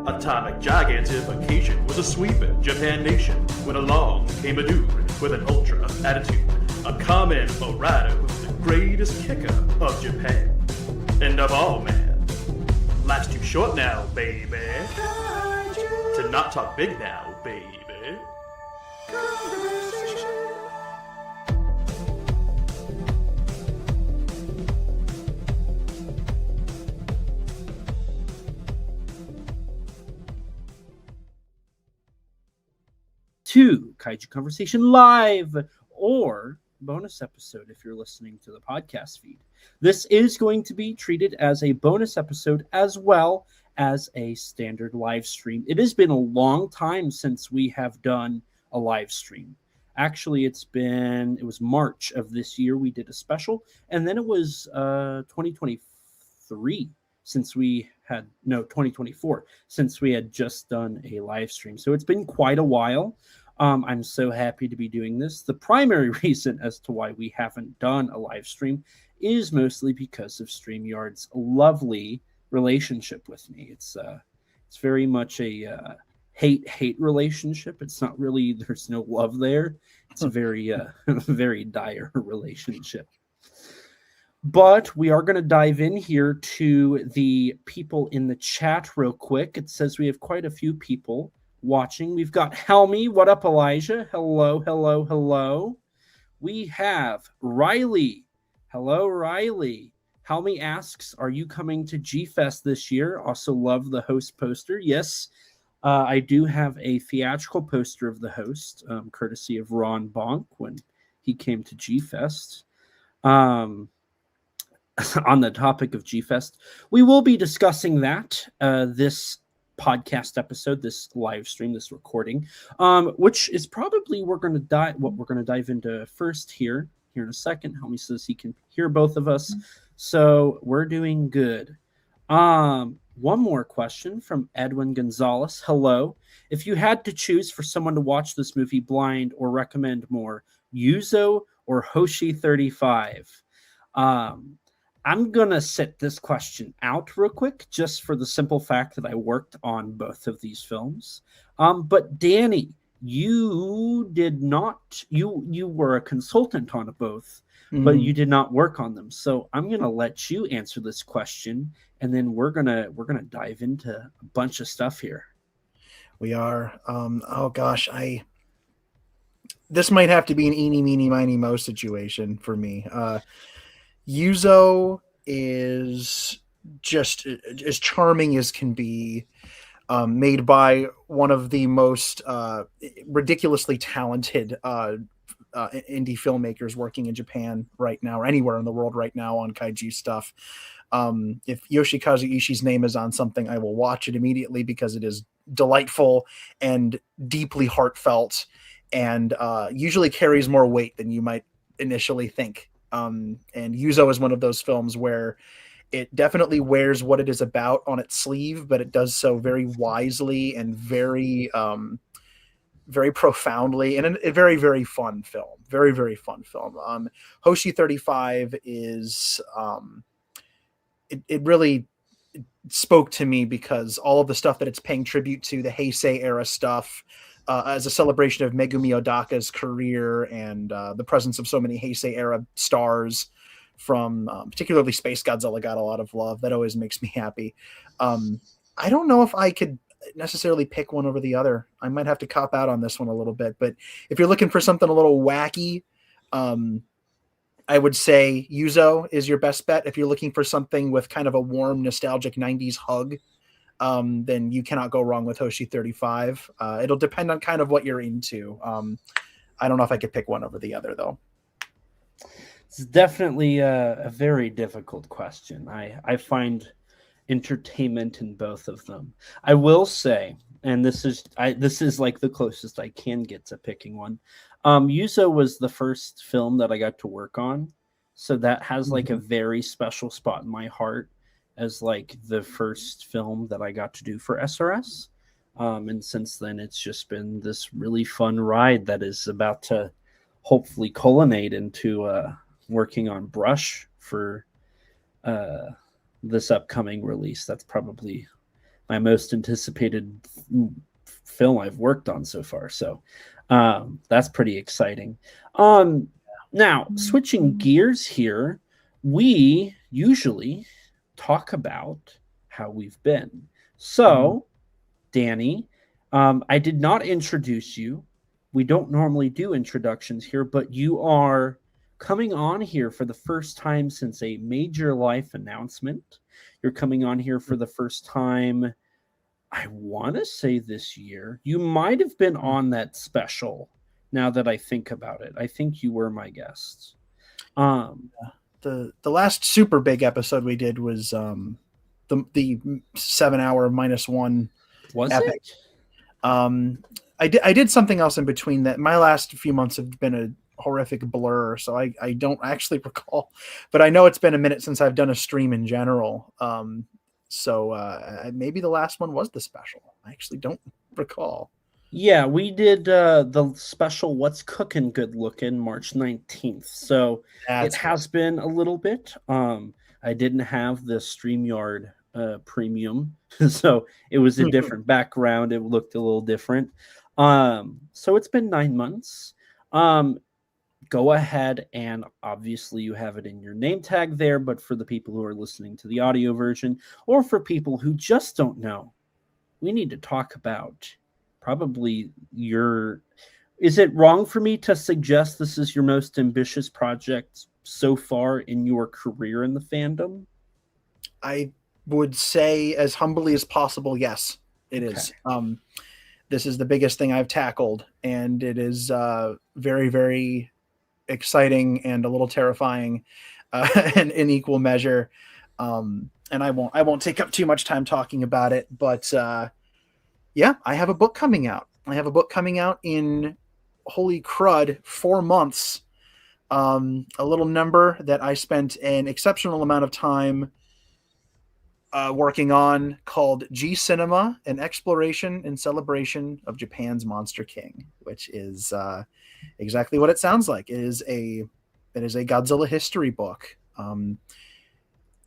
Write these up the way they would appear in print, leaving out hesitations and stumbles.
Atomic gigantification was a sweeping Japan nation when along came a dude with an ultra attitude, a Kamen Rider who's the greatest kicker of Japan. And of all, man, life's too short now, baby, to not talk big now, baby. To Kaiju Conversation Live or bonus episode if you're listening to the podcast feed. This is going to be treated as a bonus episode as well as a standard live stream. It has been a long time since we have done a live stream. Actually, it was March of this year we did a special, and then it was 2023 2024 since we had just done a live stream. So it's been quite a while. I'm so happy to be doing this. The primary reason as to why we haven't done a live stream is mostly because of StreamYard's lovely relationship with me. It's very much a hate relationship. It's not really, there's no love there. It's a very very dire relationship. But we are going to dive in here to the people in the chat real quick. It says we have quite a few people watching. We've got Helmy. What up, Elijah? Hello, hello, hello. We have Riley. Hello, Riley. Helmy asks, are you coming to G-Fest this year? Also love the host poster. Yes, I do have a theatrical poster of the host, courtesy of Ron Bonk when he came to G-Fest. On the topic of G-Fest, we will be discussing that this podcast episode, this live stream, this recording, which is probably what we're going to dive into first here in a second. Helmy says he can hear both of us, so we're doing good. One more question from Edwin Gonzalez. Hello. If you had to choose for someone to watch this movie blind or recommend more, Yuzo or Hoshi 35? I'm going to sit this question out real quick just for the simple fact that I worked on both of these films. But Danny, you did not, you were a consultant on both, but you did not work on them. So I'm going to let you answer this question, and then we're going to dive into a bunch of stuff here. We are. Oh gosh, this might have to be an eeny, meeny, miny, mo situation for me. Yuzo is just as charming as can be, made by one of the most ridiculously talented indie filmmakers working in Japan right now, or anywhere in the world right now on kaiju stuff. If Yoshikazu Ishii's name is on something, I will watch it immediately because it is delightful and deeply heartfelt, and usually carries more weight than you might initially think. And Yuzo is one of those films where it definitely wears what it is about on its sleeve, but it does so very wisely and very, very profoundly, and a very, very fun film. Very, very fun film. Hoshi 35 is, it really spoke to me because all of the stuff that it's paying tribute to, the Heisei era stuff, as a celebration of Megumi Odaka's career and the presence of so many Heisei era stars from particularly Space Godzilla got a lot of love. That always makes me happy. I don't know if I could necessarily pick one over the other. I might have to cop out on this one a little bit, but if you're looking for something a little wacky, I would say Yuzo is your best bet. If you're looking for something with kind of a warm, nostalgic 90s hug, then you cannot go wrong with Hoshi 35. It'll depend on kind of what you're into. I don't know if I could pick one over the other, though. It's definitely a very difficult question. I find entertainment in both of them. I will say, and this is like the closest I can get to picking one. Yuzo was the first film that I got to work on, so that has like a very special spot in my heart as like the first film that I got to do for SRS. And since then, it's just been this really fun ride that is about to hopefully culminate into working on Brush for this upcoming release. That's probably my most anticipated film I've worked on so far. So that's pretty exciting. Now, switching gears here, we usually talk about how we've been. So, Danny, I did not introduce you. We don't normally do introductions here, but you are coming on here for the first time since a major life announcement. You're coming on here for the first time, I want to say this year. You might have been on that special now that I think about it. I think you were my guest. The last super big episode we did was the 7 hour -1 Was epic. it? I did something else in between that. My last few months have been a horrific blur, so I don't actually recall, but I know it's been a minute since I've done a stream in general. So maybe the last one was the special. I actually don't recall. Yeah, we did the special What's Cooking Good Looking March 19th. So it has been a little bit. I didn't have the StreamYard premium, so it was a different background. It looked a little different. So it's been 9 months. Go ahead and obviously you have it in your name tag there, but for the people who are listening to the audio version, or for people who just don't know, we need to talk about probably is it wrong for me to suggest this is your most ambitious project so far in your career in the fandom? I would say, as humbly as possible, yes, it is. This is the biggest thing I've tackled, and it is very, very exciting and a little terrifying and in equal measure. And I won't take up too much time talking about it, but yeah, I have a book coming out. I have a book coming out in, holy crud, 4 months. A little number that I spent an exceptional amount of time working on, called G Cinema, an exploration and celebration of Japan's Monster King, which is exactly what it sounds like. It is a Godzilla history book,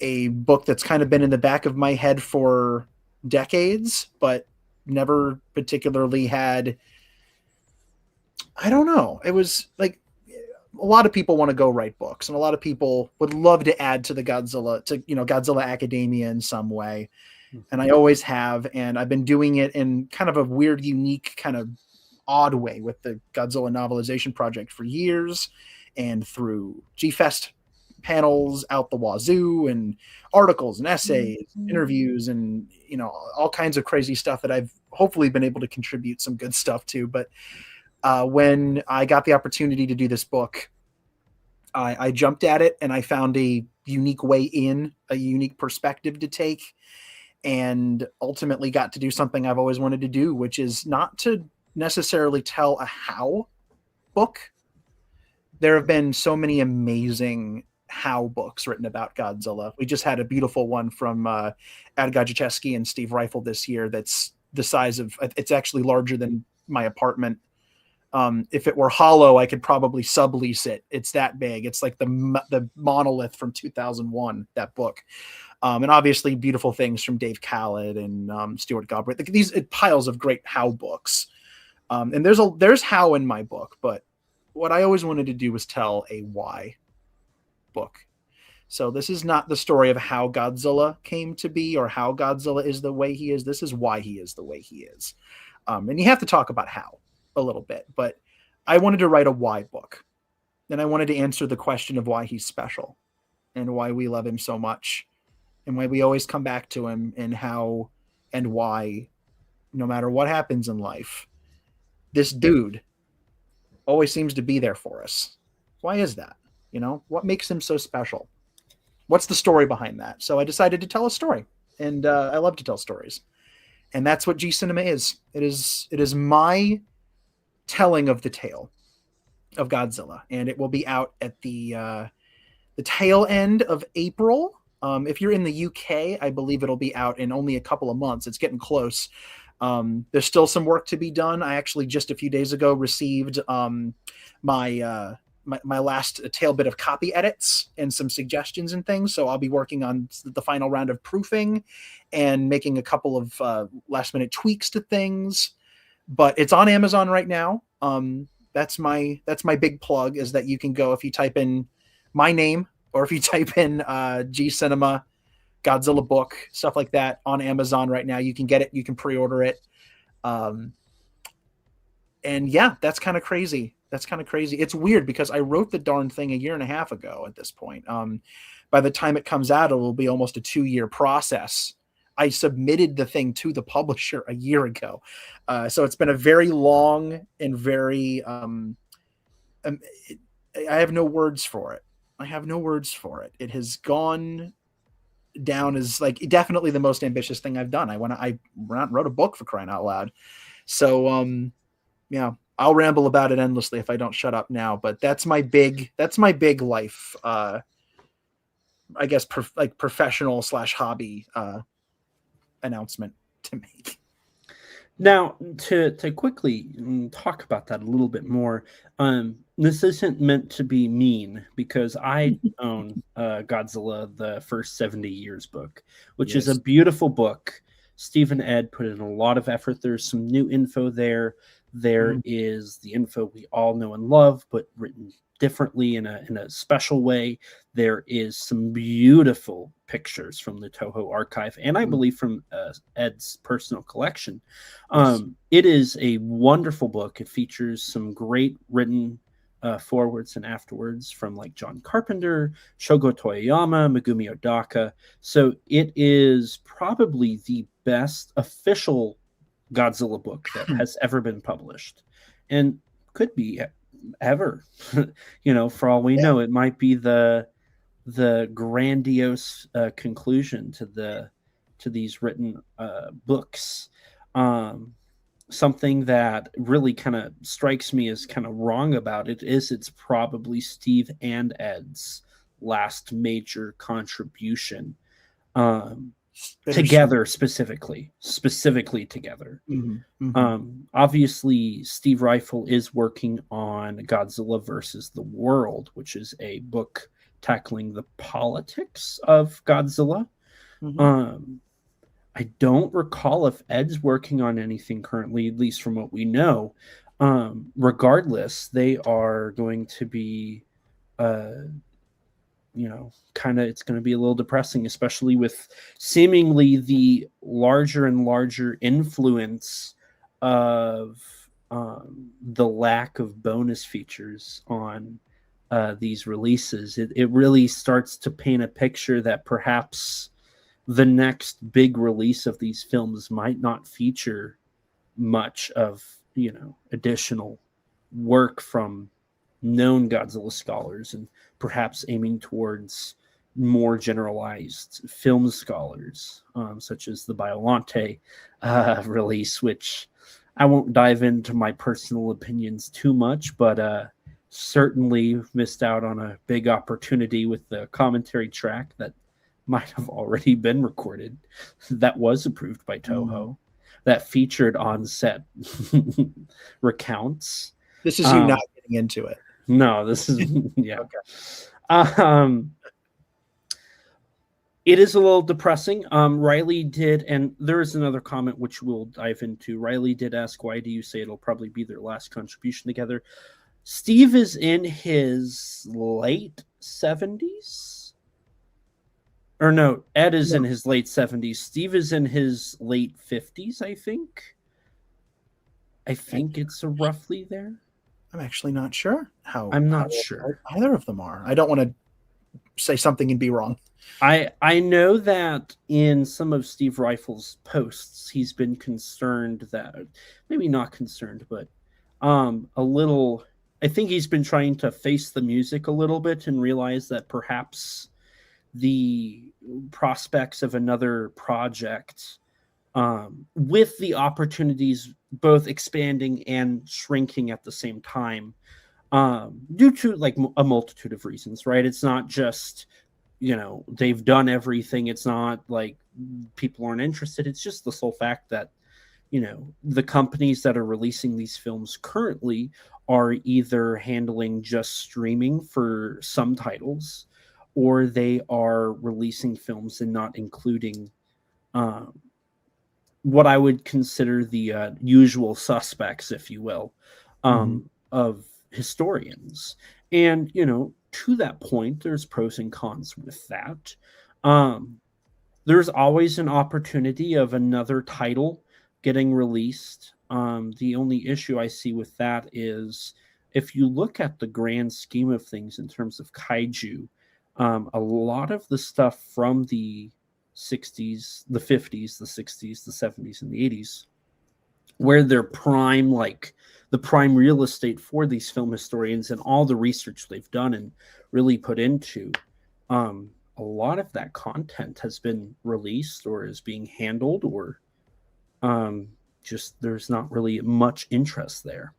a book that's kind of been in the back of my head for decades, but never particularly had. I don't know. It was like, a lot of people want to go write books, and a lot of people would love to add to the Godzilla Academia in some way. And I always have, and I've been doing it in kind of a weird, unique, kind of odd way with the Godzilla novelization project for years, and through G-Fest panels out the wazoo, and articles and essays, interviews, and all kinds of crazy stuff that I've hopefully been able to contribute some good stuff to. But when I got the opportunity to do this book, I jumped at it, and I found a unique way in, a unique perspective to take, and ultimately got to do something I've always wanted to do, which is not to necessarily tell a how book. There have been so many amazing how books written about Godzilla. We just had a beautiful one from Ad Gajicheski and Steve Reifel this year that's the size of, it's actually larger than my apartment. If it were hollow, I could probably sublease it. It's that big. It's like the monolith from 2001, that book. And obviously beautiful things from Dave Khaled and Stuart Galbraith. Like these piles of great how books. And there's how in my book, but what I always wanted to do was tell a why book. So this is not the story of how Godzilla came to be or how Godzilla is the way he is. This is why he is the way he is. And you have to talk about how a little bit, but I wanted to write a why book, and I wanted to answer the question of why he's special and why we love him so much and why we always come back to him, and how and why, no matter what happens in life, this dude always seems to be there for us. Why is that? What makes him so special? What's the story behind that? So I decided to tell a story, and I love to tell stories, and that's what G Cinema is. It is my telling of the tale of Godzilla, and it will be out at the tail end of April. If you're in the UK, I believe it'll be out in only a couple of months. It's getting close. There's still some work to be done. I actually just a few days ago received my my last tail bit of copy edits and some suggestions and things. So I'll be working on the final round of proofing and making a couple of last minute tweaks to things. But it's on Amazon right now. That's my big plug, is that you can go, if you type in my name, or if you type in G Cinema Godzilla book, stuff like that, on Amazon right now. You can get it. You can pre-order it. And yeah, that's kind of crazy. It's weird because I wrote the darn thing 1.5 years ago at this point. By the time it comes out, it will be almost a 2-year process. I submitted the thing to the publisher 1 year ago. So it's been a very long and very, I have no words for it. It has gone down as like definitely the most ambitious thing I've done. I wrote a book, for crying out loud. So yeah, I'll ramble about it endlessly if I don't shut up now, but that's my big life I guess professional / hobby announcement to make. Now, to quickly talk about that a little bit more, this isn't meant to be mean, because I own Godzilla, the First 70 Years book, which is a beautiful book. Steve and Ed put in a lot of effort. There's some new info there. There is the info we all know and love, but written differently in a special way. There is some beautiful pictures from the Toho archive, and I believe from Ed's personal collection. It is a wonderful book. It features some great written forwards and afterwards from like John Carpenter, Shogo Toyama, Megumi Odaka. So it is probably the best official Godzilla book that has ever been published, and could be ever. For all we know, it might be the grandiose conclusion to these written books. Something that really kind of strikes me as kind of wrong about it is it's probably Steve and Ed's last major contribution together, specifically together. Obviously, Steve Rifle is working on Godzilla versus the World, which is a book tackling the politics of Godzilla. I don't recall if Ed's working on anything currently, at least from what we know. Regardless, they are going to be it's going to be a little depressing, especially with seemingly the larger and larger influence of the lack of bonus features on these releases. It really starts to paint a picture that perhaps the next big release of these films might not feature much of, additional work from known Godzilla scholars, and perhaps aiming towards more generalized film scholars, such as the Biolante release, which I won't dive into my personal opinions too much, but certainly missed out on a big opportunity with the commentary track that might have already been recorded, that was approved by Toho, that featured on-set recounts. This is you not getting into it. No, this is yeah. Okay. It is a little depressing. Riley did, and there is another comment which we'll dive into. Riley did ask, why do you say it'll probably be their last contribution together? Steve is in his late 70s. Or no, Ed is in his late 70s. Steve is in his late 50s, I think. I think it's roughly there. I'm actually not sure I'm not sure either of them are. I don't want to say something and be wrong. I know that in some of Steve Rifle's posts, he's been concerned that, maybe not concerned, but a little, I think he's been trying to face the music a little bit and realize that perhaps the prospects of another project, with the opportunities both expanding and shrinking at the same time, due to like a multitude of reasons, right? It's not just, they've done everything. It's not like people aren't interested. It's just the sole fact that the companies that are releasing these films currently are either handling just streaming for some titles, or they are releasing films and not including what I would consider the usual suspects, if you will, of historians. And, to that point, there's pros and cons with that. There's always an opportunity of another title getting released. The only issue I see with that is if you look at the grand scheme of things in terms of kaiju, a lot of the stuff from the 60s, the 50s, the 60s, the 70s, and the 80s, where they're prime, like the prime real estate for these film historians and all the research they've done and really put into, a lot of that content has been released or is being handled, or just there's not really much interest there.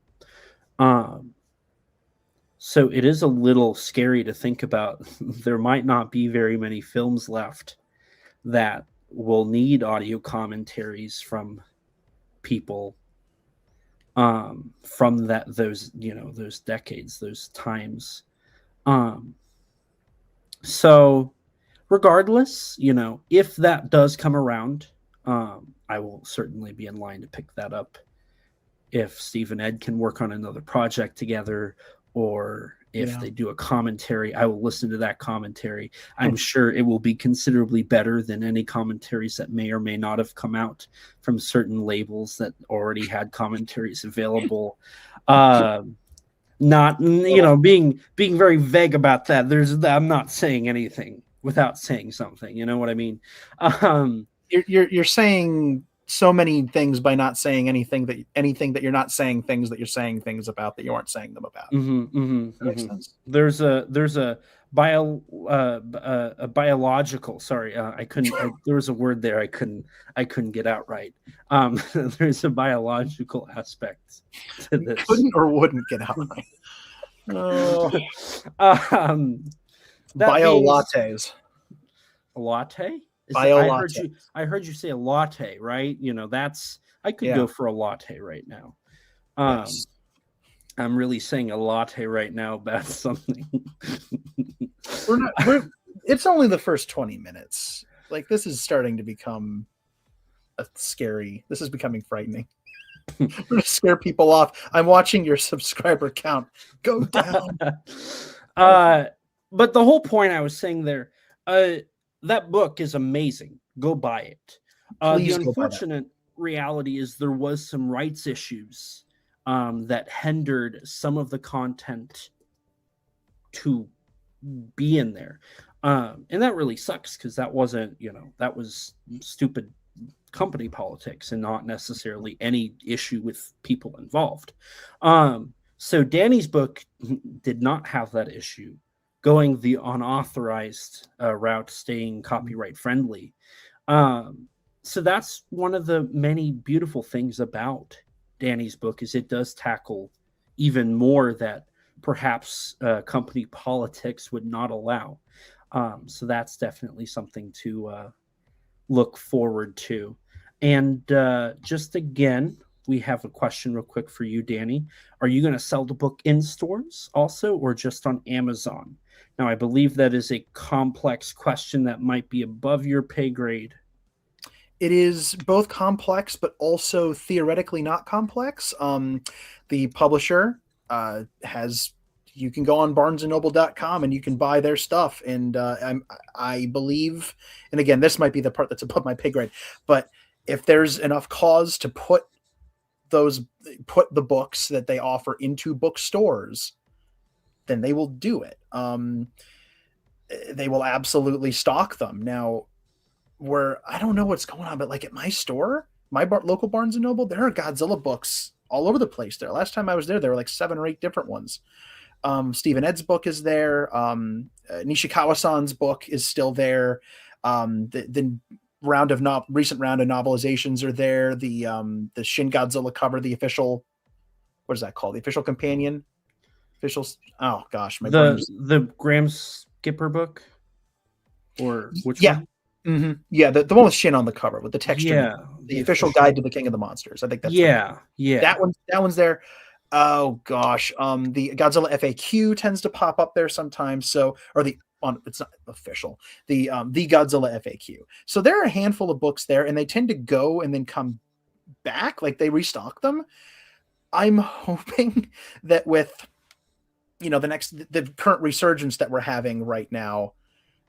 So it is a little scary to think about. There might not be very many films left that will need audio commentaries from people from those decades, those times. So regardless, if that does come around, I will certainly be in line to pick that up. If Steve and Ed can work on another project together, or if they do a commentary, I will listen to that commentary. I'm sure it will be considerably better than any commentaries that may or may not have come out from certain labels that already had commentaries available. Not, being very vague about that. I'm not saying anything without saying something. You know what I mean? You're saying so many things by not saying anything that you're not saying things that you're saying things about that you aren't saying them about. That makes sense. There's a biological. Sorry, I couldn't. There was a word there I couldn't get out right. There's a biological aspect to this. Couldn't or wouldn't get out right. No. Bio lattes. A latte? I heard you say a latte, right? I could go for a latte right now. Yes. I'm really saying a latte right now about something. It's only the first 20 minutes. Like, this is starting to become scary. This is becoming frightening. We're going to scare people off. I'm watching your subscriber count go down. But the whole point I was saying there, that book is amazing. Go buy it. The unfortunate reality is there was some rights issues that hindered some of the content to be in there. And that really sucks, because that wasn't, that was stupid company politics and not necessarily any issue with people involved. So Danny's book did not have that issue, going the unauthorized route, staying copyright friendly. So that's one of the many beautiful things about Danny's book, is it does tackle even more that perhaps company politics would not allow. So that's definitely something to look forward to. And just again, we have a question real quick for you, Danny. Are you going to sell the book in stores also, or just on Amazon? Now, I believe that is a complex question that might be above your pay grade. It is both complex, but also theoretically not complex. The publisher you can go on barnesandnoble.com and you can buy their stuff. And I believe, and again, this might be the part that's above my pay grade, but if there's enough cause to put the books that they offer into bookstores, then they will do it. They will absolutely stock them. Now, I don't know what's going on, but like at my store, my local Barnes and Noble, there are Godzilla books all over the place there. Last time I was there were like 7 or 8 different ones. Stephen Ed's book is there. Nishikawa-san's book is still there. The recent round of novelizations are there. The Shin Godzilla cover, the official, what is that called? The official companion. Oh gosh, the Graham Skipper book, or which one? Yeah, the one with Shin on the cover with the texture. Yeah, The official guide to the King of the Monsters. I think that's yeah. that one's there. Oh gosh, the Godzilla FAQ tends to pop up there sometimes. So, or it's not official. The Godzilla FAQ. So there are a handful of books there, and they tend to go and then come back, like they restock them. I'm hoping that with the current resurgence that we're having right now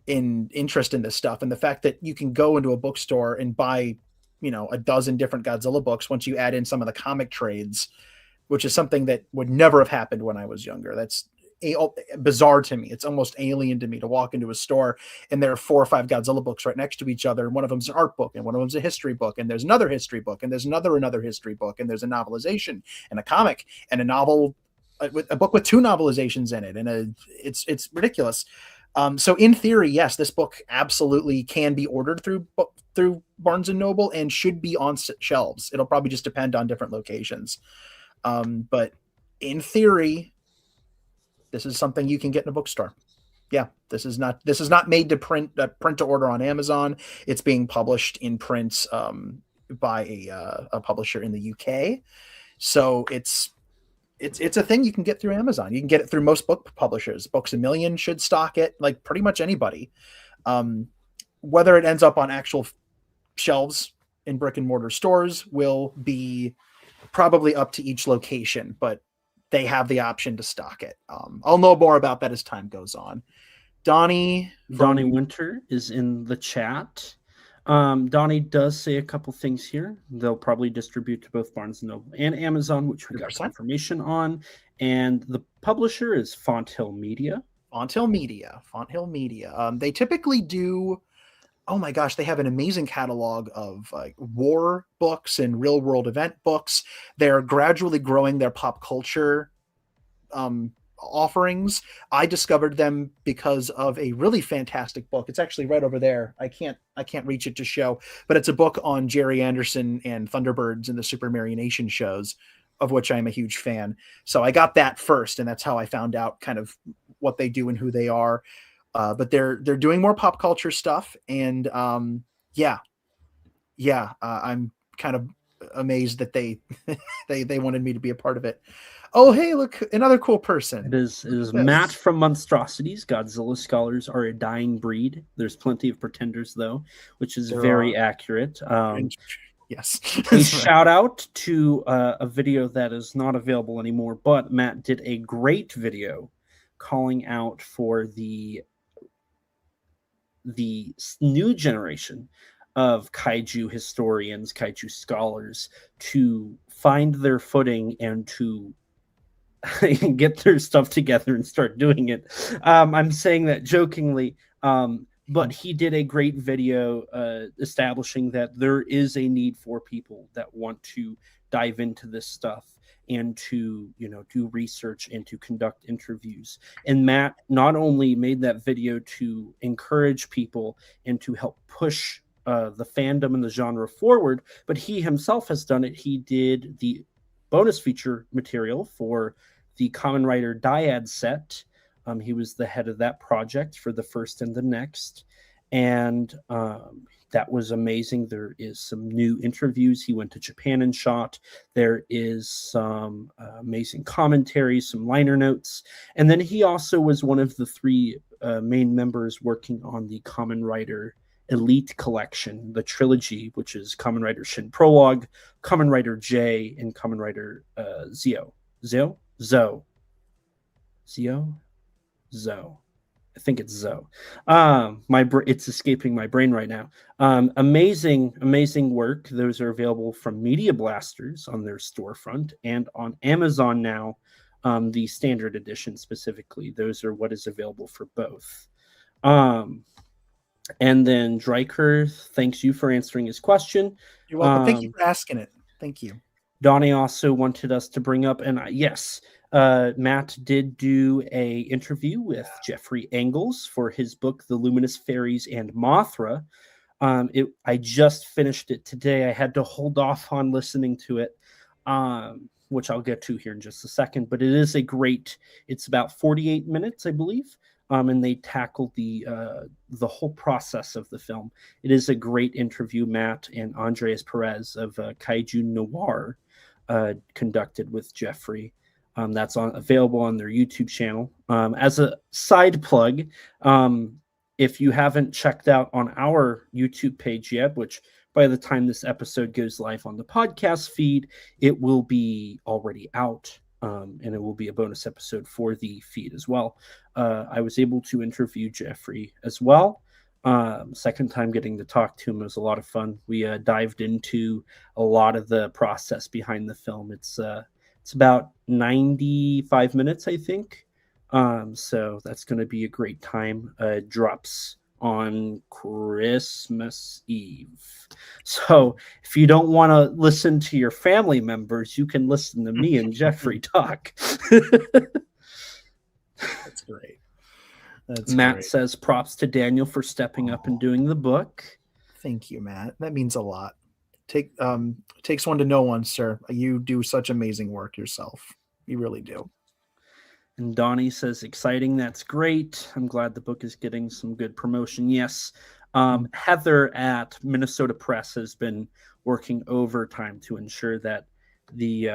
in interest in this stuff, and the fact that you can go into a bookstore and buy a dozen different Godzilla books once you add in some of the comic trades, which is something that would never have happened when I was younger. That's bizarre to me. It's almost alien to me to walk into a store and there are 4 or 5 Godzilla books right next to each other, and one of them's an art book and one of them's a history book, and there's another history book, and there's another history book, and there's a novelization and a comic and a novel, a book with 2 novelizations in it, and it's ridiculous. So in theory, yes, this book absolutely can be ordered through Barnes and Noble and should be on shelves. It'll probably just depend on different locations. But in theory, this is something you can get in a bookstore. Yeah, this is not made to print to order on Amazon. It's being published in print by a publisher in the UK. So it's a thing you can get through Amazon. You can get it through most book publishers. Books A Million should stock it, like pretty much anybody. Whether it ends up on actual shelves in brick and mortar stores will be probably up to each location, but they have the option to stock it. I'll know more about that as time goes on. Donnie Winter is in the chat. Donnie does say a couple things here. They'll probably distribute to both Barnes & Noble and Amazon, which we got confirmation on. And the publisher is Font Hill Media. They typically do, oh my gosh, they have an amazing catalog of war books and real world event books. They're gradually growing their pop culture offerings. I discovered them because of a really fantastic book. It's actually right over there. I can't reach it to show, but it's a book on Jerry Anderson and Thunderbirds and the Super Marionation shows, of which I'm a huge fan. So I got that first, and that's how I found out kind of what they do and who they are. But they're doing more pop culture stuff, and I'm kind of amazed that they they wanted me to be a part of it. Oh, hey, look, another cool person. It is Matt from Monstrosities. Godzilla scholars are a dying breed. There's plenty of pretenders, though, which is very accurate. Yes. A shout out to a video that is not available anymore, but Matt did a great video calling out for the new generation of kaiju historians, kaiju scholars to find their footing and to get their stuff together and start doing it. I'm saying that jokingly, but he did a great video establishing that there is a need for people that want to dive into this stuff and to do research and to conduct interviews. And Matt not only made that video to encourage people and to help push the fandom and the genre forward, but he himself has done it. He did the bonus feature material for the Kamen Rider Dyad set. He was the head of that project for the first and the next, and that was amazing. There is some new interviews he went to Japan and shot. There is some amazing commentaries, some liner notes, and then he also was one of the 3 main members working on the Kamen Rider Elite Collection, the trilogy, which is Kamen Rider Shin Prologue, Kamen Rider J, and Kamen Rider Zio. I think it's Zo. It's escaping my brain right now. Amazing work. Those are available from Media Blasters on their storefront and on Amazon now. The standard edition specifically. Those are what is available for both. And then Dryker thanks you for answering his question. You're welcome. Thank you for asking it. Thank you. Donnie also wanted us to bring up, and yes, Matt did do a interview with Jeffrey Engels for his book, The Luminous Fairies and Mothra. I just finished it today. I had to hold off on listening to it, which I'll get to here in just a second. But it is it's about 48 minutes, I believe. and they tackle the whole process of the film. It is a great interview Matt and Andreas Perez of Kaiju Noir conducted with Jeffrey. That's available on their YouTube channel. As a side plug, if you haven't checked out on our YouTube page yet, which by the time this episode goes live on the podcast feed, it will be already out, and it will be a bonus episode for the feed as well. I was able to interview Jeffrey as well. Second time getting to talk to him. It was a lot of fun. We dived into a lot of the process behind the film. It's about 95 minutes, I think. So that's going to be a great time. Drops on Christmas Eve. So if you don't want to listen to your family members, you can listen to me and Jeffrey talk. That's great. Matt great. says props to Daniel for stepping up and doing the book. Thank you, Matt. That means a lot. Takes one to know one, sir. You do such amazing work yourself. You really do. And Donnie says, exciting. That's great. I'm glad the book is getting some good promotion. Yes. Heather at Minnesota Press has been working overtime to ensure that the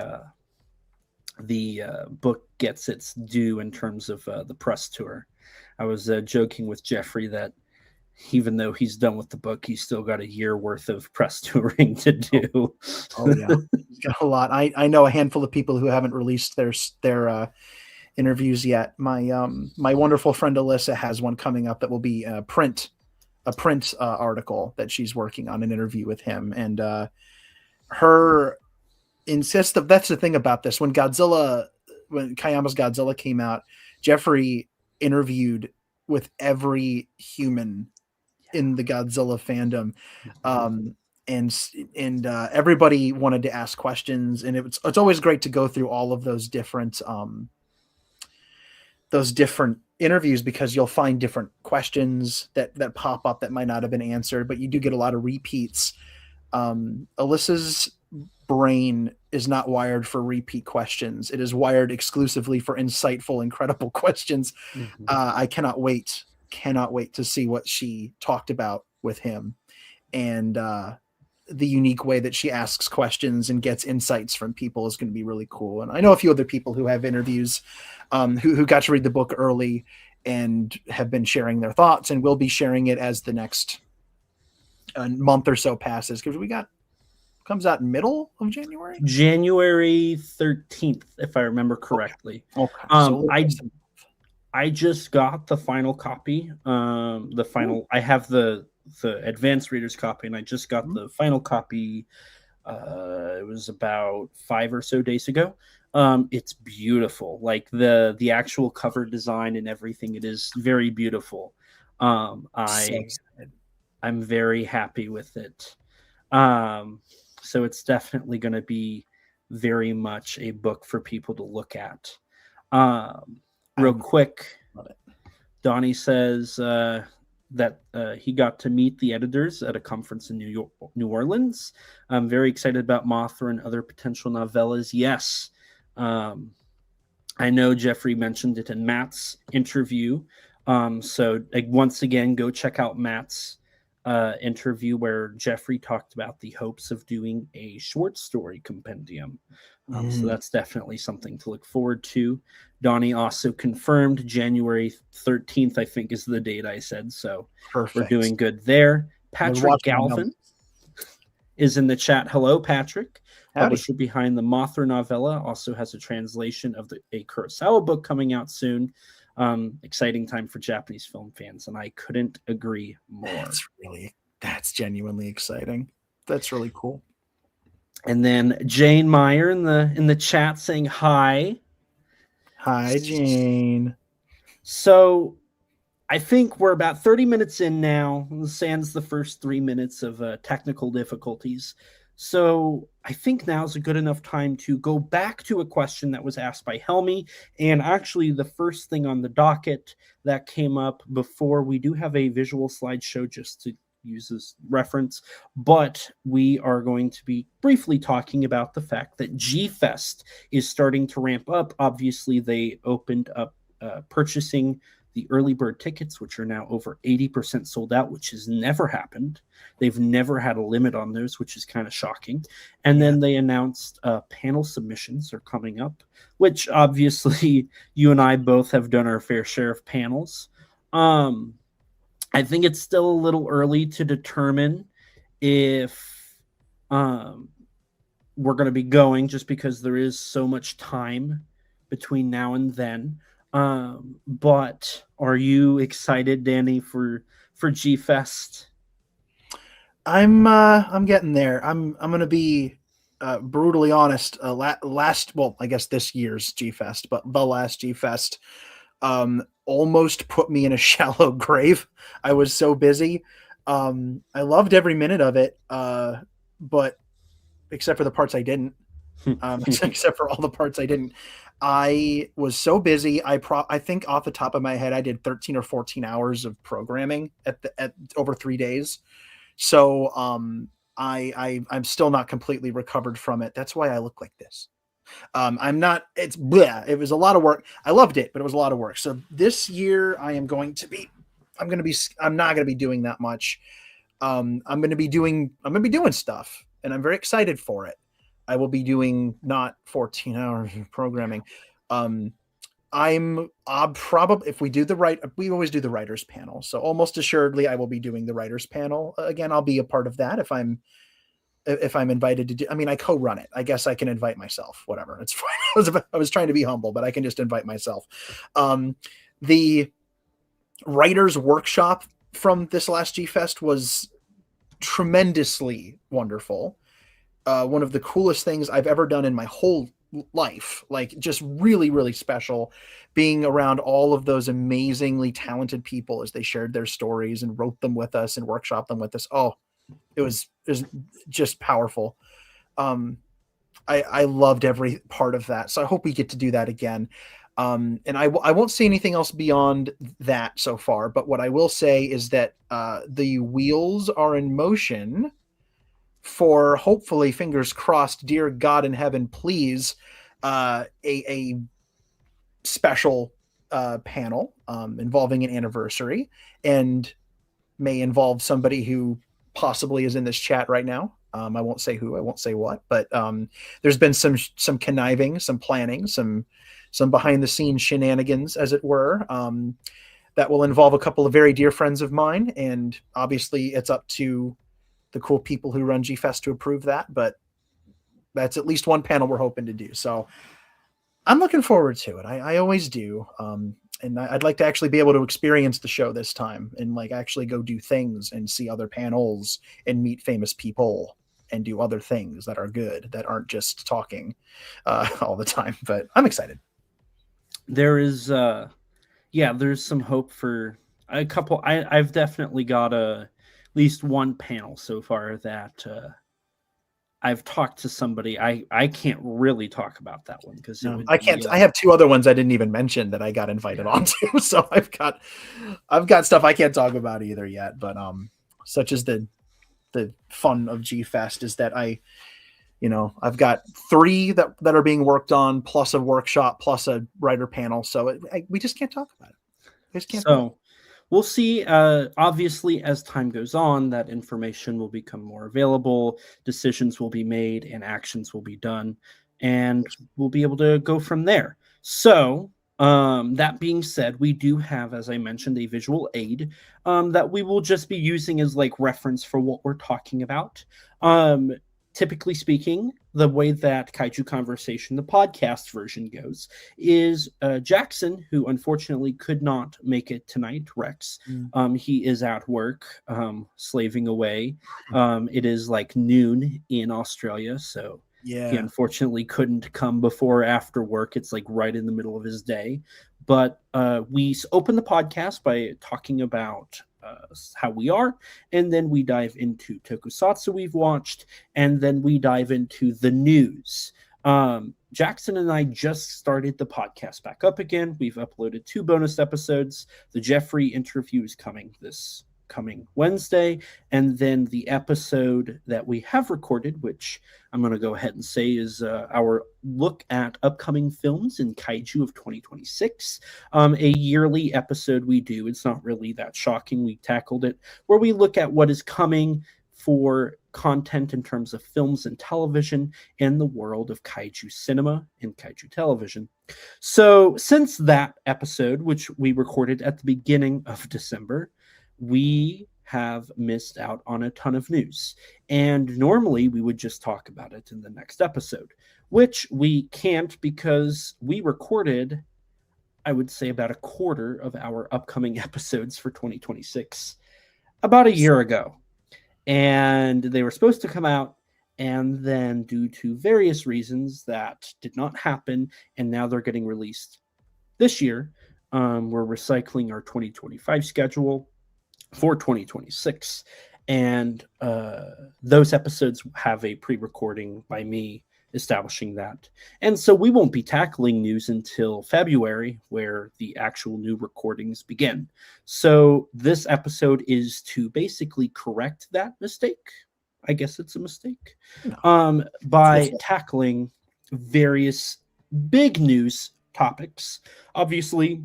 book gets its due in terms of the press tour. I was joking with Jeffrey that even though he's done with the book, he's still got a year worth of press touring to do. Oh yeah, he's got a lot. I know a handful of people who haven't released their interviews yet. My wonderful friend Alyssa has one coming up that will be a print article that she's working on, an interview with him, and her insist that that's the thing about this. When Kayama's Godzilla came out, Jeffrey interviewed with every human in the Godzilla fandom, and everybody wanted to ask questions, and it's always great to go through all of those different interviews, because you'll find different questions that pop up that might not have been answered, but you do get a lot of repeats. Alyssa's brain is not wired for repeat questions. It is wired exclusively for insightful, incredible questions. I cannot wait to see what she talked about with him, and the unique way that she asks questions and gets insights from people is going to be really cool. And I know a few other people who have interviews who got to read the book early and have been sharing their thoughts, and will be sharing it as the next month or so passes, because comes out middle of January? January 13th, if I remember correctly. Okay. I just got the final copy. I have the advanced reader's copy, and I just got the final copy. It was about 5 or so days ago. It's beautiful. Like the actual cover design and everything, it is very beautiful. I'm very happy with it. So it's definitely going to be very much a book for people to look at. Real quick, Donnie says that he got to meet the editors at a conference in New Orleans. I'm very excited about Mothra and other potential novellas. Yes. I know Jeffrey mentioned it in Matt's interview. So once again, go check out Matt's interview where Jeffrey talked about the hopes of doing a short story compendium. So that's definitely something to look forward to. Donnie also confirmed January 13th, I think is the date I said. So Perfect. We're doing good there. Patrick Galvin is in the chat. Hello, Patrick. Howdy. Publisher behind the Mothra novella, also has a translation of a Kurosawa book coming out soon. Exciting time for Japanese film fans, and I couldn't agree more. That's genuinely exciting. That's really cool. And then Jane Meyer in the chat saying hi. Hi, Jane. So I think we're about 30 minutes in now. Sans the first 3 minutes of technical difficulties. So I think now's a good enough time to go back to a question that was asked by Helmy. And actually the first thing on the docket that came up before, we do have a visual slideshow just to use as reference, but we are going to be briefly talking about the fact that G-Fest is starting to ramp up. Obviously, they opened up purchasing the early bird tickets, which are now over 80% sold out, which has never happened. They've never had a limit on those, which is kind of shocking. And then they announced panel submissions are coming up, which obviously you and I both have done our fair share of panels. I think it's still a little early to determine if we're going to be going, just because there is so much time between now and then. But are you excited, Danny, for G Fest? I'm getting there. I'm gonna be brutally honest. I guess this year's G Fest, but the last G Fest almost put me in a shallow grave. I was so busy. I loved every minute of it, but except for the parts I didn't. Except for all the parts I didn't. I was so busy. I think off the top of my head, I did 13 or 14 hours of programming at over 3 days. So I'm still not completely recovered from it. That's why I look like this. I'm not. It's bleh. It was a lot of work. I loved it, but it was a lot of work. So this year I'm not going to be doing that much. I'm going to be doing stuff, and I'm very excited for it. I will be doing not 14 hours of programming. I'm probably, if we always do the writers panel. So almost assuredly I will be doing the writers panel. Again, I'll be a part of that if I'm invited to do. I mean, I co-run it. I guess I can invite myself, whatever. It's fine. I was trying to be humble, but I can just invite myself. The writers workshop from this last G Fest was tremendously wonderful. One of the coolest things I've ever done in my whole life, like just really, really special, being around all of those amazingly talented people as they shared their stories and wrote them with us and workshopped them with us. Oh, it was just powerful. I loved every part of that. So I hope we get to do that again. And I won't say anything else beyond that so far, but what I will say is that the wheels are in motion for, hopefully, fingers crossed, dear God in heaven, please, a special panel involving an anniversary, and may involve somebody who possibly is in this chat right now. I won't say who, I won't say what, but there's been some conniving, some planning, some behind the scenes shenanigans, as it were, that will involve a couple of very dear friends of mine. And obviously it's up to the cool people who run G Fest to approve that, but that's at least one panel we're hoping to do. So I'm looking forward to it. I always do. And I'd like to actually be able to experience the show this time and like actually go do things and see other panels and meet famous people and do other things that are good, that aren't just talking all the time. But I'm excited. There is, there's some hope for a couple. I've definitely got at least one panel so far that I've talked to somebody. I can't really talk about that one because I can't. I have two other ones I didn't even mention that I got invited onto. So I've got stuff I can't talk about either yet. But such as the fun of G Fest is that I've got 3 that are being worked on, plus a workshop, plus a writer panel. So we just can't talk about it. We just can't. So we'll see. Obviously, as time goes on, that information will become more available, decisions will be made, and actions will be done, and we'll be able to go from there. So that being said, we do have, as I mentioned, a visual aid that we will just be using as like reference for what we're talking about. Typically speaking, the way that Kaiju Conversation, the podcast version, goes is Jackson, who unfortunately could not make it tonight, Rex. He is at work, slaving away. It is like noon in Australia, so he unfortunately couldn't come before or after work. It's like right in the middle of his day. But we open the podcast by talking about how we are, and then we dive into tokusatsu we've watched, and then we dive into the news. Jackson and I just started the podcast back up again. We've uploaded 2 bonus episodes. The Jeffrey interview is coming this coming Wednesday. And then the episode that we have recorded, which I'm going to go ahead and say is our look at upcoming films in Kaiju of 2026. A yearly episode we do. It's not really that shocking. We tackled it where we look at what is coming for content in terms of films and television in the world of Kaiju cinema and Kaiju television. So since that episode, which we recorded at the beginning of December, we have missed out on a ton of news. And normally we would just talk about it in the next episode, which we can't because we recorded, I would say, about a quarter of our upcoming episodes for 2026 about a year ago. And they were supposed to come out, and then due to various reasons that did not happen, and now they're getting released this year. We're recycling our 2025 schedule for 2026, and those episodes have a pre-recording by me establishing that. And so we won't be tackling news until February, where the actual new recordings begin. So this episode is to basically correct that mistake. I guess it's a mistake. No. By tackling various big news topics. Obviously,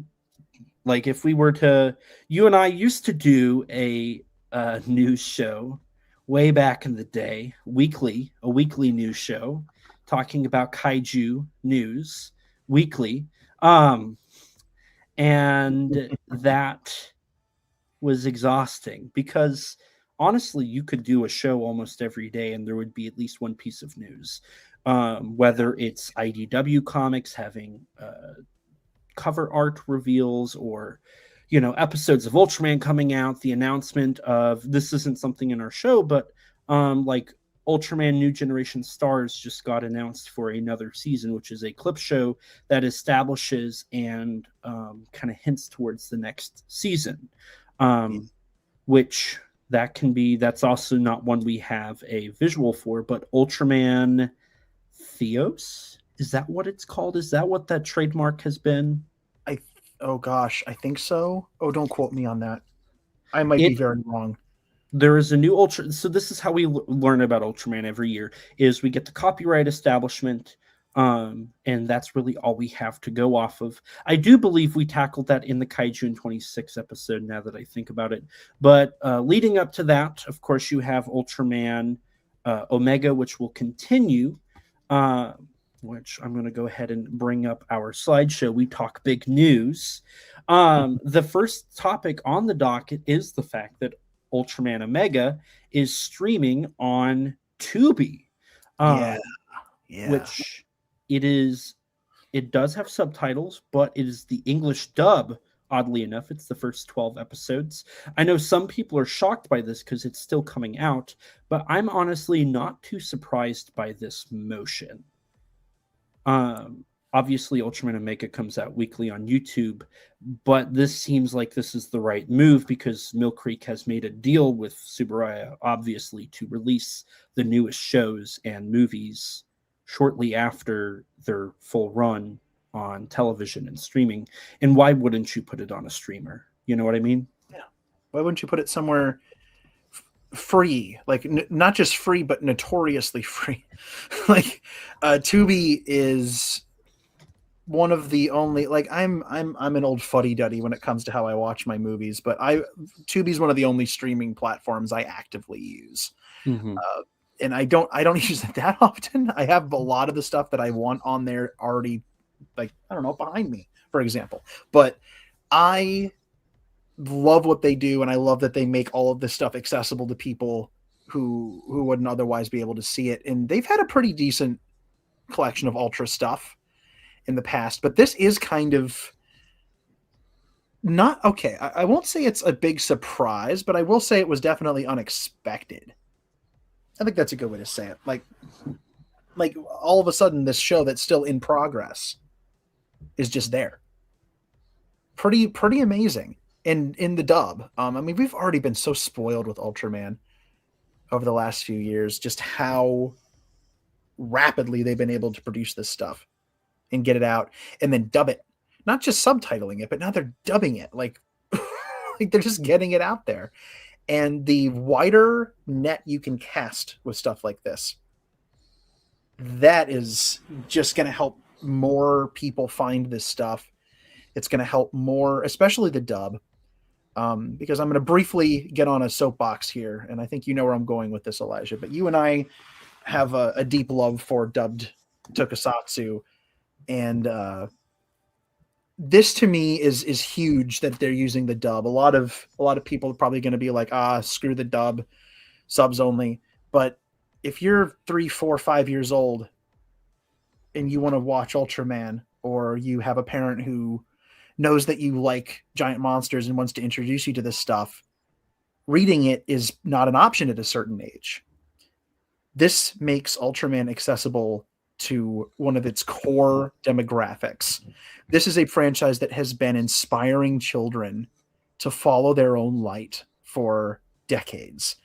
like if we were to, you and I used to do a news show way back in the day, a weekly news show talking about Kaiju news weekly. And that was exhausting because honestly, you could do a show almost every day and there would be at least one piece of news. Whether it's IDW Comics having cover art reveals or, episodes of Ultraman coming out, the announcement of this isn't something in our show, but like Ultraman New Generation Stars just got announced for another season, which is a clip show that establishes and kind of hints towards the next season, which that's also not one we have a visual for, but Ultraman Theos, is that what it's called? Is that what that trademark has been? Oh gosh, I think so. Oh, don't quote me on that. I might be very wrong. There is a new Ultra. So this is how we learn about Ultraman every year: is we get the copyright establishment, and that's really all we have to go off of. I do believe we tackled that in the Kaiju in 26 episode. Now that I think about it, but leading up to that, of course, you have Ultraman Omega, which will continue. Which I'm going to go ahead and bring up our slideshow. We talk big news. The first topic on the docket is the fact that Ultraman Omega is streaming on Tubi. Which it does have subtitles, but it is the English dub. Oddly enough, it's the first 12 episodes. I know some people are shocked by this because it's still coming out, but I'm honestly not too surprised by this motion. Obviously Ultraman Omega comes out weekly on YouTube, but this seems like this is the right move because Mill Creek has made a deal with Subaraya, obviously, to release the newest shows and movies shortly after their full run on television and streaming. And why wouldn't you put it on a streamer? You know what I mean? Yeah. Why wouldn't you put it somewhere free, like not just free but notoriously free? Like Tubi is one of the only, like I'm an old fuddy-duddy when it comes to how I watch my movies, but Tubi's one of the only streaming platforms I actively use. And I don't use it that often. I have a lot of the stuff that I want on there already, like, I don't know, behind me, for example. But I love what they do, and I love that they make all of this stuff accessible to people who wouldn't otherwise be able to see it. And they've had a pretty decent collection of Ultra stuff in the past, but this is kind of not okay. I won't say it's a big surprise, but I will say it was definitely unexpected. I think that's a good way to say it. Like all of a sudden, this show that's still in progress is just there. Pretty amazing. In the dub. I mean, we've already been so spoiled with Ultraman over the last few years, just how rapidly they've been able to produce this stuff and get it out and then dub it. Not just subtitling it, but now they're dubbing it. Like they're just getting it out there. And the wider net you can cast with stuff like this, that is just going to help more people find this stuff. It's going to help more, especially the dub, because I'm going to briefly get on a soapbox here, and I think you know where I'm going with this, Elijah. But you and I have a deep love for dubbed tokusatsu, and this to me is huge that they're using the dub. A lot of people are probably going to be like, screw the dub, subs only. But if you're 3, 4, 5 years old and you want to watch Ultraman, or you have a parent who knows that you like giant monsters and wants to introduce you to this stuff, reading it is not an option at a certain age. This makes Ultraman accessible to one of its core demographics. This is a franchise that has been inspiring children to follow their own light for decades.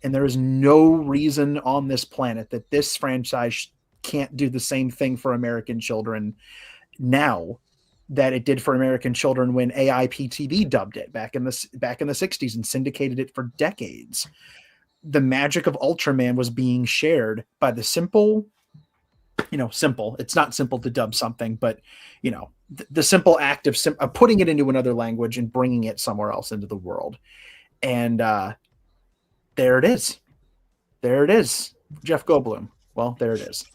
And there is no reason on this planet that this franchise can't do the same thing for American children now that it did for American children when AIPTV dubbed it back in the 60s and syndicated it for decades. The magic of Ultraman was being shared by the simple, it's not simple to dub something, but the simple act of putting it into another language and bringing it somewhere else into the world. And there it is. Jeff Goldblum. Well, there it is.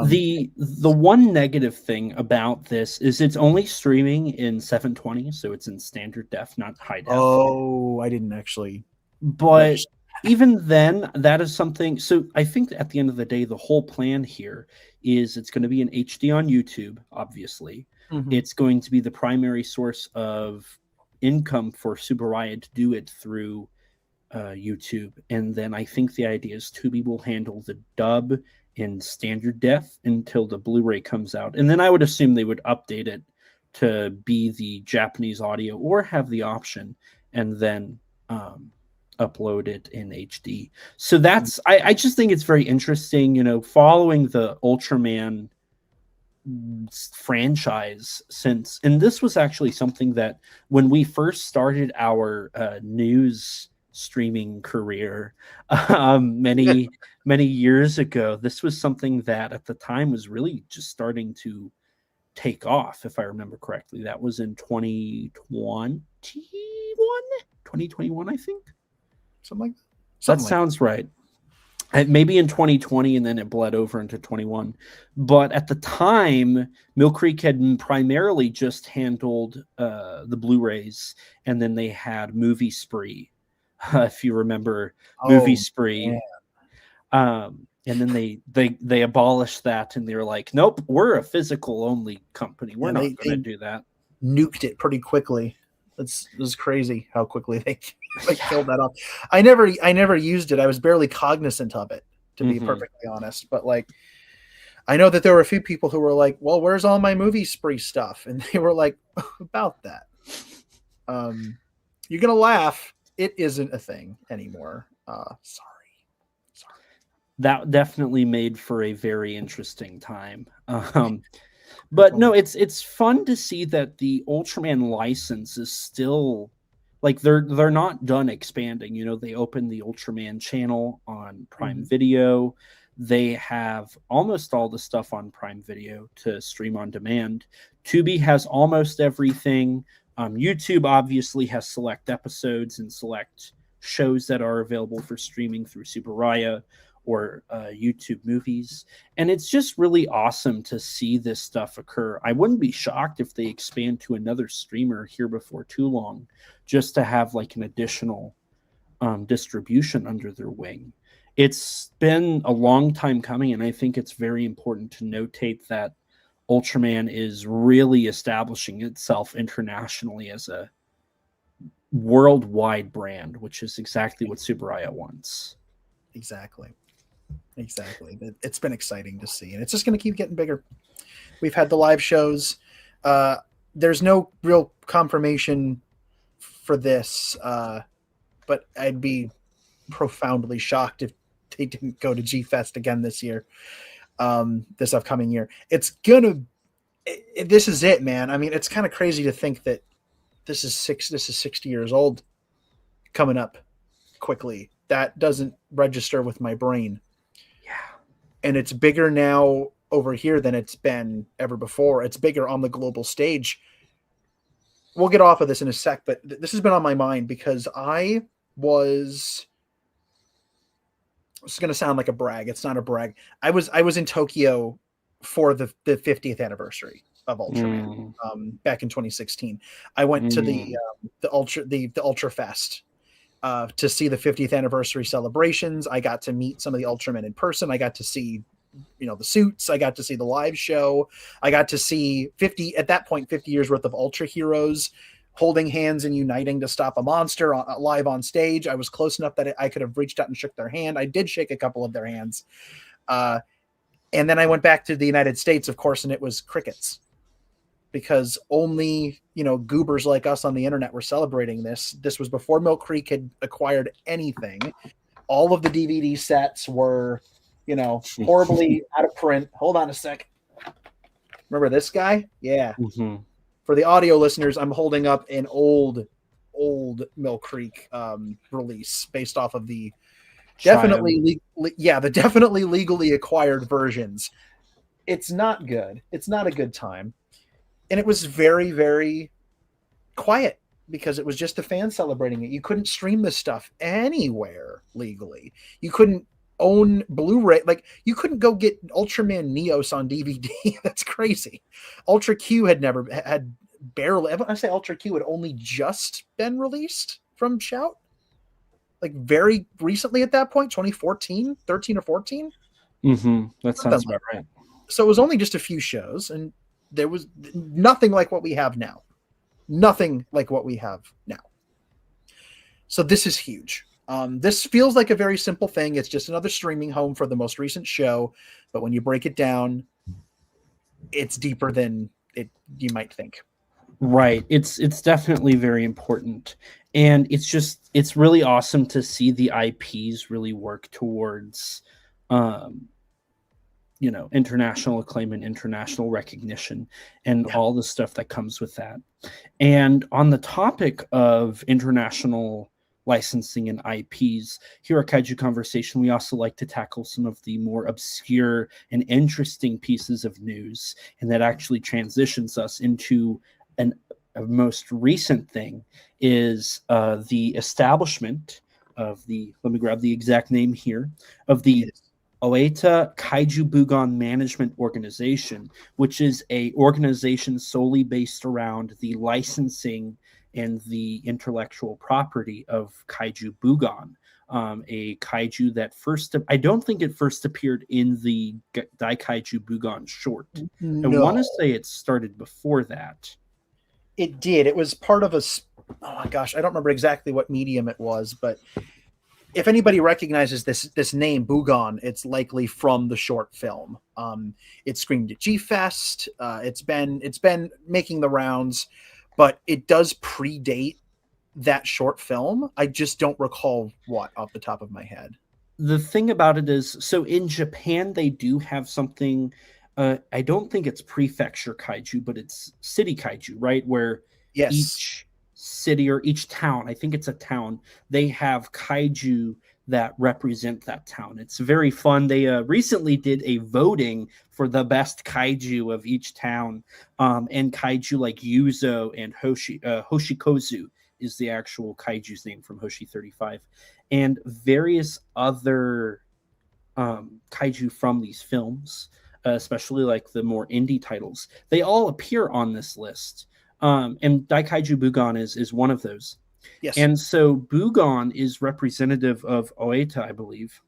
The one negative thing about this is it's only streaming in 720, so it's in standard def, not high def. Oh, I didn't actually. But even then, that is something. So I think at the end of the day, the whole plan here is it's going to be in HD on YouTube, obviously. Mm-hmm. It's going to be the primary source of income for Subaraya to do it through YouTube. And then I think the idea is Tubi will handle the dub in standard def until the Blu-ray comes out. And then I would assume they would update it to be the Japanese audio or have the option and then upload it in HD. So that's, I just think it's very interesting, following the Ultraman franchise since, and this was actually something that when we first started our news streaming career many years ago, this was something that at the time was really just starting to take off, if I remember correctly. That was in 2021, I think. Something like that. Sounds right. And maybe in 2020, and then it bled over into 21. But at the time, Mill Creek had primarily just handled the Blu-rays, and then they had Movie Spree, if you remember Movie Spree. Yeah. And then they abolished that, and they were like, nope, we're a physical only company. We're not going to do that. Nuked it pretty quickly. It was crazy how quickly they killed that off. I never used it. I was barely cognizant of it, to be perfectly honest. But I know that there were a few people who were like, well, where's all my Movie Spree stuff? And they were like, about that. You're going to laugh. It isn't a thing anymore. Sorry. That definitely made for a very interesting time. But no, it's fun to see that the Ultraman license is still they're not done expanding. They opened the Ultraman channel on Prime Video. They have almost all the stuff on Prime Video to stream on demand. Tubi has almost everything. YouTube obviously has select episodes and select shows that are available for streaming through Subaraya or YouTube movies. And it's just really awesome to see this stuff occur. I wouldn't be shocked if they expand to another streamer here before too long, just to have an additional distribution under their wing. It's been a long time coming, and I think it's very important to notate that Ultraman is really establishing itself internationally as a worldwide brand, which is exactly what Subaraya wants. Exactly. It's been exciting to see, and it's just going to keep getting bigger. We've had the live shows. There's no real confirmation for this, but I'd be profoundly shocked if they didn't go to G-Fest again this year, this upcoming year. This is it, man. I mean, it's kind of crazy to think that this is 60 years old coming up quickly. That doesn't register with my brain. Yeah. And it's bigger now over here than it's been ever before. It's bigger on the global stage. We'll get off of this in a sec, but this has been on my mind because I was. It's going to sound like a brag. It's not a brag. I was in Tokyo for the 50th anniversary of Ultraman back in 2016. I went to the Ultra Fest to see the 50th anniversary celebrations. I got to meet some of the Ultramen in person. I got to see, the suits. I got to see the live show. I got to see 50 years worth of Ultra heroes holding hands and uniting to stop a monster live on stage. I was close enough that I could have reached out and shook their hand. I did shake a couple of their hands. And then I went back to the United States, of course, and it was crickets. Because only, goobers like us on the internet were celebrating this. This was before Mill Creek had acquired anything. All of the DVD sets were, horribly out of print. Hold on a sec. Remember this guy? Yeah. Mm-hmm. For the audio listeners, I'm holding up an old Mill Creek release based off of the definitely legally acquired versions. It's not good. It's not a good time. And it was very, very quiet because it was just the fans celebrating it. You couldn't stream this stuff anywhere legally. You couldn't own Blu-ray. Like, you couldn't go get Ultraman Neos on DVD. That's crazy. Ultra Q had barely, I say Ultra Q had only just been released from Shout. Like, very recently at that point, 2014, 13 or 14. Mm-hmm. That sounds about right. So it was only just a few shows, and there was nothing like what we have now. Nothing like what we have now. So this is huge. This feels like a very simple thing. It's just another streaming home for the most recent show. But when you break it down, it's deeper than you might think. Right. It's definitely very important. And it's really awesome to see the IPs really work towards international acclaim and international recognition and all the stuff that comes with that. And on the topic of international licensing and IPs, here at Kaiju Conversation, we also like to tackle some of the more obscure and interesting pieces of news, and that actually transitions us into a most recent thing is the establishment of let me grab the exact name here, of the Oita Kaiju Bugon Management Organization, which is a organization solely based around the licensing and the intellectual property of Kaiju Bugon, a kaiju that I don't think it first appeared in the Daikaiju Bugon short. No. I want to say it started before that. It did. It was part of oh my gosh, I don't remember exactly what medium it was, but if anybody recognizes this name Bugon, it's likely from the short film. It screened at G-Fest. It's been making the rounds, but it does predate that short film. I just don't recall what off the top of my head. The thing about it is, so in Japan, they do have something. I don't think it's prefecture kaiju, but it's city kaiju, right? Where each city or each town, I think it's a town, they have kaiju that represent that town. It's very fun. They recently did a voting for the best kaiju of each town, and kaiju like Yuzo and Hoshikozu is the actual kaiju's name from Hoshi 35, and various other kaiju from these films, especially like the more indie titles. They all appear on this list. And Daikaiju Bugon is one of those. Yes. And so Bugon is representative of Oita, I believe.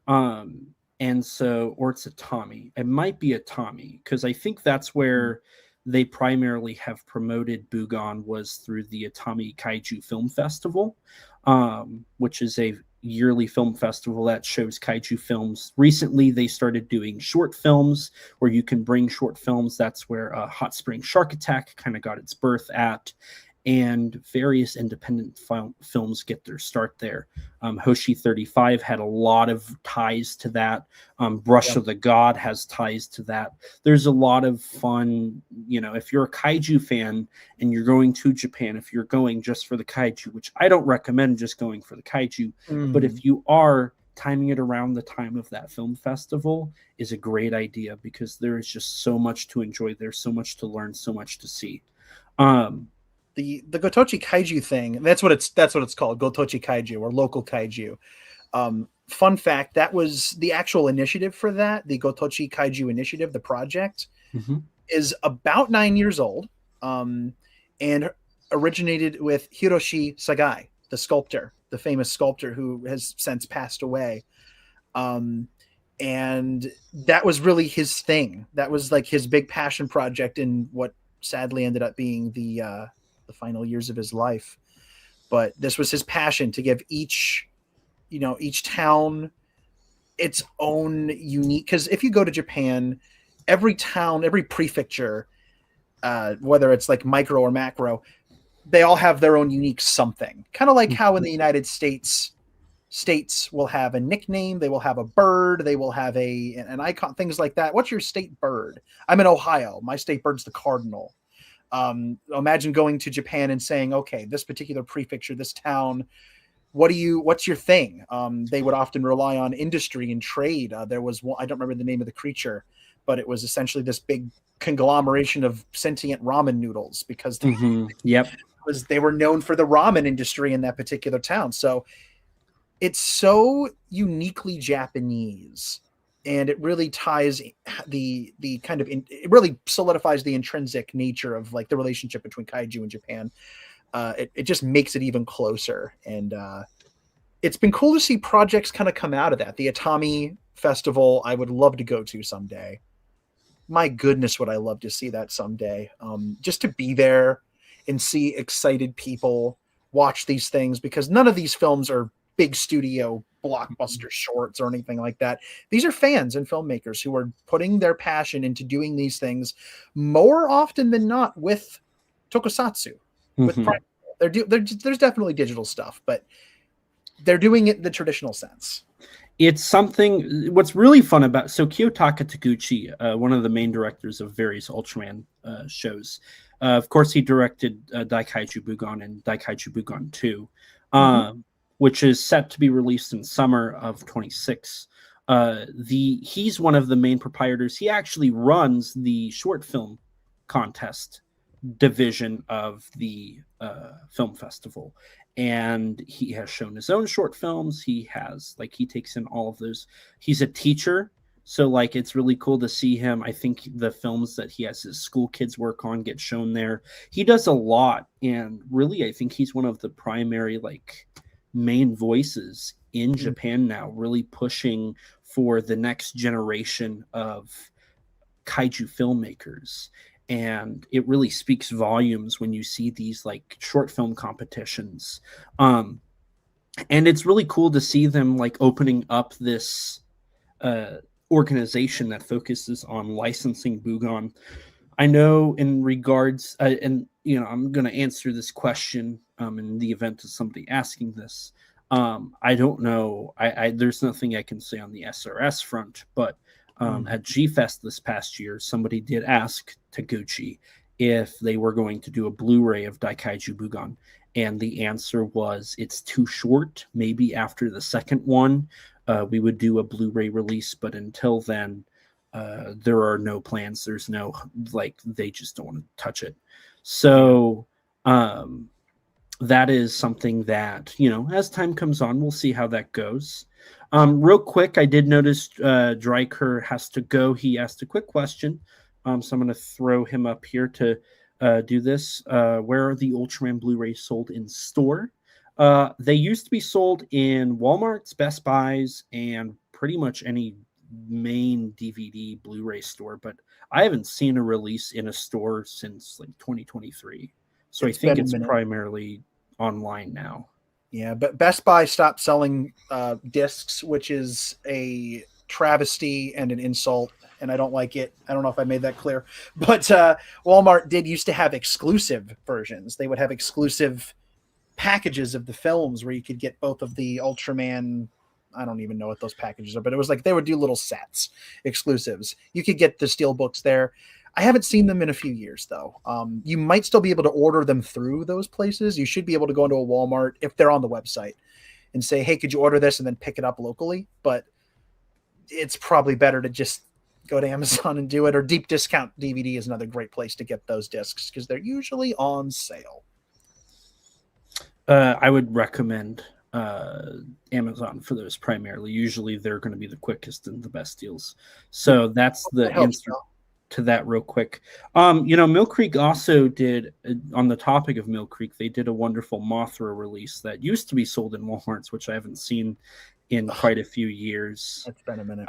And so, or it's a Tommy. It might be a Tommy, because I think that's where they primarily have promoted Bugon, was through the Atami Kaiju Film Festival, which is a yearly film festival that shows kaiju films. Recently, they started doing short films where you can bring short films. That's where Hot Spring Shark Attack kind of got its birth at. and various independent films get their start there. Hoshi 35 had a lot of ties to that. Brush of the God has ties to that. There's a lot of fun, if you're a kaiju fan and you're going to Japan, if you're going just for the kaiju, which I don't recommend just going for the kaiju, but if you are, timing it around the time of that film festival is a great idea, because there is just so much to enjoy. There's so much to learn, so much to see. The Gotochi Kaiju thing, that's what it's called, Gotochi Kaiju, or local kaiju. Fun fact, that was the actual initiative for that. The Gotochi Kaiju initiative, the project, is about 9 years old, and originated with Hiroshi Sagai, the sculptor, the famous sculptor who has since passed away. And that was really his thing. That was like his big passion project in what sadly ended up being the final years of his life. But this was his passion, to give each town its own unique, because if you go to Japan, every town, every prefecture, whether it's like micro or macro, they all have their own unique something. Kind of like how in the United States will have a nickname, they will have a bird, they will have an icon, things like that. What's your state bird? I'm in Ohio. My state bird's the cardinal. Imagine going to Japan and saying, okay, this particular prefecture, this town, what's your thing? They would often rely on industry and trade. There was one, I don't remember the name of the creature, but it was essentially this big conglomeration of sentient ramen noodles, because they were known for the ramen industry in that particular town. So it's so uniquely Japanese, and it really ties the kind of it really solidifies the intrinsic nature of like the relationship between kaiju and Japan. It just makes it even closer, and it's been cool to see projects kind of come out of that. The Atami Festival, I would love to go to someday. My goodness, would I love to see that someday. Just to be there and see excited people watch these things, because none of these films are big studio blockbuster shorts or anything like that. These are fans and filmmakers who are putting their passion into doing these things more often than not with tokusatsu. With there's definitely digital stuff, but they're doing it in the traditional sense. It's something. What's really fun about Kiyotaka Taguchi, one of the main directors of various Ultraman shows. Of course, he directed Daikaiju Bugon and Daikaiju Bugon 2, which is set to be released in summer of 26. He's one of the main proprietors. He actually runs the short film contest division of the film festival, and he has shown his own short films. He takes in all of those. He's a teacher, so it's really cool to see him. I think the films that he has his school kids work on get shown there. He does a lot, and really I think he's one of the primary main voices in Japan now, really pushing for the next generation of kaiju filmmakers. And it really speaks volumes when you see these short film competitions. And it's really cool to see them opening up this organization that focuses on licensing Bugon. I know in regards, and I'm going to answer this question in the event of somebody asking this. I don't know. There's nothing I can say on the SRS front, but at G-Fest this past year, somebody did ask Taguchi if they were going to do a Blu-ray of Daikaiju Bugon, and the answer was it's too short. Maybe after the second one, we would do a Blu-ray release, but until then, there are no plans. There's no they just don't want to touch it. So that is something that as time comes on, we'll see how that goes. Real quick, I did notice Dryker has to go. He asked a quick question, so I'm going to throw him up here to do this. Where are the Ultraman Blu-rays sold in store? They used to be sold in Walmart's, Best Buys, and pretty much any main DVD Blu-ray store, but I haven't seen a release in a store since 2023. So I think it's primarily online now. Yeah, but Best Buy stopped selling discs, which is a travesty and an insult and I don't like it. I don't know if I made that clear, but Walmart did used to have exclusive versions. They would have exclusive packages of the films where you could get both of the Ultraman. I don't even know what those packages are, but it was like they would do little sets, exclusives. You could get the steel books there. I haven't seen them in a few years though. You might still be able to order them through those places. You should be able to go into a Walmart if they're on the website and say, hey, could you order this and then pick it up locally? But it's probably better to just go to Amazon and do it, or Deep Discount DVD is another great place to get those discs because they're usually on sale. I would recommend Amazon for those primarily. Usually they're going to be the quickest and the best deals. So that's the answer to that real quick. Mill Creek also did, on the topic of Mill Creek, they did a wonderful Mothra release that used to be sold in Walmarts, which I haven't seen in quite a few years. It's been a minute.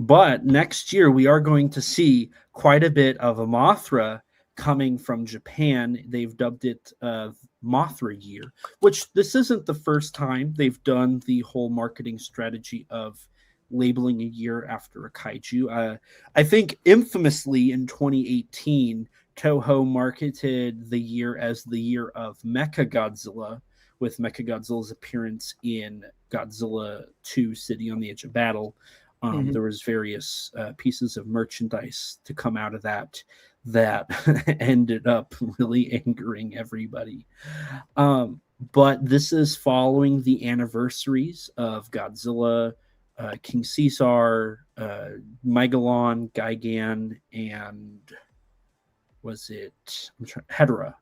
But next year we are going to see quite a bit of a Mothra coming from Japan. They've dubbed it Mothra Year, which this isn't the first time they've done the whole marketing strategy of labeling a year after a kaiju. I think infamously in 2018, Toho marketed the year as the year of Mechagodzilla, with Mechagodzilla's appearance in Godzilla 2 City on the Edge of Battle. There was various pieces of merchandise to come out of that ended up really angering everybody. But this is following the anniversaries of Godzilla, King Caesar, Megalon, Gigan, and Hedorah.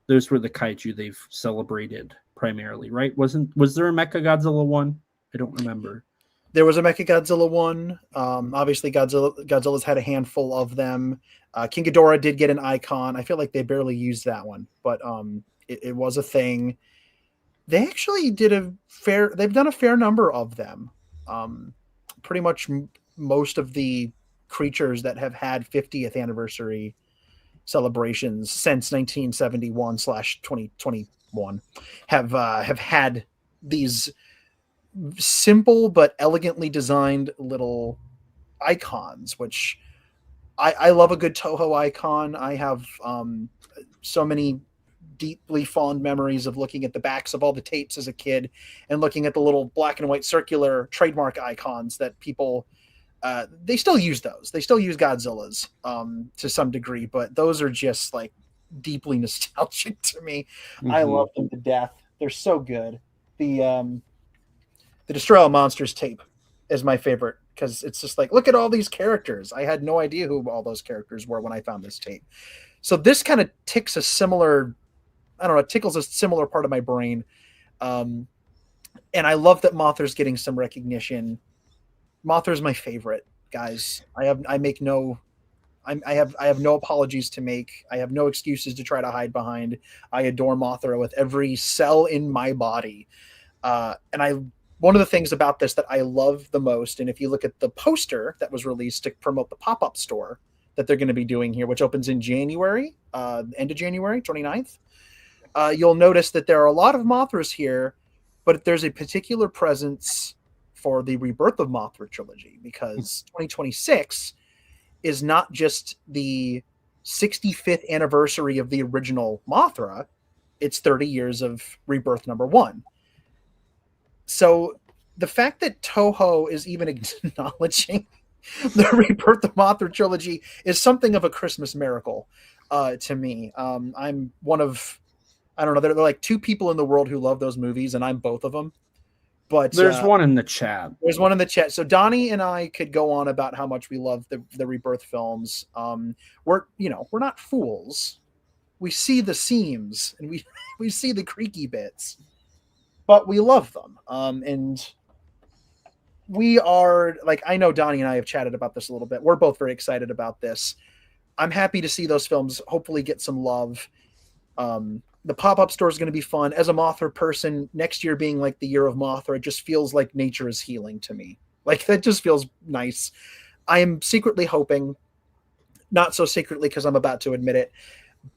Those were the kaiju they've celebrated primarily, right? Was there a Mechagodzilla one? I don't remember. There was a Mechagodzilla one. Obviously, Godzilla's had a handful of them. King Ghidorah did get an icon. I feel like they barely used that one, but it was a thing. They actually they've done a fair number of them. Pretty much most of the creatures that have had 50th anniversary celebrations since 1971/2021 have had these simple but elegantly designed little icons, which I love a good Toho icon. I have so many deeply fond memories of looking at the backs of all the tapes as a kid and looking at the little black and white circular trademark icons that people they still use those. They still use Godzilla's to some degree, but those are just like deeply nostalgic to me. I love them to death. They're so good. The Destroy All Monsters tape is my favorite because it's just like, look at all these characters. I had no idea who all those characters were when I found this tape. So this kind of tickles a similar part of my brain. And I love that Mothra's getting some recognition. Mothra's my favorite, guys. I have no apologies to make. I have no excuses to try to hide behind. I adore Mothra with every cell in my body. One of the things about this that I love the most, and if you look at the poster that was released to promote the pop-up store that they're going to be doing here, which opens in January, end of January, 29th, you'll notice that there are a lot of Mothras here, but there's a particular presence for the Rebirth of Mothra trilogy, because 2026 is not just the 65th anniversary of the original Mothra, it's 30 years of Rebirth #1. So the fact that Toho is even acknowledging the Rebirth of Mothra trilogy is something of a Christmas miracle to me. I'm one of, I don't know, there are like 2 people in the world who love those movies, and I'm both of them. But there's one in the chat. There's one in the chat. So Donnie and I could go on about how much we love the Rebirth films. We're not fools. We see the seams and we see the creaky bits, but we love them. And we are, like, I know Donnie and I have chatted about this a little bit. We're both very excited about this. I'm happy to see those films hopefully get some love. The pop-up store is going to be fun. As a Mothra person, next year being like the year of Mothra, it just feels like nature is healing to me. Like, that just feels nice. I am secretly hoping, not so secretly because I'm about to admit it,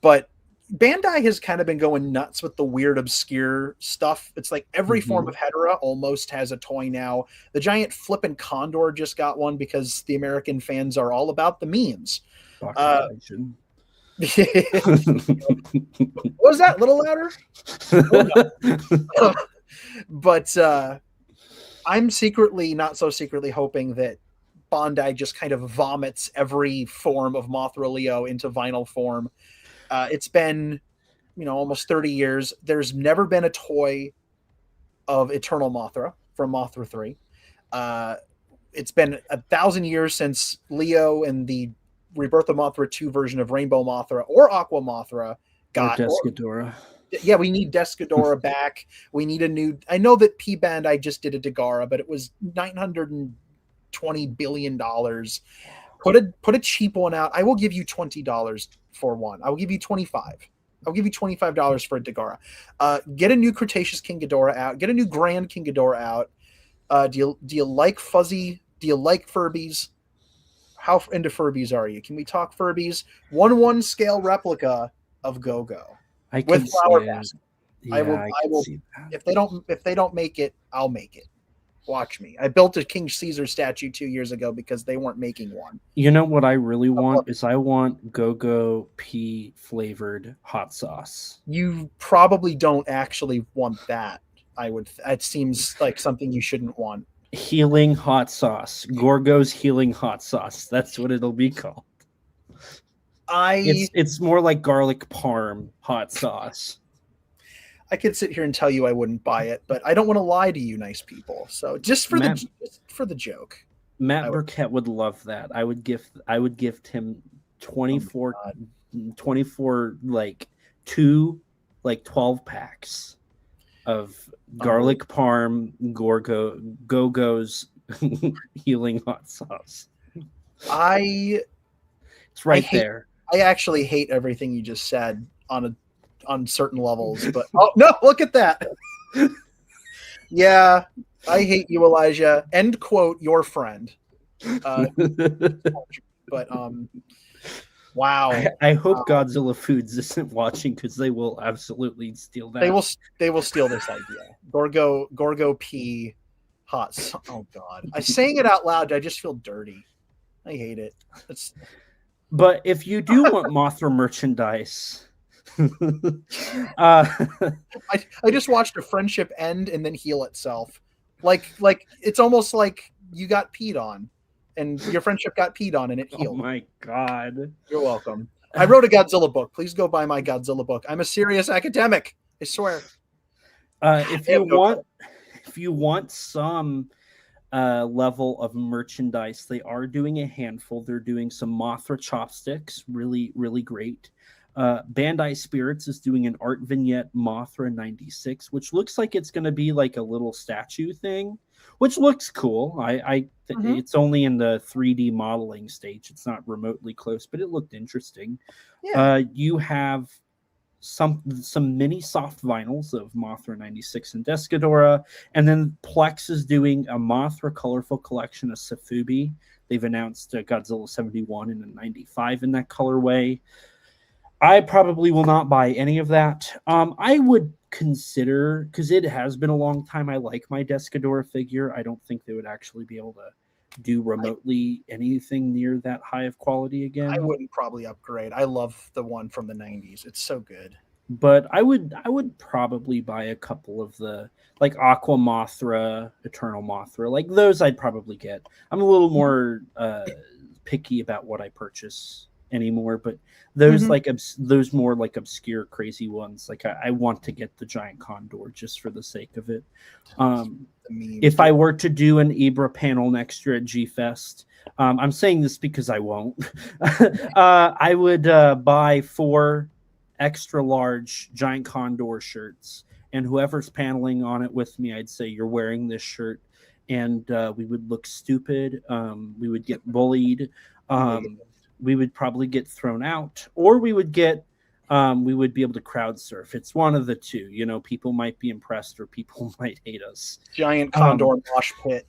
but Bandai has kind of been going nuts with the weird, obscure stuff. It's like every form of Hedorah almost has a toy now. The giant flippin' condor just got one because the American fans are all about the memes. What was that? A little louder? But I'm secretly, not so secretly, hoping that Bandai just kind of vomits every form of Mothra Leo into vinyl form. It's been, almost 30 years. There's never been a toy of Eternal Mothra from Mothra 3. It's been 1,000 years since Leo and the Rebirth of Mothra 2 version of Rainbow Mothra or Aqua Mothra got. Or Descadora. Yeah, we need Descadora back. We need a new. I know that P Bandai just did a Dagara, but it was $920 billion. Put a cheap one out. I will give you $20 for one. I will give you $25. I'll give you $25 for a Dagara. Get a new Cretaceous King Ghidorah out. Get a new Grand King Ghidorah out. Do you like fuzzy? Do you like Furbies? How into Furbies are you? Can we talk Furbies? 1/1 scale replica of Go-Go with flower basket. Yeah, I will. If they don't make it, I'll make it. Watch me. I built a King Caesar statue 2 years ago because they weren't making one. You know what I really want is I want Go-Go pea flavored hot sauce. You probably don't actually want that. It seems like something you shouldn't want. Healing hot sauce. Healing hot sauce. That's what it'll be called. It's more like garlic parm hot sauce. I could sit here and tell you I wouldn't buy it, but I don't want to lie to you, nice people. So just for the joke. Matt Burkett would love that. I would gift him 24 like 12 packs of garlic parm Go-Go's healing hot sauce. It's right there. I actually hate everything you just said on certain levels, but oh no, look at that. Yeah, I hate you, Elijah. End quote, your friend. But wow. I hope Godzilla Foods isn't watching because they will absolutely steal that. They will steal this idea. Gorgo P hot. Oh god. I saying it out loud, I just feel dirty. I hate it. But if you do want Mothra merchandise, I just watched a friendship end and then heal itself. Like it's almost like you got peed on and your friendship got peed on and it healed. Oh my god. You're welcome. I wrote a Godzilla book. Please go buy my Godzilla book. I'm a serious academic. I swear. If you want some level of merchandise, they are doing a handful. They're doing some Mothra chopsticks, really, really great. Bandai Spirits is doing an art vignette Mothra 96, which looks like it's going to be like a little statue thing, which looks cool. It's only in the 3D modeling stage. It's not remotely close, but it looked interesting. Yeah. You have some mini soft vinyls of Mothra 96 and Descadora, and then Plex is doing a Mothra colorful collection of Safubi. They've announced Godzilla 71 and a 95 in that colorway. I probably will not buy any of that. I would consider, because it has been a long time, I like my Descadora figure. I don't think they would actually be able to do remotely anything near that high of quality again. I wouldn't probably upgrade. I love the one from the 90s. It's so good. But I would probably buy a couple of the like Aqua Mothra, Eternal Mothra. Like those I'd probably get. I'm a little more picky about what I purchase anymore, but those those more like obscure crazy ones, like I want to get the giant condor just for the sake of it. If I were to do an Ibra panel next year at G-Fest, I'm saying this because I won't, I would buy 4 extra large giant condor shirts, and whoever's paneling on it with me, I'd say you're wearing this shirt, and we would look stupid, we would get bullied, we would probably get thrown out, or we would be able to crowd surf. It's one of the two. People might be impressed or people might hate us. Giant condor mosh pit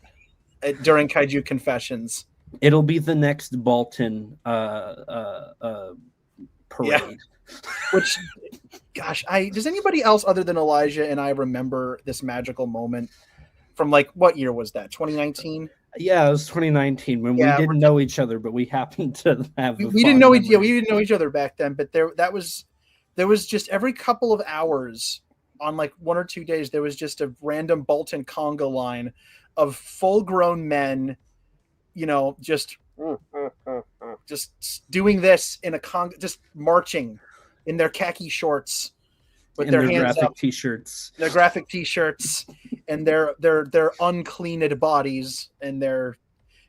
during Kaiju Confessions. It'll be the next Bolton parade. Which, gosh, does anybody else other than Elijah and I remember this magical moment from like what year was that? 2019. Yeah, it was 2019 when we Yeah, didn't know each other, but we happened to have we didn't know we didn't know each other back then. But there was just every couple of hours on like 1 or 2 days there was just a random Bolton conga line of full-grown men, just doing this in a conga, just marching in their khaki shorts with their hands graphic up, t-shirts, their graphic t-shirts, and their uncleaned bodies and their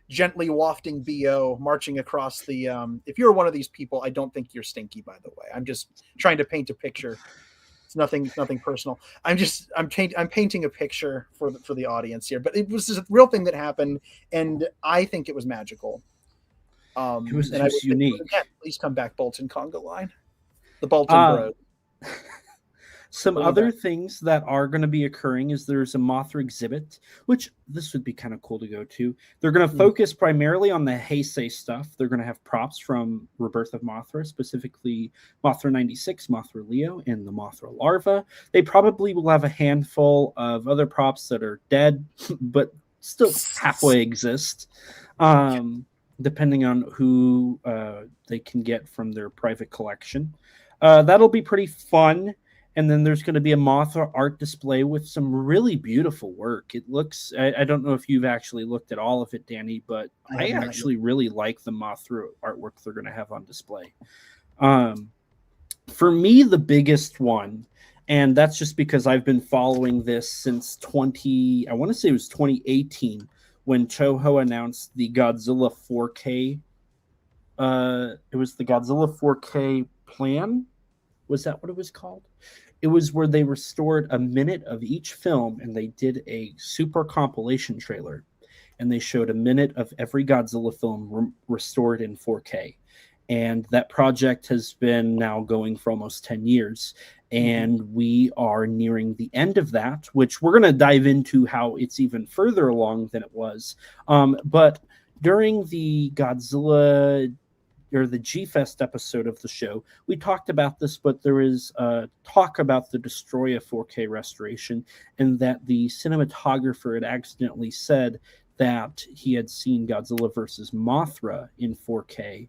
gently wafting BO marching across the. If you're one of these people, I don't think you're stinky. By the way, I'm just trying to paint a picture. It's nothing personal. I'm painting a picture for the audience here. But it was a real thing that happened, and I think it was magical. It was unique. Again, please come back, Bolton conga line. The Bolton Bros. Some other things that are going to be occurring is there's a Mothra exhibit, which this would be kind of cool to go to. They're going to focus primarily on the Heisei stuff. They're going to have props from Rebirth of Mothra, specifically Mothra 96, Mothra Leo, and the Mothra larva. They probably will have a handful of other props that are dead, but still halfway exist, depending on who they can get from their private collection. That'll be pretty fun. And then there's going to be a Mothra art display with some really beautiful work. It looks, I don't know if you've actually looked at all of it, Danny, but I actually really like the Mothra artwork they're going to have on display. For me, the biggest one, and that's just because I've been following this since I want to say it was 2018 when Toho announced the Godzilla 4K. It was the Godzilla 4K plan. Was that what it was called? It was where they restored a minute of each film and they did a super compilation trailer. And they showed a minute of every Godzilla film restored in 4K. And that project has been now going for almost 10 years. And we are nearing the end of that, which we're going to dive into how it's even further along than it was. But during the Godzilla or the G-Fest episode of the show, we talked about this, but there is talk about the Destroya 4K restoration and that the cinematographer had accidentally said that he had seen Godzilla versus Mothra in 4K,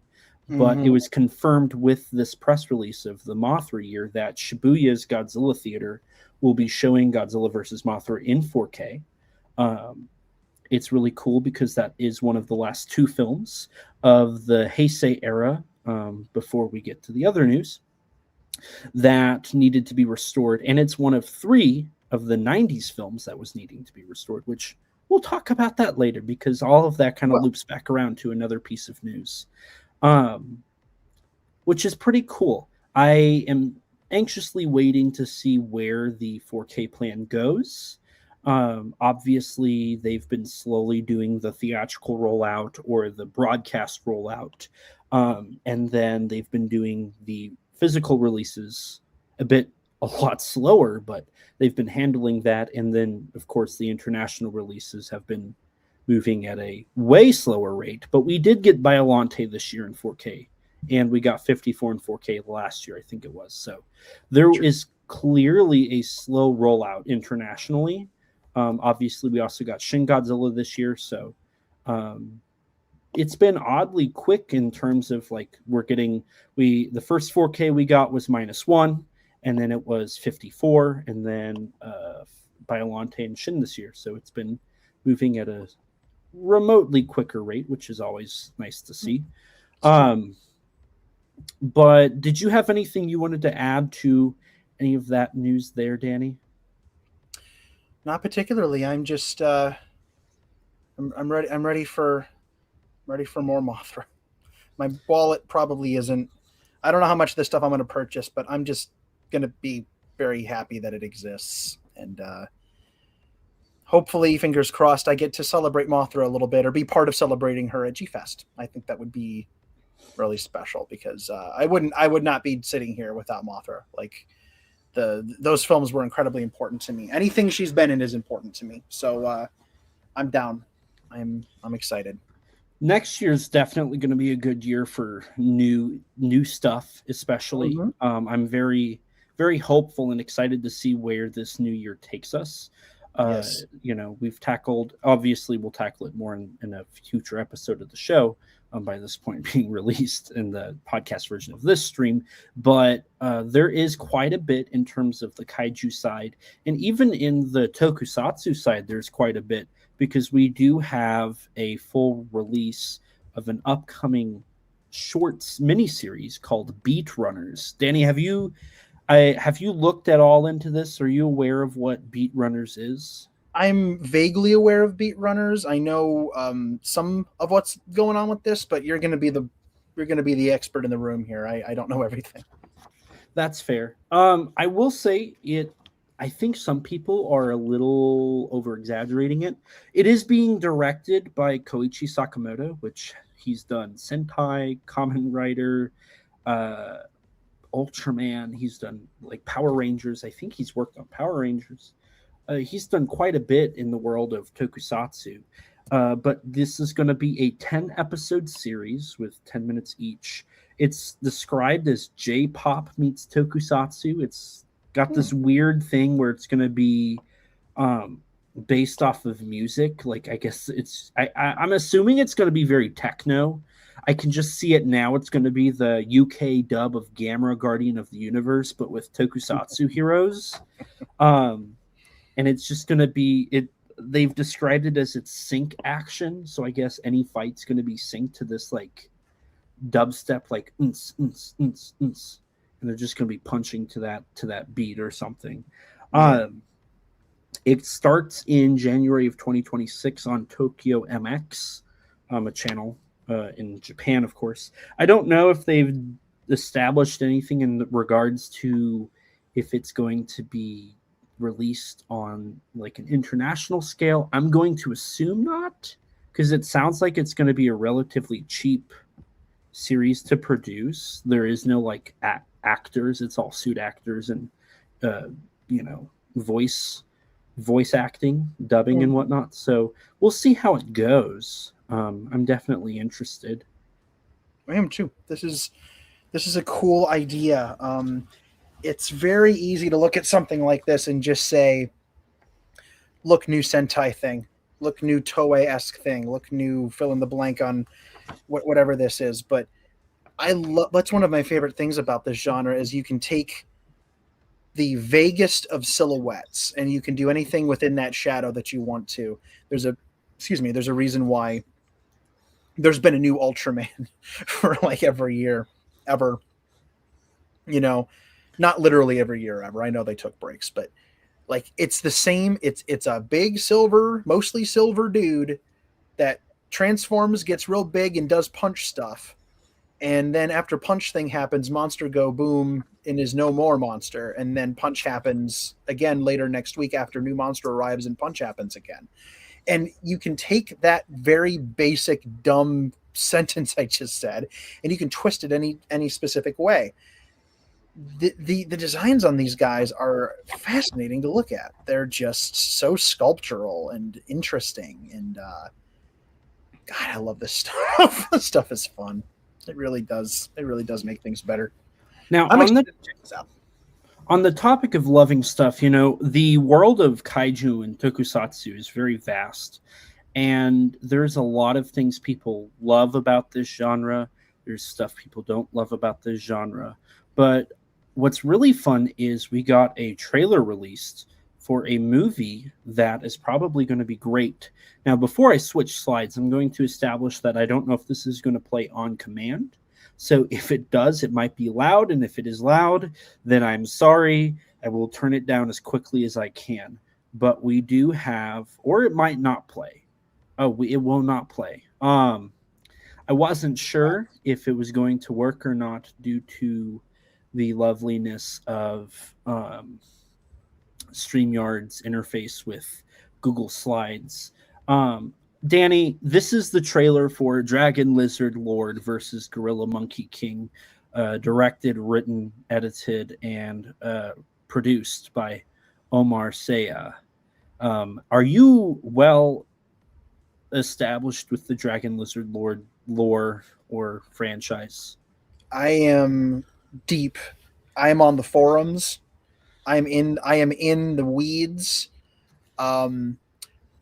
but it was confirmed with this press release of the Mothra year that Shibuya's Godzilla Theater will be showing Godzilla versus Mothra in 4K. It's really cool because that is one of the last two films of the Heisei era, before we get to the other news, that needed to be restored. And it's one of 3 of the 90s films that was needing to be restored, which we'll talk about that later because all of that kind of loops back around to another piece of news, which is pretty cool. I am anxiously waiting to see where the 4K plan goes. Obviously, they've been slowly doing the theatrical rollout or the broadcast rollout, and then they've been doing the physical releases a lot slower, but they've been handling that. And then, of course, the international releases have been moving at a way slower rate. But we did get Biollante this year in 4K, and we got 54 in 4K last year, I think it was. So there is clearly a slow rollout internationally. Obviously, we also got Shin Godzilla this year, so it's been oddly quick in terms of like the first 4K we got was -1, and then it was 54, and then Biollante and Shin this year. So it's been moving at a remotely quicker rate, which is always nice to see. But did you have anything you wanted to add to any of that news there, Danny? Not particularly. I'm just I'm ready. I'm ready for more Mothra. My wallet probably isn't. I don't know how much of this stuff I'm going to purchase, but I'm just going to be very happy that it exists, and hopefully, fingers crossed, I get to celebrate Mothra a little bit or be part of celebrating her at G-Fest. I think that would be really special because I would not be sitting here without Mothra. Like. Those films were incredibly important to me. Anything she's been in is important to me. So I'm down. I'm excited. Next year is definitely going to be a good year for new stuff, especially. Mhm. I'm very hopeful and excited to see where this new year takes us. Yes. We've tackled, obviously we'll tackle it more in a future episode of the show, by this point being released in the podcast version of this stream. But there is quite a bit in terms of the kaiju side, and even in the tokusatsu side, there's quite a bit, because we do have a full release of an upcoming shorts miniseries called Beat Runners. Danny, have you looked at all into this? Are you aware of what Beat Runners is? I'm vaguely aware of beat runners. I know some of what's going on with this, but you're gonna be the expert in the room here. I don't know everything. That's fair. I will say it. I think some people are a little over exaggerating it. It is being directed by Koichi Sakamoto, which he's done Sentai, Kamen Rider, uh, Ultraman. He's done like Power Rangers. I think he's worked on Power Rangers. He's done quite a bit in the world of tokusatsu. But this is going to be a 10 episode series with 10 minutes each. It's described as J-pop meets tokusatsu. It's got this weird thing where it's going to be um, based off of music. Like, I guess I'm assuming it's going to be very techno. I can just see it now. It's going to be the UK dub of Gamera Guardian of the Universe, but with tokusatsu heroes. And it's just going to be it. They've described it as its sync action, so I guess any fight's going to be synced to this like dubstep, like and they're just going to be punching to that beat or something. Yeah. It starts in January of 2026 on Tokyo MX, a channel in Japan, of course. I don't know if they've established anything in regards to if it's going to be released on like an international scale. I'm going to assume not, because it sounds like it's going to be a relatively cheap series to produce. There is no like actors; it's all suit actors and uh, you know voice acting, dubbing, and whatnot. So we'll see how it goes. I'm definitely interested. I am too. This is a cool idea. It's very easy to look at something like this and just say, "Look, new Sentai thing. Look, new Toei esque thing. Look, new fill in the blank on whatever this is." But I love. That's one of my favorite things about this genre is you can take the vaguest of silhouettes and you can do anything within that shadow that you want to. There's a reason why there's been a new Ultraman for like every year ever. You know, not literally every year ever. I know they took breaks, but like it's the same. It's a big silver, mostly silver dude that transforms, gets real big, and does punch stuff. And then after punch thing happens, monster go boom and is no more monster. And then punch happens again later next week after new monster arrives and punch happens again. And you can take that very basic dumb sentence I just said and you can twist it any specific way. The designs on these guys are fascinating to look at. They're just so sculptural and interesting, and God, I love this stuff. This stuff is fun. It really does. It really does make things better. Now, I'm excited to check this out. on the topic of loving stuff, the world of kaiju and tokusatsu is very vast, and there's a lot of things people love about this genre. There's stuff people don't love about this genre, but what's really fun is we got a trailer released for a movie that is probably going to be great. Now, before I switch slides, I'm going to establish that I don't know if this is going to play on command. So if it does, it might be loud. And if it is loud, then I'm sorry. I will turn it down as quickly as I can. But we do have, or it might not play. It will not play. I wasn't sure if it was going to work or not due to the loveliness of StreamYard's interface with Google Slides. Danny, this is the trailer for Dragon Lizard Lord versus Gorilla Monkey King, directed, written, edited, and produced by Omar Saya. Are you well established with the Dragon Lizard Lord lore or franchise? I am deep. I am on the forums. I am in the weeds. Um,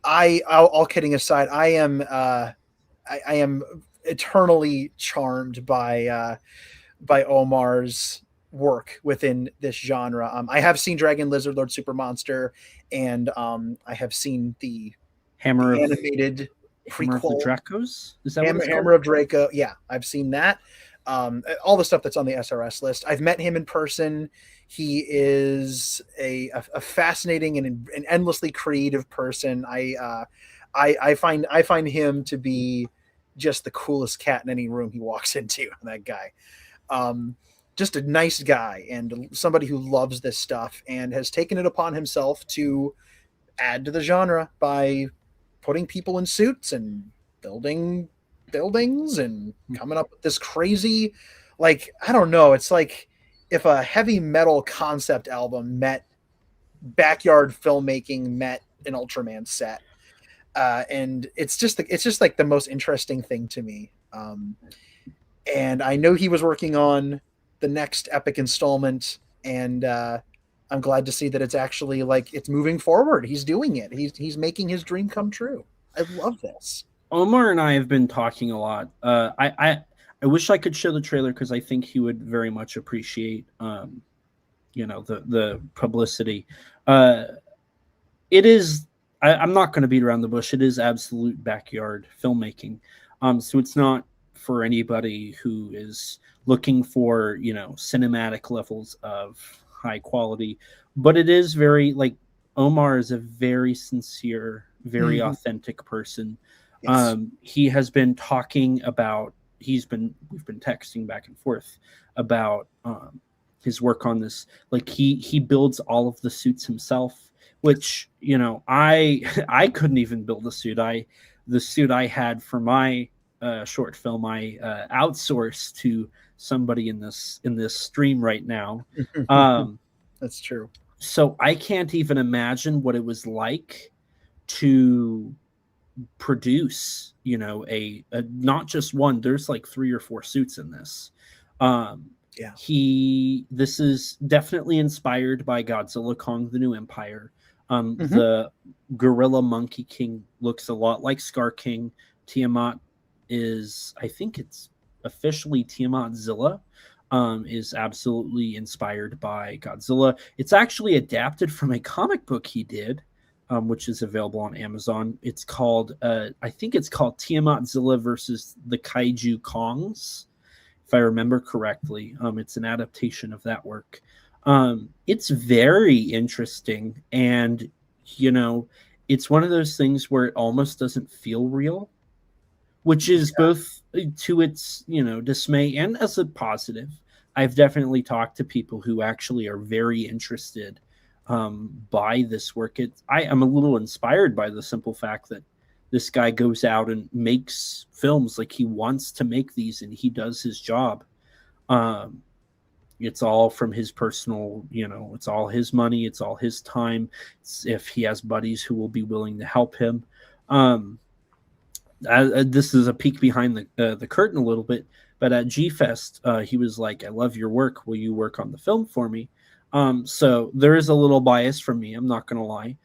all kidding aside, I am eternally charmed by Omar's work within this genre. I have seen Dragon Lizard Lord Super Monster, and I have seen Hammer the of animated Hammer of the prequel Dracos? Is that what it's Hammer called? of Draco. Yeah, I've seen that. All the stuff that's on the SRS list. I've met him in person. He is a fascinating and an endlessly creative person. I find him to be just the coolest cat in any room he walks into. That guy, just a nice guy and somebody who loves this stuff and has taken it upon himself to add to the genre by putting people in suits and building buildings and coming up with this crazy, like, I don't know, it's like if a heavy metal concept album met backyard filmmaking met an Ultraman set. And it's just like the most interesting thing to me. And I know he was working on the next epic installment, and I'm glad to see that it's actually like it's moving forward. He's doing it. He's making his dream come true. I love this. Omar and I have been talking a lot. I wish I could show the trailer because I think he would very much appreciate, the publicity. It is. I'm not going to beat around the bush. It is absolute backyard filmmaking. So it's not for anybody who is looking for cinematic levels of high quality, but it is very like Omar is a very sincere, very authentic person. Yes. He has been talking about we've been texting back and forth about his work on this. Like he builds all of the suits himself, which I couldn't even build a suit. The suit I had for my short film I outsourced to somebody in this stream right now. That's true. So I can't even imagine what it was like to produce a not just one. There's like 3 or 4 suits in this. Yeah. This is definitely inspired by Godzilla Kong the New Empire. The gorilla monkey king looks a lot like Scar King. Tiamat is, I think it's officially Tiamatzilla, is absolutely inspired by Godzilla. It's actually adapted from a comic book he did, which is available on Amazon. It's called, I think it's called Tiamatzilla versus the Kaiju Kongs, if I remember correctly. It's an adaptation of that work. It's very interesting, and it's one of those things where it almost doesn't feel real, which is both to its dismay and as a positive. I've definitely talked to people who actually are very interested by this work. I am a little inspired by the simple fact that this guy goes out and makes films. Like, he wants to make these and he does his job. It's all from his personal, it's all his money. It's all his time. If he has buddies who will be willing to help him. This is a peek behind the curtain a little bit, but at G-Fest, he was like, "I love your work. Will you work on the film for me?" So there is a little bias from me. I'm not going to lie,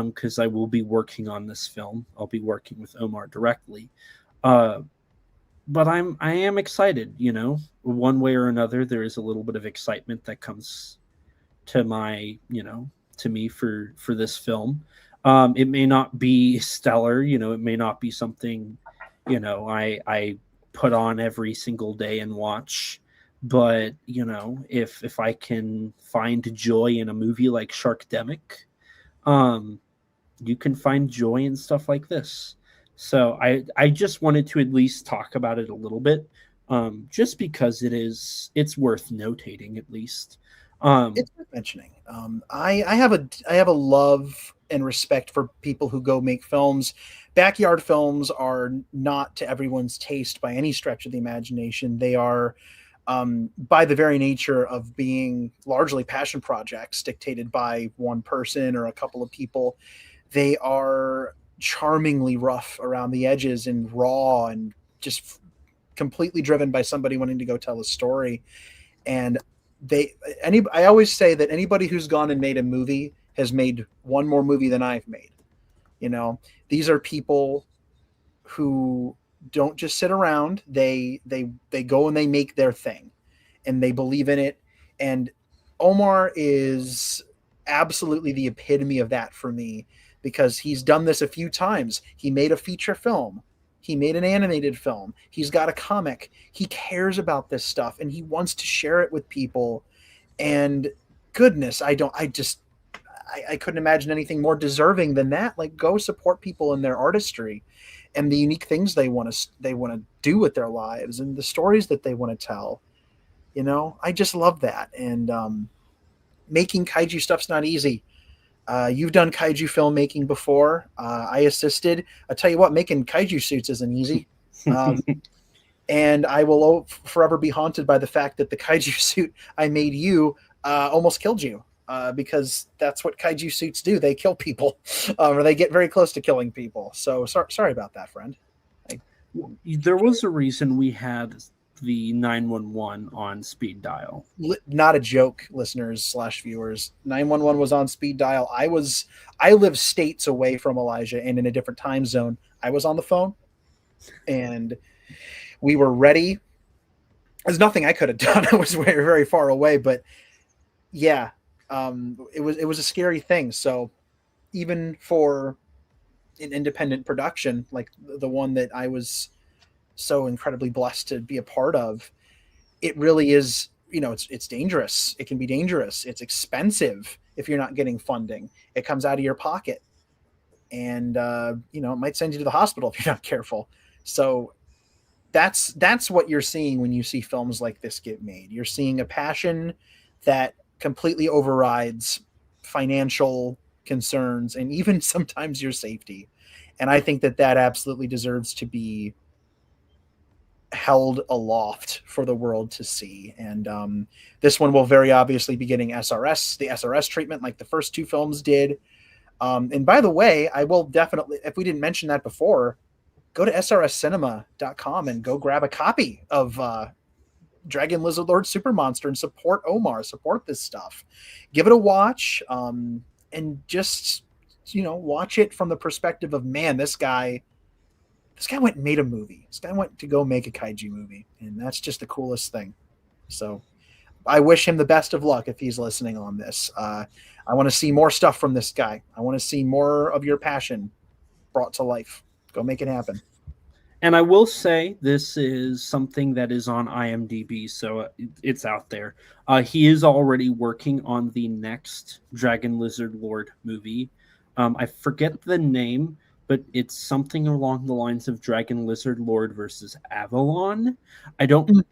because I will be working on this film. I'll be working with Omar directly. But I am excited, one way or another. There is a little bit of excitement that comes to to me for this film. It may not be stellar, it may not be something, I put on every single day and watch. But, if I can find joy in a movie like Sharkdemic, you can find joy in stuff like this. So I just wanted to at least talk about it a little bit, just because it's worth notating at least. It's worth mentioning. I have a love and respect for people who go make films. Backyard films are not to everyone's taste by any stretch of the imagination. They are, by the very nature of being largely passion projects dictated by one person or a couple of people, they are charmingly rough around the edges and raw and just completely driven by somebody wanting to go tell a story. And I always say that anybody who's gone and made a movie has made one more movie than I've made. These are people who don't just sit around. They go and they make their thing, and they believe in it. And Omar is absolutely the epitome of that for me, because he's done this a few times. He made a feature film. He made an animated film. He's got a comic. He cares about this stuff and he wants to share it with people. And goodness, I couldn't imagine anything more deserving than that. Like, go support people in their artistry and the unique things they want to do with their lives and the stories that they want to tell. I just love that. And making kaiju stuff's not easy. You've done kaiju filmmaking before. I assisted. I tell you what, making kaiju suits isn't easy. And I will forever be haunted by the fact that the kaiju suit I made you almost killed you, because that's what kaiju suits do. They kill people, or they get very close to killing people. So sorry about that, friend. There was a reason we had the 911 on speed dial. Not a joke, listeners / viewers. 911 was on speed dial. I live states away from Elijah and in a different time zone. I was on the phone and we were ready. There's nothing I could have done. I was very, very far away, but yeah, it was a scary thing. So even for an independent production like the one that I was so incredibly blessed to be a part of, it really is, it's dangerous. It can be dangerous. It's expensive if you're not getting funding. It comes out of your pocket, and it might send you to the hospital if you're not careful. So that's what you're seeing when you see films like this get made. You're seeing a passion that completely overrides financial concerns and even sometimes your safety. And I think that absolutely deserves to be held aloft for the world to see. And this one will very obviously be getting the SRS treatment like the first two films did. And by the way, I will definitely, if we didn't mention that before, go to srscinema.com and go grab a copy of Dragon Lizard Lord Super Monster and support Omar, support this stuff. Give it a watch, and just, watch it from the perspective of, man, this guy went and made a movie. This guy went to go make a kaiju movie, and that's just the coolest thing. So I wish him the best of luck if he's listening on this. I want to see more stuff from this guy. I want to see more of your passion brought to life. Go make it happen. And I will say this is something that is on IMDb, so it's out there. He is already working on the next Dragon Lizard Lord movie. I forget the name, but it's something along the lines of Dragon Lizard Lord versus Avalon. I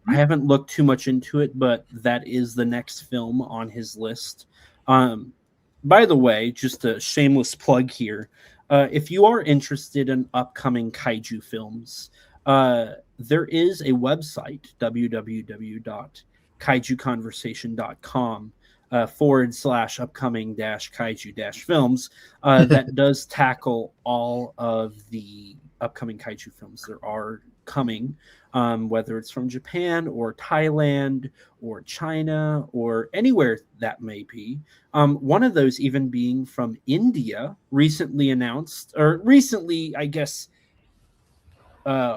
haven't looked too much into it, but that is the next film on his list. By the way, just a shameless plug here. If you are interested in upcoming kaiju films, there is a website, www.kaijuconversation.com /upcoming kaiju films that does tackle all of the upcoming kaiju films that are coming, whether it's from Japan or Thailand or China or anywhere that may be. One of those even being from India, recently announced, or recently, I guess,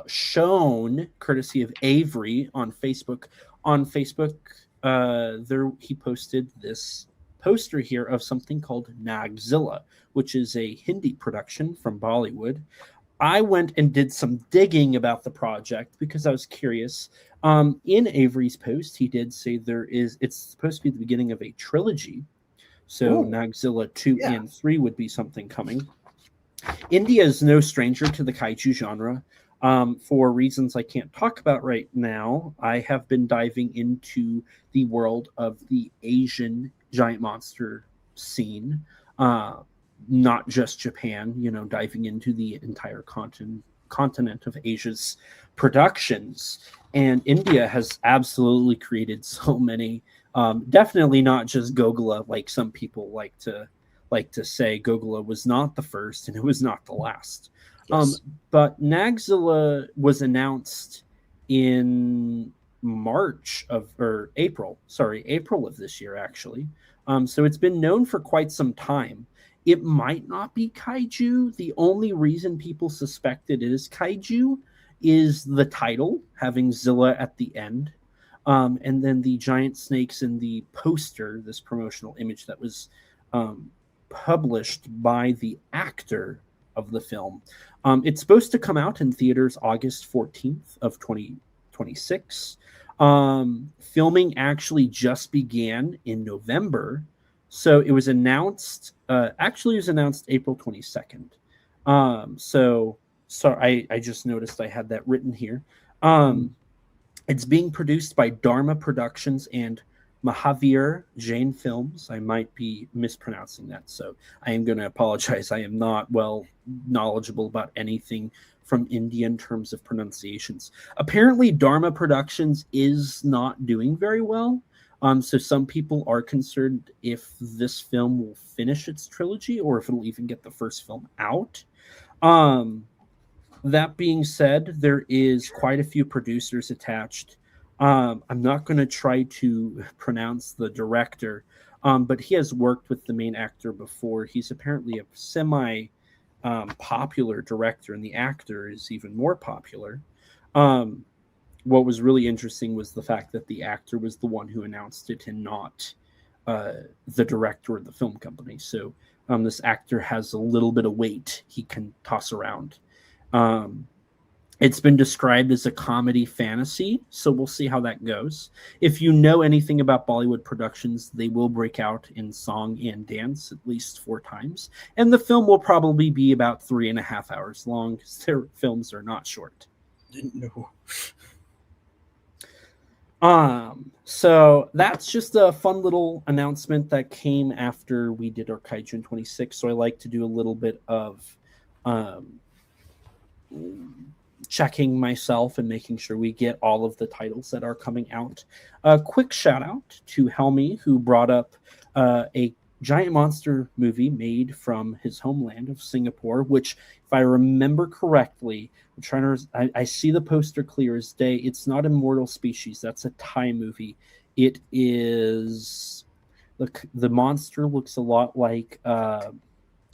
shown courtesy of Avery on Facebook. There he posted this poster here of something called Nagzilla, which is a Hindi production from Bollywood. I went and did some digging about the project because I was curious. In Avery's post, he did say it's supposed to be the beginning of a trilogy. So Nagzilla 2 and 3 would be something coming. India is no stranger to the kaiju genre. For reasons I can't talk about right now, I have been diving into the world of the Asian giant monster scene. Not just Japan, diving into the entire continent of Asia's productions. And India has absolutely created so many, definitely not just Gogla, like some people like to like to say Gogula was not the first and it was not the last. Yes. But Nagzilla was announced in April of this year, actually. So it's been known for quite some time. It might not be Kaiju. The only reason people suspect it is Kaiju is the title, having Zilla at the end. And then the giant snakes in the poster, this promotional image that was published by the actor of the film. It's supposed to come out in theaters August 14th of 2026. Filming actually just began in November. So it was announced, April 22nd. I just noticed I had that written here. It's being produced by Dharma Productions and Mahavir Jain Films. I might be mispronouncing that, so I am going to apologize. I am not well knowledgeable about anything from India in terms of pronunciations. Apparently, Dharma Productions is not doing very well. So some people are concerned if this film will finish its trilogy or if it'll even get the first film out. That being said, there is quite a few producers attached. I'm not going to try to pronounce the director, but he has worked with the main actor before. He's apparently a semi-popular director, and the actor is even more popular. What was really interesting was the fact that the actor was the one who announced it and not the director or the film company. So this actor has a little bit of weight he can toss around. It's been described as a comedy fantasy, so we'll see how that goes. If you know anything about Bollywood productions, they will break out in song and dance at least 4 times. And the film will probably be about 3.5 hours long, because their films are not short. Didn't know. So that's just a fun little announcement that came after we did our Kaiju in 26. So I like to do a little bit of checking myself and making sure we get all of the titles that are coming out. A quick shout out to Helmy, who brought up a giant monster movie made from his homeland of Singapore, which, if I remember correctly, I see the poster clear as day. It's not Immortal Species. That's a Thai movie. It is the monster looks a lot like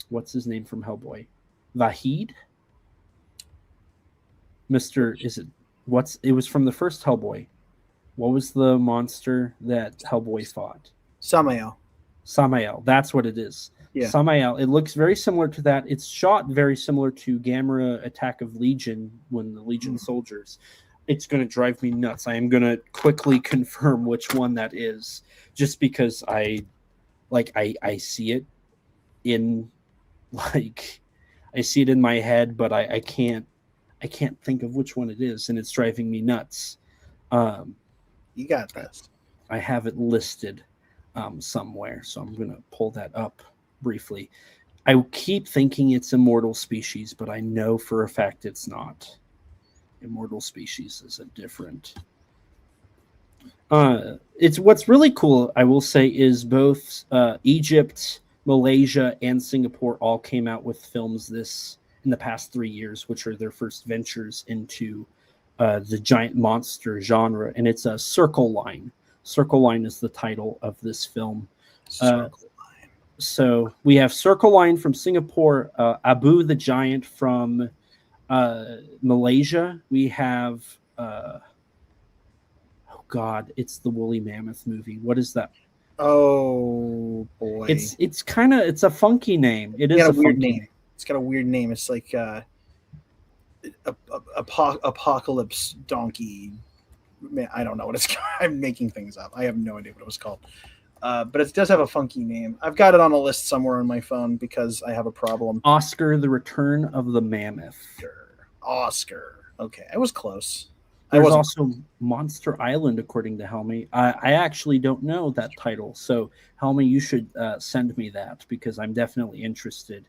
what's his name from Hellboy? Vahid? It was from the first Hellboy. What was the monster that Hellboy fought? Samael. That's what it is. Yeah. Samael. It looks very similar to that. It's shot very similar to Gamera Attack of Legion when the Legion soldiers. It's going to drive me nuts. I am going to quickly confirm which one that is, just because I see it in I see it in my head, but I can't think of which one it is, and it's driving me nuts. You got this. I have it listed somewhere, so I'm going to pull that up briefly. I keep thinking it's Immortal Species, but I know for a fact it's not. Immortal Species is a different. It's what's really cool, I will say, is both Egypt, Malaysia, and Singapore all came out with films in the past 3 years, which are their first ventures into the giant monster genre, and it's a Circle Line. Circle Line is the title of this film. So we have Circle Line from Singapore, Abu the Giant from Malaysia. We have it's the Woolly Mammoth movie. What is that? Oh boy, it's a funky name. It is a weird name. It's got a weird name. It's like Apocalypse Donkey. Man, I don't know what it's called. I'm making things up. I have no idea what it was called. But it does have a funky name. I've got it on a list somewhere on my phone because I have a problem. Oscar, the Return of the Mammoth. Oscar. Okay, I was close. There's also Monster Island, according to Helmy. I actually don't know that title. So, Helmy, you should send me that, because I'm definitely interested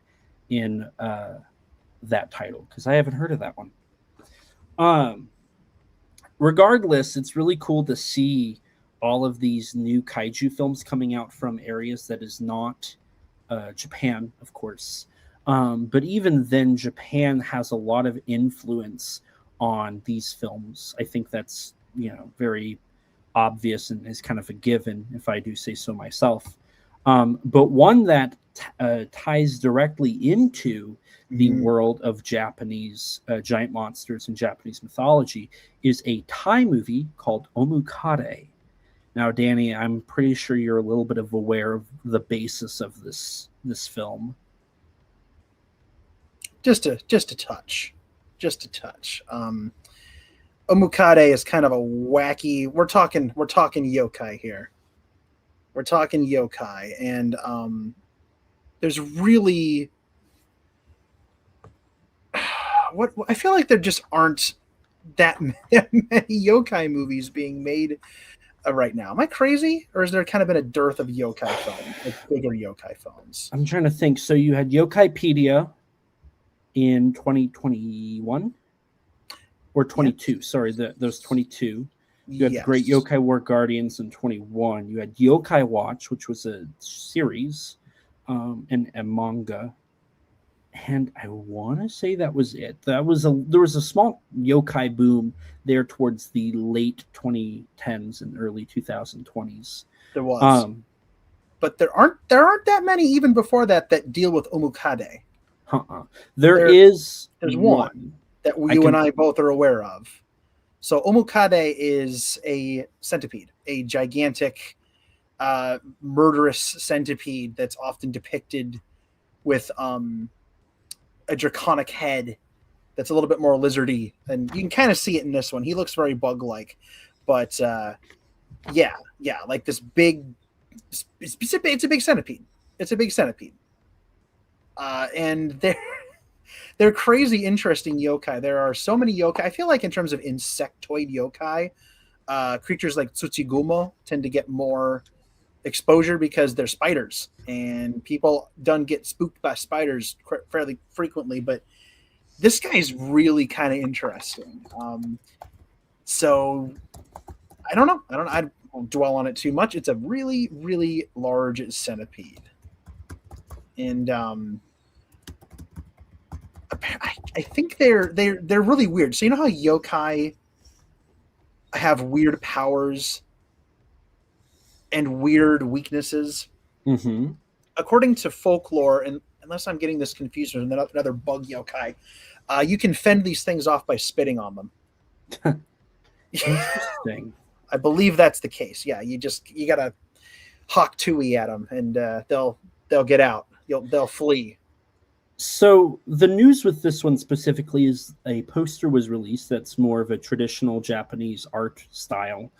in that title, because I haven't heard of that one. Regardless, it's really cool to see all of these new kaiju films coming out from areas that is not Japan, of course. But even then, Japan has a lot of influence on these films. I think that's, very obvious and is kind of a given, if I do say so myself. But one that ties directly into the world of Japanese giant monsters and Japanese mythology is a Thai movie called Omukade. Now, Danny, I'm pretty sure you're a little bit of aware of the basis of this film. Just a touch, Omukade is kind of a wacky. We're talking yokai here. We're talking yokai, and there's really what I feel like there just aren't that many yokai movies being made right now. Am I crazy, or has there kind of been a dearth of yokai films, like bigger yokai films? I'm trying to think. So you had Yokaipedia in 2021 or 22. Yeah. Sorry, those 22. You had Great Yokai War Guardians in 21. You had Yokai Watch, which was a series and a manga. And I want to say that was it. There was a small yokai boom there towards the late 2010s and early 2020s. There was. But there aren't that many even before that deal with Omukade. There's one that you and I both are aware of. So Omukade is a centipede, a gigantic, murderous centipede that's often depicted with a draconic head that's a little bit more lizardy, and you can kind of see it in this one. He looks very bug-like, but yeah, like this big. It's a big centipede. It's a big centipede, and they're crazy interesting yokai. There are so many yokai. I feel like in terms of insectoid yokai, creatures like Tsuchigumo tend to get more exposure because they're spiders, and people don't get spooked by spiders fairly frequently. But this guy's really kind of interesting. So I don't know. I won't dwell on it too much. It's a really, really large centipede, and I think they're really weird. So you know how yokai have weird powers and weird weaknesses? Mm-hmm. According to folklore, and unless I'm getting this confused with another bug yokai, you can fend these things off by spitting on them. Interesting. I believe that's the case. Yeah, you gotta hawk tui at them, and they'll get out. They'll flee. So the news with this one specifically is a poster was released that's more of a traditional Japanese art style,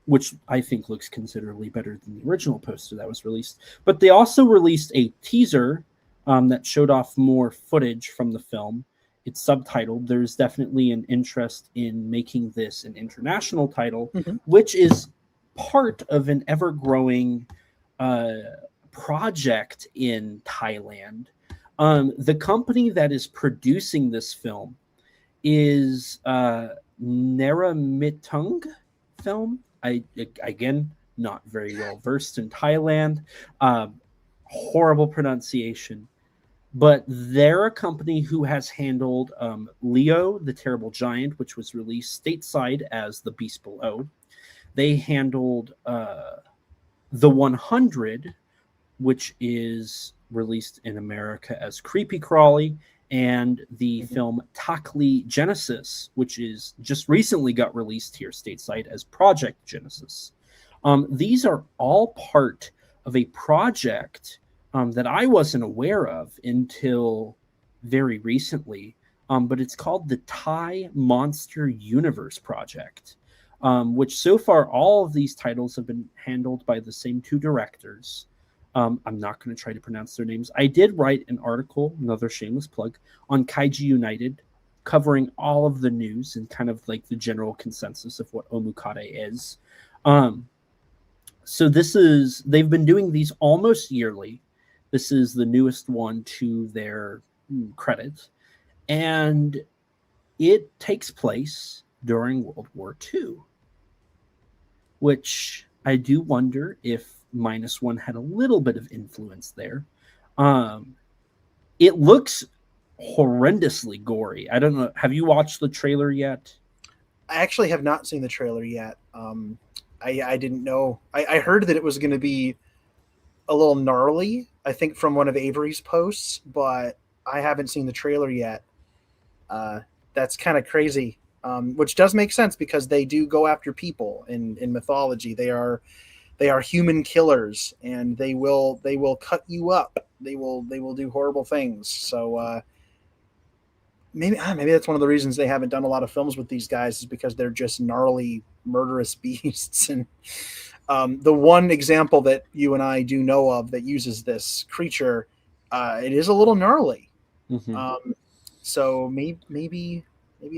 which I think looks considerably better than the original poster that was released. But they also released a teaser that showed off more footage from the film. It's subtitled. There's definitely an interest in making this an international title, which is part of an ever-growing project in Thailand. The company that is producing this film is Naramitung Film. I again, not very well versed in Thailand. Horrible pronunciation. But they're a company who has handled Leo, the Terrible Giant, which was released stateside as The Beast Below. They handled The 100, which is released in America as Creepy Crawly, and the film Takli Genesis, which is just recently got released here stateside as Project Genesis. These are all part of a project that I wasn't aware of until very recently, but it's called the Thai Monster Universe Project, which so far all of these titles have been handled by the same two directors. I'm not going to try to pronounce their names. I did write an article, another shameless plug, on Kaiju United, covering all of the news and kind of like the general consensus of what Omukade is. So they've been doing these almost yearly. This is the newest one to their credit. And it takes place during World War II, which I do wonder if -1 had a little bit of influence there. It looks horrendously gory. I don't know. Have you watched the trailer yet? I actually have not seen the trailer yet. I didn't know. I heard that it was going to be a little gnarly, I think, from one of Avery's posts, but I haven't seen the trailer yet. That's kind of crazy, which does make sense because they do go after people in mythology. They are human killers, and they will cut you up. They will do horrible things. So maybe that's one of the reasons they haven't done a lot of films with these guys, is because they're just gnarly, murderous beasts. And the one example that you and I do know of that uses this creature, it is a little gnarly. Mm-hmm. So maybe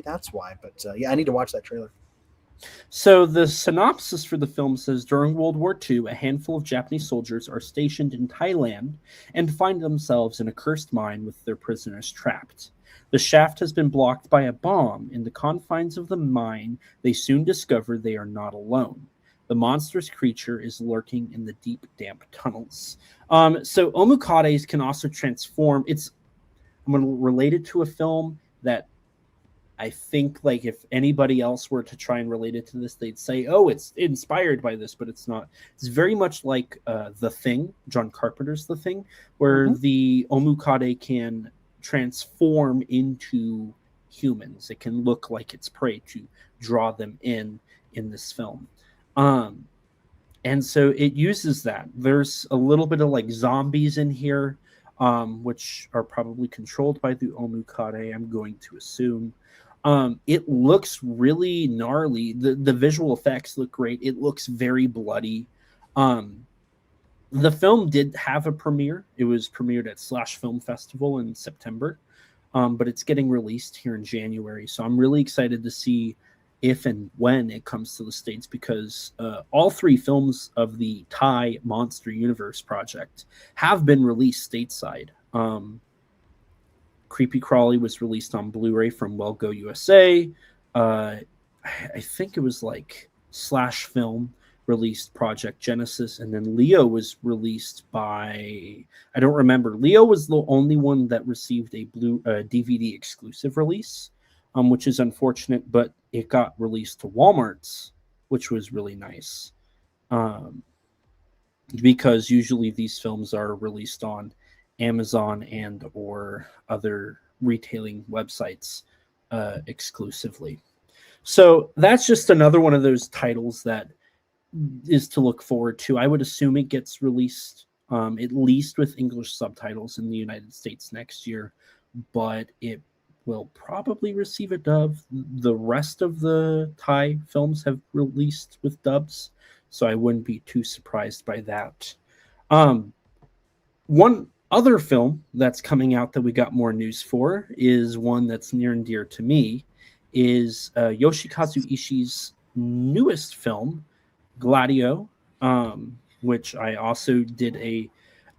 that's why. But yeah, I need to watch that trailer. So the synopsis for the film says, during World War II, a handful of Japanese soldiers are stationed in Thailand and find themselves in a cursed mine with their prisoners trapped. The shaft has been blocked by a bomb. In the confines of the mine, they soon discover they are not alone. The monstrous creature is lurking in the deep, damp tunnels. So omukades can also transform. I'm going to relate it to a film that I think, like, if anybody else were to try and relate it to this, they'd say, oh, it's inspired by this, but it's not. It's very much like The Thing, John Carpenter's The Thing, where the omukade can transform into humans. It can look like its prey to draw them in this film. And so it uses that. There's a little bit of like zombies in here, which are probably controlled by the omukade, I'm going to assume. It looks really gnarly. The visual effects look great. It looks very bloody. The film did have a premiere. It was premiered at Slash Film Festival in September, but it's getting released here in January. So I'm really excited to see if and when it comes to the States, because all 3 films of the Thai Monster Universe project have been released stateside. Creepy Crawly was released on Blu-ray from Well Go USA. I think it was like Slash Film released Project Genesis, and then Leo was released by, I don't remember. Leo was the only one that received a DVD exclusive release, which is unfortunate, but it got released to Walmart's, which was really nice, because usually these films are released on Amazon and or other retailing websites exclusively. So that's just another one of those titles that is to look forward to. I would assume it gets released at least with English subtitles in the United States next year, but it will probably receive a dub. The rest of the Thai films have released with dubs, so I wouldn't be too surprised by that. One other film that's coming out that we got more news for is one that's near and dear to me, is Yoshikazu Ishii's newest film, Gladio, which I also did a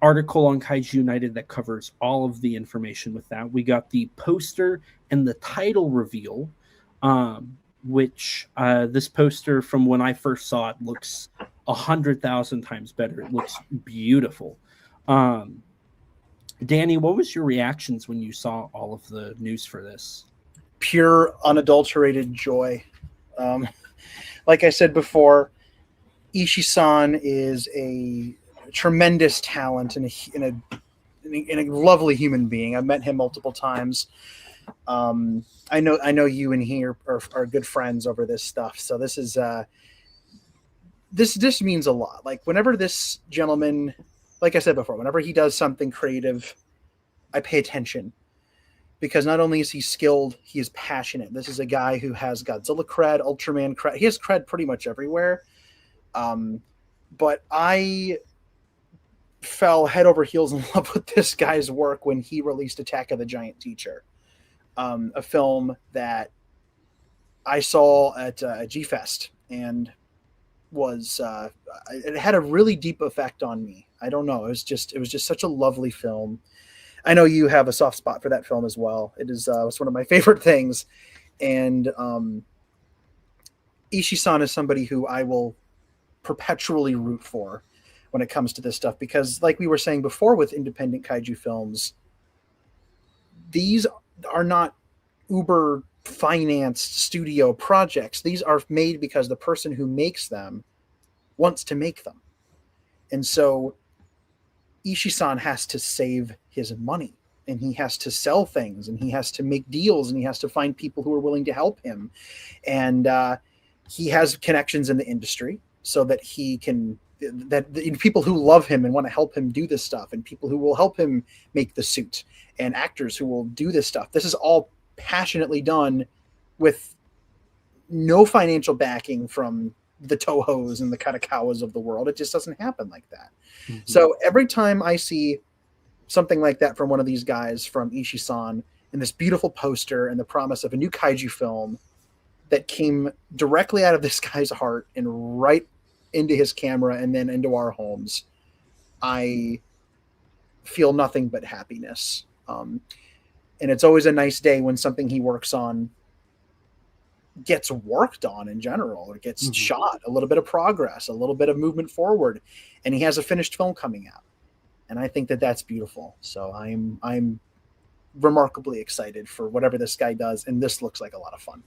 article on Kaiju United that covers all of the information with that. We got the poster and the title reveal, which this poster, from when I first saw it, looks 100,000 times better. It looks beautiful. Danny, what was your reactions when you saw all of the news for this? Pure, unadulterated joy. Like I said before, Ishii-san is a tremendous talent and a lovely human being. I've met him multiple times. I know you and he are good friends over this stuff. So this is this means a lot. Like, whenever this gentleman, like I said before, whenever he does something creative, I pay attention, because not only is he skilled, he is passionate. This is a guy who has Godzilla cred, Ultraman cred. He has cred pretty much everywhere. But I fell head over heels in love with this guy's work when he released Attack of the Giant Teacher, a film that I saw at G-Fest, and was it had a really deep effect on me. I don't know. It was just such a lovely film. I know you have a soft spot for that film as well. It is it's one of my favorite things, and Ishii-san is somebody who I will perpetually root for. when it comes to this stuff, because like we were saying before with independent kaiju films, these are not uber financed studio projects. These are made because the person who makes them wants to make them. And so Ishisan has to save his money, and he has to sell things, and he has to make deals, and he has to find people who are willing to help him. And he has connections in the industry so that he can, that people who love him and want to help him do this stuff, and people who will help him make the suit, and actors who will do this stuff. This is all passionately done with no financial backing from the Tohos and the Katakawas of the world. It just doesn't happen like that. Mm-hmm. So every time I see something like that from one of these guys, from Ishisan, and this beautiful poster and the promise of a new kaiju film that came directly out of this guy's heart and right into his camera and then into our homes, I feel nothing but happiness. And it's always a nice day when something he works on gets worked on in general, or gets shot, a little bit of progress, a little bit of movement forward, and he has a finished film coming out. And I think that that's beautiful. So I'm remarkably excited for whatever this guy does, and this looks like a lot of fun.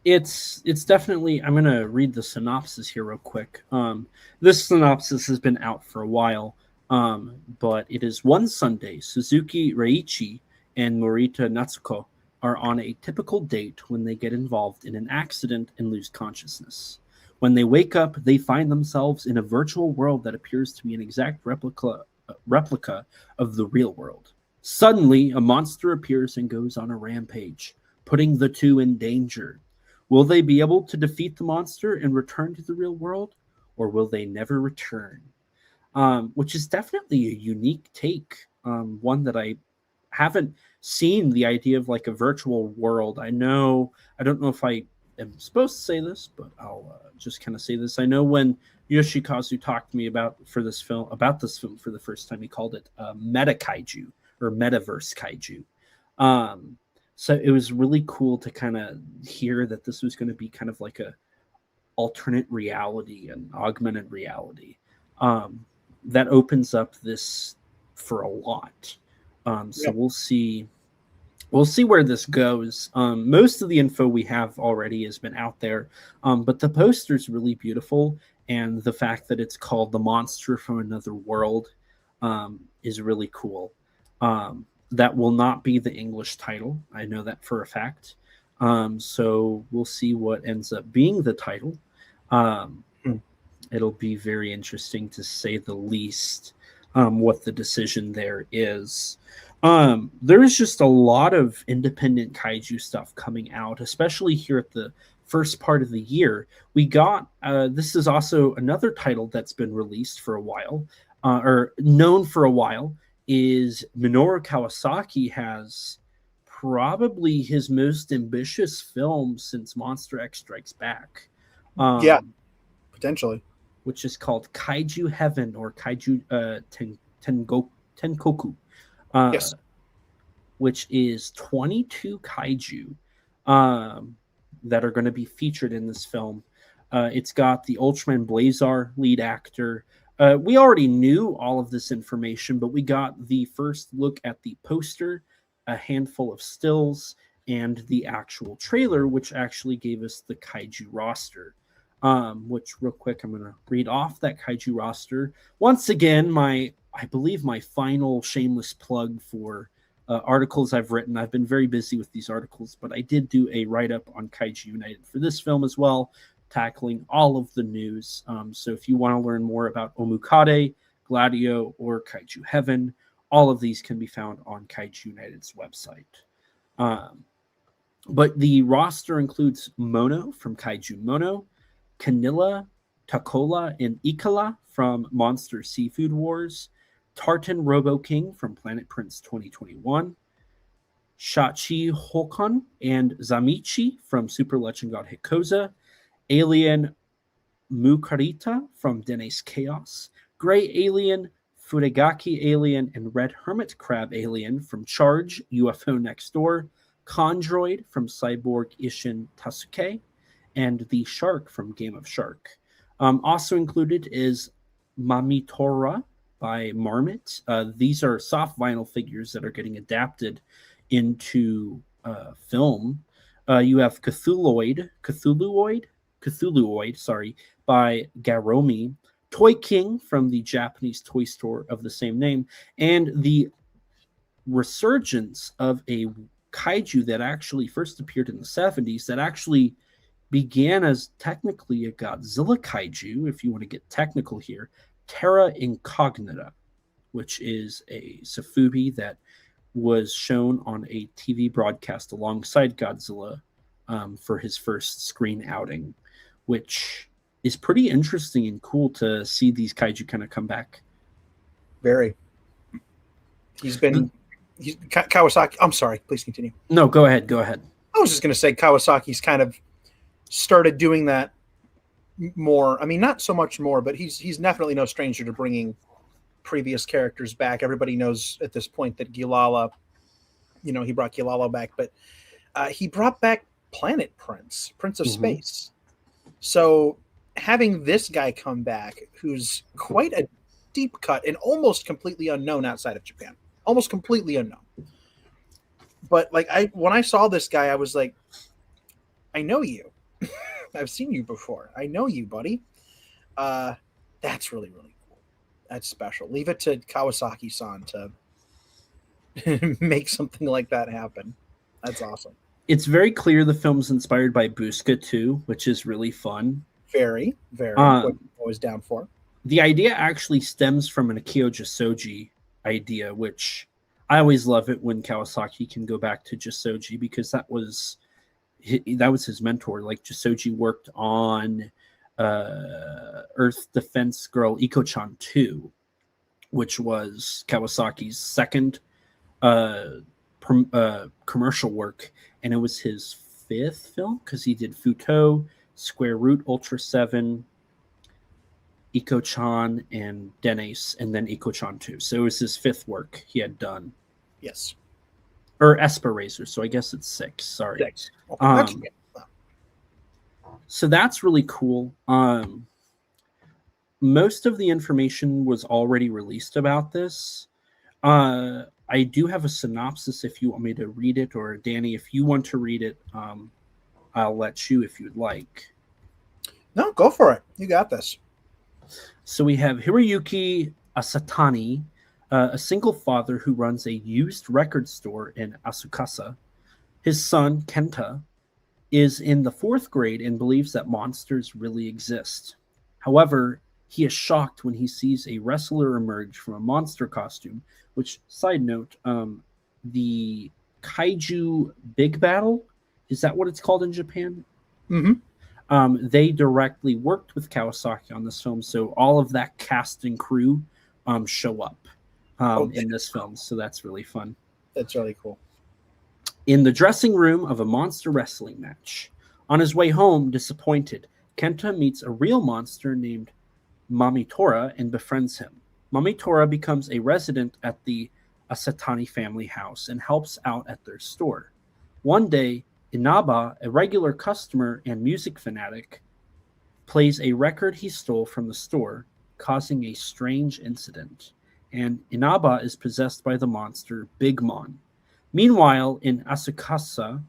It's definitely, I'm going to read the synopsis here real quick. This synopsis has been out for a while, but it is one Sunday, Suzuki Reiichi and Morita Natsuko are on a typical date when they get involved in an accident and lose consciousness. When they wake up, they find themselves in a virtual world that appears to be an exact replica of the real world. Suddenly, a monster appears and goes on a rampage, putting the two in danger. Will they be able to defeat the monster and return to the real world, or will they never return? Which is definitely a unique take, one that I haven't seen, the idea of like a virtual world. I don't know if I am supposed to say this, but I'll just kind of say this. I know when Yoshikazu talked to me about this film for the first time, he called it meta kaiju or metaverse kaiju. So it was really cool to kind of hear that this was going to be kind of like a alternate reality and augmented reality. That opens up this for a lot. So we'll see where this goes. Most of the info we have already has been out there, but the poster's really beautiful, and the fact that it's called The Monster from Another World is really cool. That will not be the English title. I know that for a fact. So we'll see what ends up being the title. It'll be very interesting, to say the least, what the decision there is. There is just a lot of independent kaiju stuff coming out, especially here at the first part of the year. We got, this is also another title that's been released for a while, or known for a while, is Minoru Kawasaki has probably his most ambitious film since Monster X Strikes Back. Potentially. Which is called Kaiju Heaven, or Kaiju Tenkoku. Yes. Which is 22 kaiju that are going to be featured in this film. It's got the Ultraman Blazar lead actor. We already knew all of this information, but we got the first look at the poster, a handful of stills, and the actual trailer, which actually gave us the kaiju roster. Which, real quick, I'm going to read off that kaiju roster. Once again, I believe my final shameless plug for articles I've written. I've been very busy with these articles, but I did do a write-up on Kaiju United for this film as well, tackling all of the news. So if you want to learn more about Omukade, Gladio, or Kaiju Heaven, all of these can be found on Kaiju United's website. But the roster includes Mono from Kaiju Mono, Kanilla, Takola, and Ikala from Monster Seafood Wars, Tartan Robo King from Planet Prince 2021, Shachi Hokon and Zamichi from Super Legend God Hikoza, Alien Mukarita from Dennis Chaos, Gray Alien, Furigaki Alien, and Red Hermit Crab Alien from Charge UFO Next Door, Chondroid from Cyborg Ishin Tasuke, and the Shark from Game of Shark. Also included is Mamitora by Marmot. These are soft vinyl figures that are getting adapted into film. You have Cthulhuoid, sorry, by Garomi, Toy King from the Japanese toy store of the same name, and the resurgence of a kaiju that actually first appeared in the 70s that actually began as technically a Godzilla kaiju, if you want to get technical here, Terra Incognita, which is a Sofubi that was shown on a TV broadcast alongside Godzilla for his first screen outing, which is pretty interesting and cool to see these kaiju kind of come back. Very. Kawasaki. I'm sorry. Please continue. No, go ahead. Go ahead. I was just going to say Kawasaki's kind of started doing that more. I mean, not so much more, but he's definitely no stranger to bringing previous characters back. Everybody knows at this point that Gilala, he brought Gilala back, but he brought back Planet Prince of Space. So having this guy come back, who's quite a deep cut and almost completely unknown outside of Japan, almost completely unknown. But when I saw this guy, I was like, I know you. I've seen you before. I know you, buddy. That's really, really cool. That's special. Leave it to Kawasaki-san to make something like that happen. That's awesome. It's very clear the film's inspired by Busca too, which is really fun. Very, very. What I'm always down for. The idea actually stems from an Akio Jisoji idea, which I always love it when Kawasaki can go back to Jisoji, because that was his mentor. Like, Jisoji worked on Earth Defense Girl Iko-chan 2, which was Kawasaki's second commercial work, and it was his fifth film because he did Futo, Square Root, Ultra 7, Iko-chan, and Denace, and then Iko-chan 2. So it was his fifth work he had done. Yes. Or Esper Razor, so I guess it's 6. Sorry. 6. Okay. So that's really cool. Most of the information was already released about this. I do have a synopsis if you want me to read it, or Danny, if you want to read it, I'll let you if you'd like. No, go for it. You got this. So we have Hiroyuki Asatani, a single father who runs a used record store in Asukasa. His son, Kenta, is in the 4th grade and believes that monsters really exist. However, he is shocked when he sees a wrestler emerge from a monster costume, which, side note, the Kaiju Big Battle, is that what it's called in Japan? Mm-hmm. They directly worked with Kawasaki on this film, so all of that cast and crew show up in this film, so that's really fun. That's really cool. In the dressing room of a monster wrestling match, on his way home, disappointed, Kenta meets a real monster named Mamitora and befriends him. Mamitora becomes a resident at the Asatani family house and helps out at their store. One day, Inaba, a regular customer and music fanatic, plays a record he stole from the store, causing a strange incident, and Inaba is possessed by the monster Big Mon. Meanwhile, in Asukasa,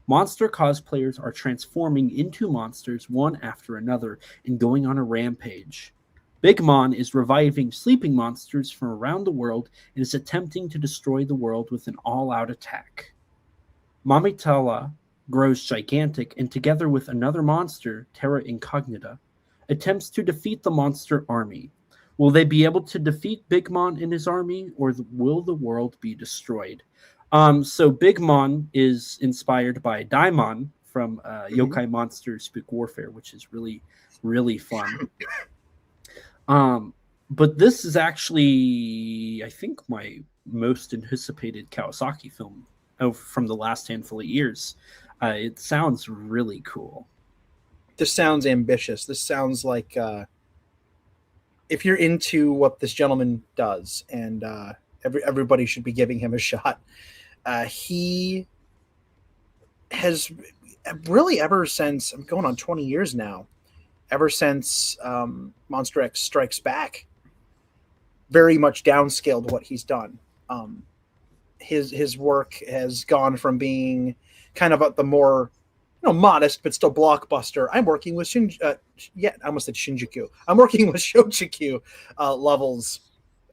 monster cosplayers are transforming into monsters one after another and going on a rampage. Big Mon is reviving sleeping monsters from around the world and is attempting to destroy the world with an all-out attack. Mamitala grows gigantic and, together with another monster, Terra Incognita, attempts to defeat the monster army. Will they be able to defeat Big Mon and his army, or will the world be destroyed? So Big Mon is inspired by Daimon from Yokai Monster Spook Warfare, which is really, really fun. But this is actually, I think, my most anticipated Kawasaki film from the last handful of years. It sounds really cool. This sounds ambitious. This sounds like if you're into what this gentleman does, and everybody should be giving him a shot. He has really, ever since, I'm going on 20 years now, ever since Monster X Strikes Back, very much downscaled what he's done. His work has gone from being kind of at the more modest but still blockbuster. I'm working with I almost said Shinjuku. I'm working with Shochiku levels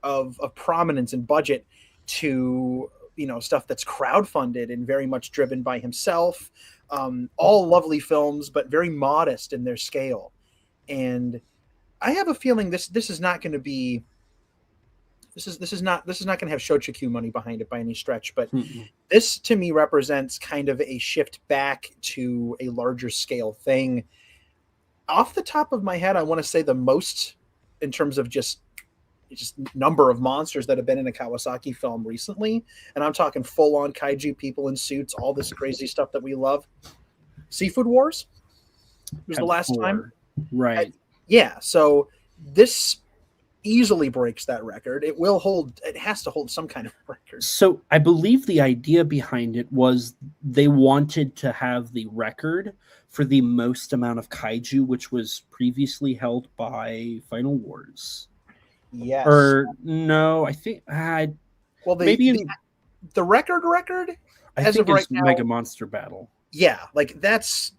of prominence and budget to stuff that's crowdfunded and very much driven by himself. All lovely films, but very modest in their scale. And I have a feeling this is not going to be. This is not going to have Shochiku money behind it by any stretch, but this to me represents kind of a shift back to a larger scale thing. Off the top of my head, I want to say the most in terms of just number of monsters that have been in a Kawasaki film recently, and I'm talking full on kaiju, people in suits, all this crazy stuff that we love. Seafood Wars was the last time, right? Yeah, so this easily breaks that record. It has to hold some kind of record. So I believe the idea behind it was they wanted to have the record for the most amount of kaiju, which was previously held by Final Wars. Yes. Or no, I think maybe the record I as think of right it's now, Mega Monster Battle. Yeah, like that's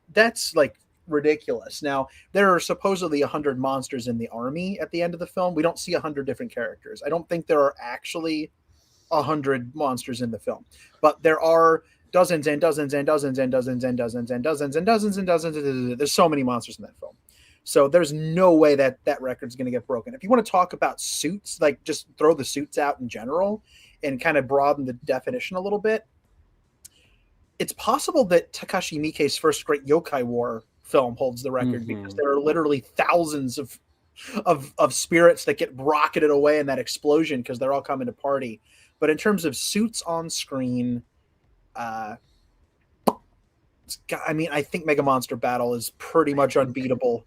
like ridiculous. Now, there are supposedly 100 monsters in the army at the end of the film. We don't see 100 different characters. I don't think there are actually 100 monsters in the film, but there are dozens and dozens and dozens and dozens and dozens and dozens and dozens and dozens. There's so many monsters in that film. So there's no way that record's going to get broken. If you want to talk about suits, like just throw the suits out in general and kind of broaden the definition a little bit. It's possible that Takashi Miike's first great yokai war film holds the record because there are literally thousands of spirits that get rocketed away in that explosion because they're all coming to party. But in terms of suits on screen, I think Mega Monster Battle is pretty much unbeatable.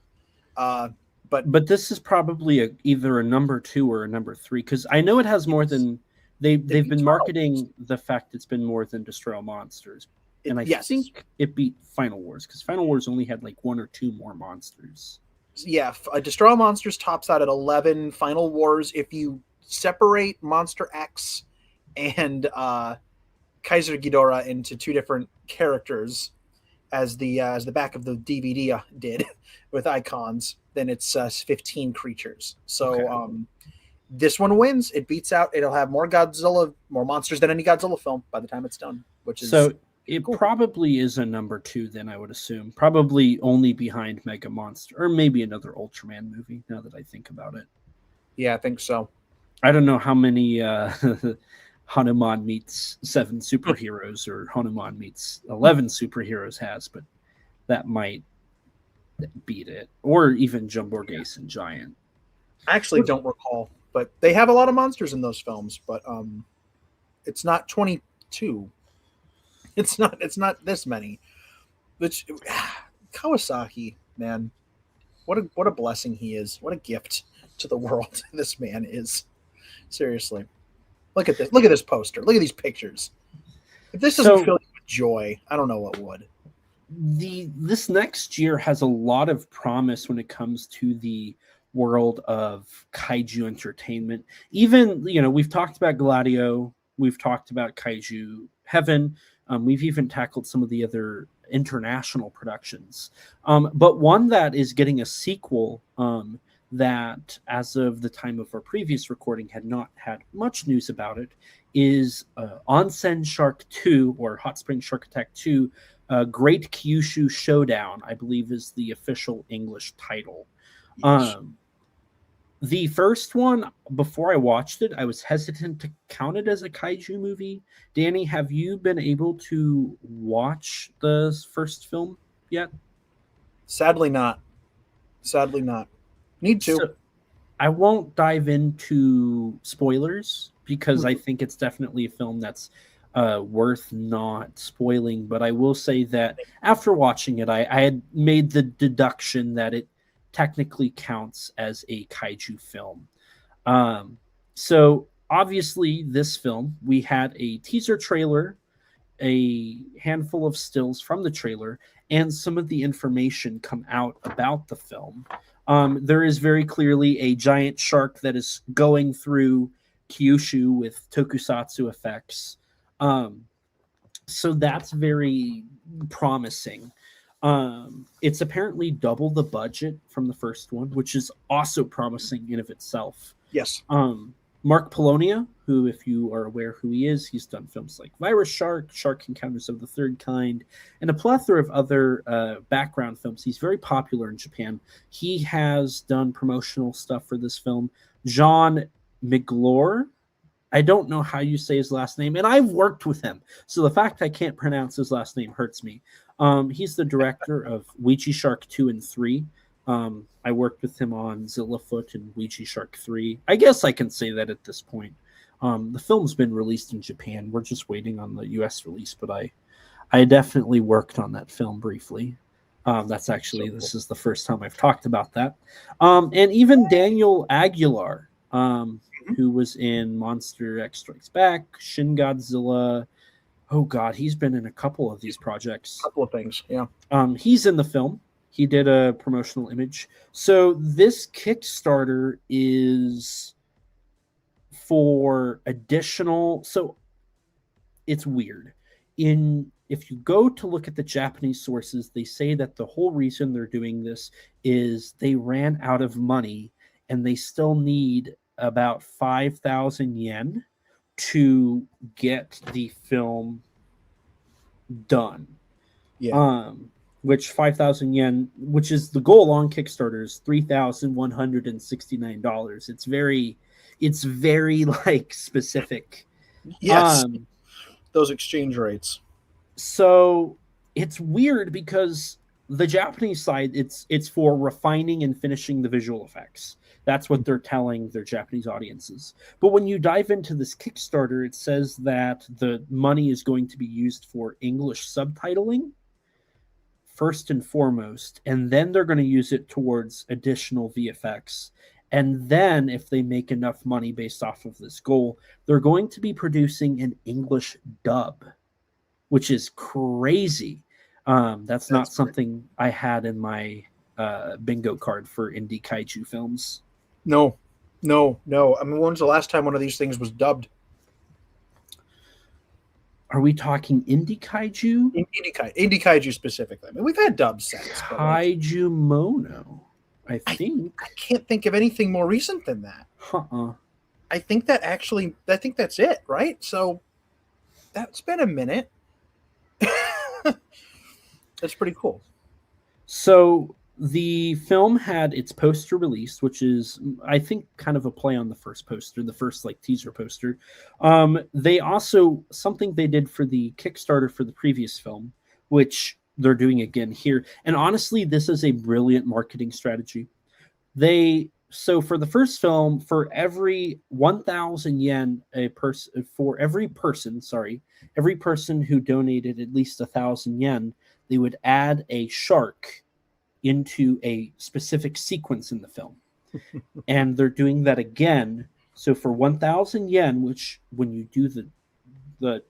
But this is probably either a number 2 or a number 3 because I know it has more than they've been marketing the fact it's been more than Destroy All Monsters. And I think it beat Final Wars because Final Wars only had like 1 or 2 more monsters. Yeah, Destroy All Monsters tops out at 11. Final Wars, if you separate Monster X and Kaiser Ghidorah into 2 different characters, as the back of the DVD did with icons, then it's 15 creatures. So this one wins. It beats out. It'll have more monsters than any Godzilla film by the time it's done. Which is so. It probably is a number 2, then I would assume. Probably only behind Mega Monster, or maybe another Ultraman movie, now that I think about it. Yeah, I think so. I don't know how many Hanuman meets 7 superheroes or Hanuman meets 11 superheroes has, but that might beat it. Or even Jumbo Ace and Giant. I actually don't recall, but they have a lot of monsters in those films, but it's not 22. It's not this many. Which Kawasaki, man, what a blessing he is. What a gift to the world this man is. Seriously. Look at this. Look at this poster. Look at these pictures. If this doesn't fill you with joy, I don't know what would. This next year has a lot of promise when it comes to the world of kaiju entertainment. Even, we've talked about Gladio, we've talked about Kaiju Heaven. We've even tackled some of the other international productions. But one that is getting a sequel that, as of the time of our previous recording, had not had much news about it, is Onsen Shark 2, or Hot Spring Shark Attack 2, Great Kyushu Showdown, I believe is the official English title. Yes. The first one, before I watched it, I was hesitant to count it as a kaiju movie. Danny, have you been able to watch the first film yet? Sadly not. Need to. So, I won't dive into spoilers because I think it's definitely a film that's worth not spoiling. But I will say that after watching it, I had made the deduction that it technically counts as a kaiju film. So obviously this film, we had a teaser trailer, a handful of stills from the trailer, and some of the information come out about the film. There is very clearly a giant shark that is going through Kyushu with tokusatsu effects. So that's very promising. It's apparently double the budget from the first one, which is also promising in of itself. Yes. Mark Polonia, who, if you are aware who he is, he's done films like Virus Shark, Shark Encounters of the Third Kind, and a plethora of other background films. He's very popular in Japan. He has done promotional stuff for this film. Jean Miglore, I don't know how you say his last name, and I've worked with him, so the fact I can't pronounce his last name hurts me. He's the director of Ouija Shark 2 and 3. I worked with him on Zillafoot and Ouija Shark 3. I guess I can say that at this point. The film's been released in Japan. We're just waiting on the US release, but I definitely worked on that film briefly. That's actually, so cool. This is the first time I've talked about that. And even Daniel Aguilar, who was in Monster X Strikes Back, Shin Godzilla. Oh, God, he's been in a couple of these projects. A couple of things, yeah. He's in the film. He did a promotional image. So this Kickstarter is for additional... So it's weird. If you go to look at the Japanese sources, they say that the whole reason they're doing this is they ran out of money and they still need about 5,000 yen to get the film done. Yeah. Which 5,000 yen, which is the goal on Kickstarter, is $3,169. It's very like specific. Yes. Those exchange rates. So it's weird because the Japanese side, it's for refining and finishing the visual effects. That's what they're telling their Japanese audiences. But when you dive into this Kickstarter, it says that the money is going to be used for English subtitling, first and foremost, and then they're going to use it towards additional VFX. And then if they make enough money based off of this goal, they're going to be producing an English dub, which is crazy. That's not something I had in my bingo card for indie kaiju films. No. I mean, when's the last time one of these things was dubbed? Are we talking indie kaiju? Indie kaiju specifically. I mean, we've had dubs since. Kaiju Mono, I think. I can't think of anything more recent than that. I think that's it, right? So that's been a minute. That's pretty cool. So the film had its poster released, which is, I think, kind of a play on the first poster, the first like teaser poster. They also, something they did for the Kickstarter for the previous film, which they're doing again here. And honestly, this is a brilliant marketing strategy. So for the first film, for every 1,000 yen every person who donated at least 1,000 yen, they would add a shark into a specific sequence in the film. And they're doing that again. So for 1,000 yen, which when you do the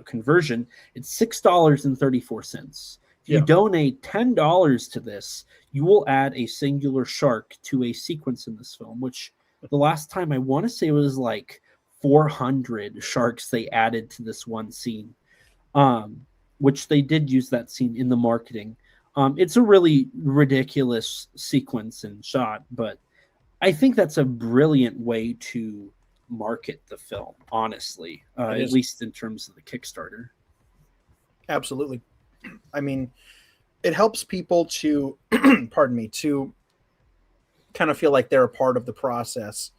conversion, it's $6.34. If you donate $10 to this, you will add a singular shark to a sequence in this film, which the last time I want to say was like 400 sharks they added to this one scene, which they did use that scene in the marketing. It's a really ridiculous sequence and shot, but I think that's a brilliant way to market the film, honestly, at least in terms of the Kickstarter. Absolutely. I mean, it helps people to, to kind of feel like they're a part of the process.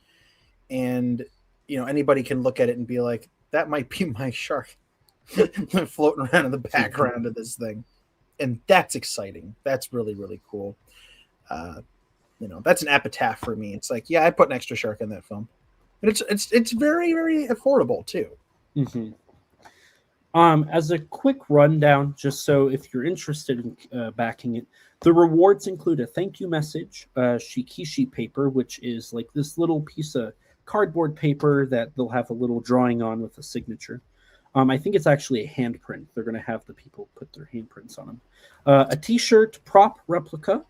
And, anybody can look at it and be like, that might be my shark floating around in the background of this thing. And that's exciting. That's really, really cool. That's an epitaph for me. It's like, yeah, I put an extra shark in that film. And it's very, very affordable too. Mm-hmm. As a quick rundown, just so if you're interested in backing it, the rewards include a thank you message, shikishi paper, which is like this little piece of cardboard paper that they'll have a little drawing on with a signature. I think it's actually a handprint. They're going to have the people put their handprints on them. A T-shirt prop replica.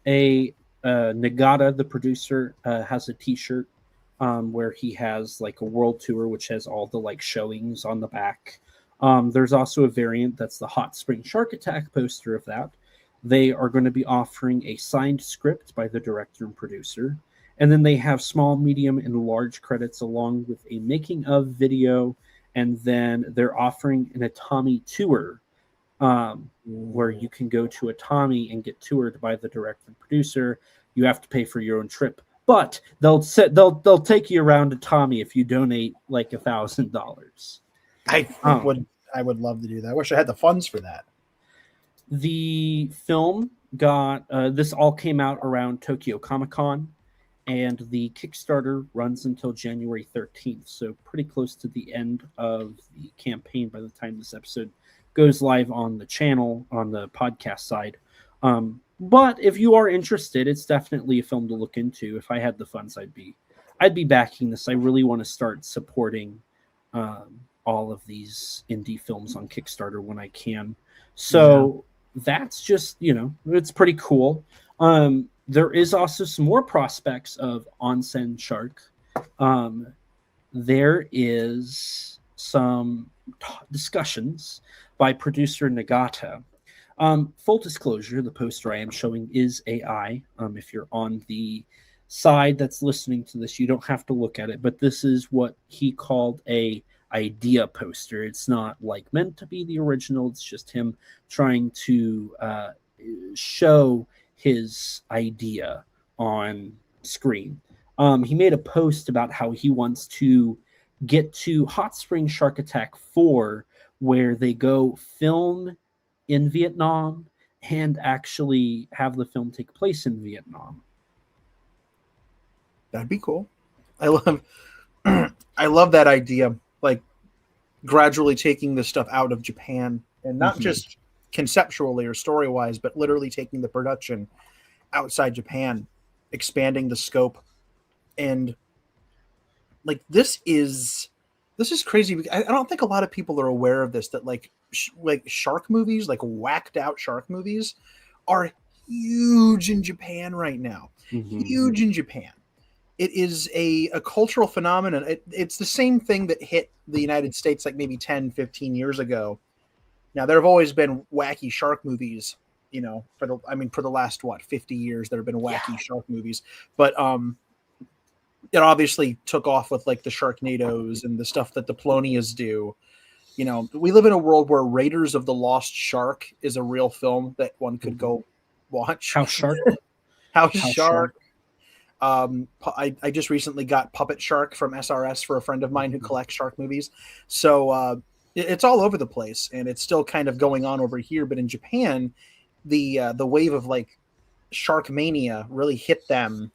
A Nagata, the producer, has a T-shirt where he has like a world tour, which has all the like showings on the back. There's also a variant that's the Hot Spring Shark Attack poster of that. They are going to be offering a signed script by the director and producer. And then they have small, medium, and large credits along with a making of video. And then they're offering an Atami tour where you can go to Atami and get toured by the director and producer. You have to pay for your own trip, but they'll take you around Atami if you donate like $1,000. I would love to do that. I wish I had the funds for that. The film got this all came out around Tokyo Comic Con, and the Kickstarter runs until January 13th, so pretty close to the end of the campaign by the time this episode goes live on the channel on the podcast side. But if you are interested, it's definitely a film to look into. If I had the funds, I'd be backing this. I really want to start supporting all of these indie films on Kickstarter when I can. So that's just, it's pretty cool. There is also some more prospects of Onsen Shark. There is some discussions by producer Nagata. Full disclosure, the poster I am showing is AI. If you're on the side that's listening to this, you don't have to look at it, but this is what he called a idea poster. It's not like meant to be the original. It's just him trying to show his idea on screen. He made a post about how he wants to get to Hot Spring Shark Attack 4, where they go film in Vietnam and actually have the film take place in Vietnam. That'd be cool. I love that idea. Like gradually taking this stuff out of Japan, and not just conceptually or story wise, but literally taking the production outside Japan, expanding the scope. And like this is crazy. I don't think a lot of people are aware of this, that like shark movies, like whacked out shark movies, are huge in Japan right now. Huge in Japan. It is a cultural phenomenon. It's the same thing that hit the United States like maybe 10, 15 years ago. Now, there have always been wacky shark movies, for the last, 50 years, there have been wacky shark movies. But it obviously took off with like the Sharknadoes and the stuff that the Polonias do. We live in a world where Raiders of the Lost Shark is a real film that one could go watch. House Shark. House Shark. I just recently got Puppet Shark from SRS for a friend of mine who collects shark movies. So it's all over the place, and it's still kind of going on over here. But in Japan, the wave of like shark mania really hit them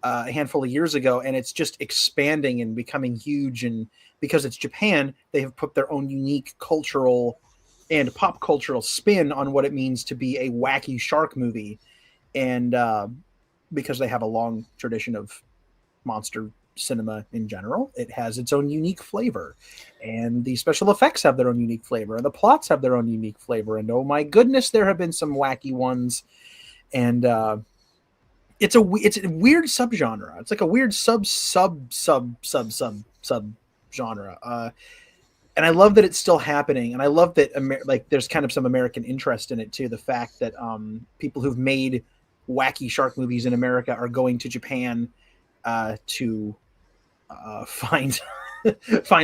a handful of years ago, and it's just expanding and becoming huge. And because it's Japan, they have put their own unique cultural and pop cultural spin on what it means to be a wacky shark movie. And because they have a long tradition of monster cinema in general, it has its own unique flavor, and the special effects have their own unique flavor, and the plots have their own unique flavor. And oh my goodness, there have been some wacky ones. And it's a weird subgenre. It's like a weird sub genre. And I love that it's still happening. And I love that there's kind of some American interest in it too. The fact that people who've made wacky shark movies in America are going to Japan to find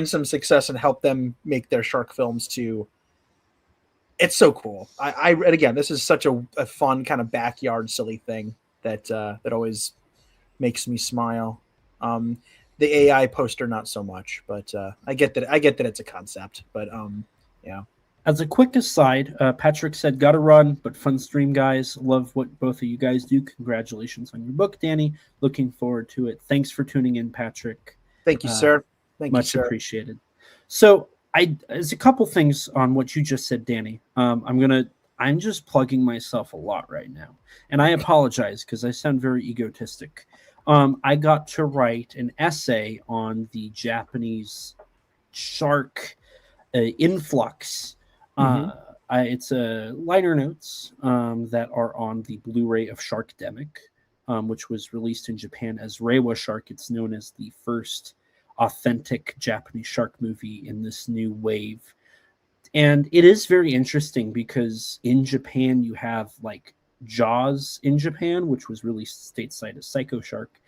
some success and help them make their shark films too. It's so cool. And again, this is such a fun kind of backyard silly thing that always makes me smile. The AI poster, not so much, but I get that it's a concept. But yeah. As a quick aside, Patrick said, "Gotta run, but fun stream, guys. Love what both of you guys do. Congratulations on your book, Danny. Looking forward to it. Thanks for tuning in, Patrick. Thank you, sir. Much appreciated." So, there's a couple things on what you just said, Danny. I'm just plugging myself a lot right now, and I apologize because I sound very egotistic. I got to write an essay on the Japanese shark influx. It's liner notes that are on the Blu-ray of Sharkdemic, which was released in Japan as Reiwa Shark. It's known as the first authentic Japanese shark movie in this new wave. And it is very interesting because in Japan you have like Jaws in Japan, which was released stateside as Psycho Shark.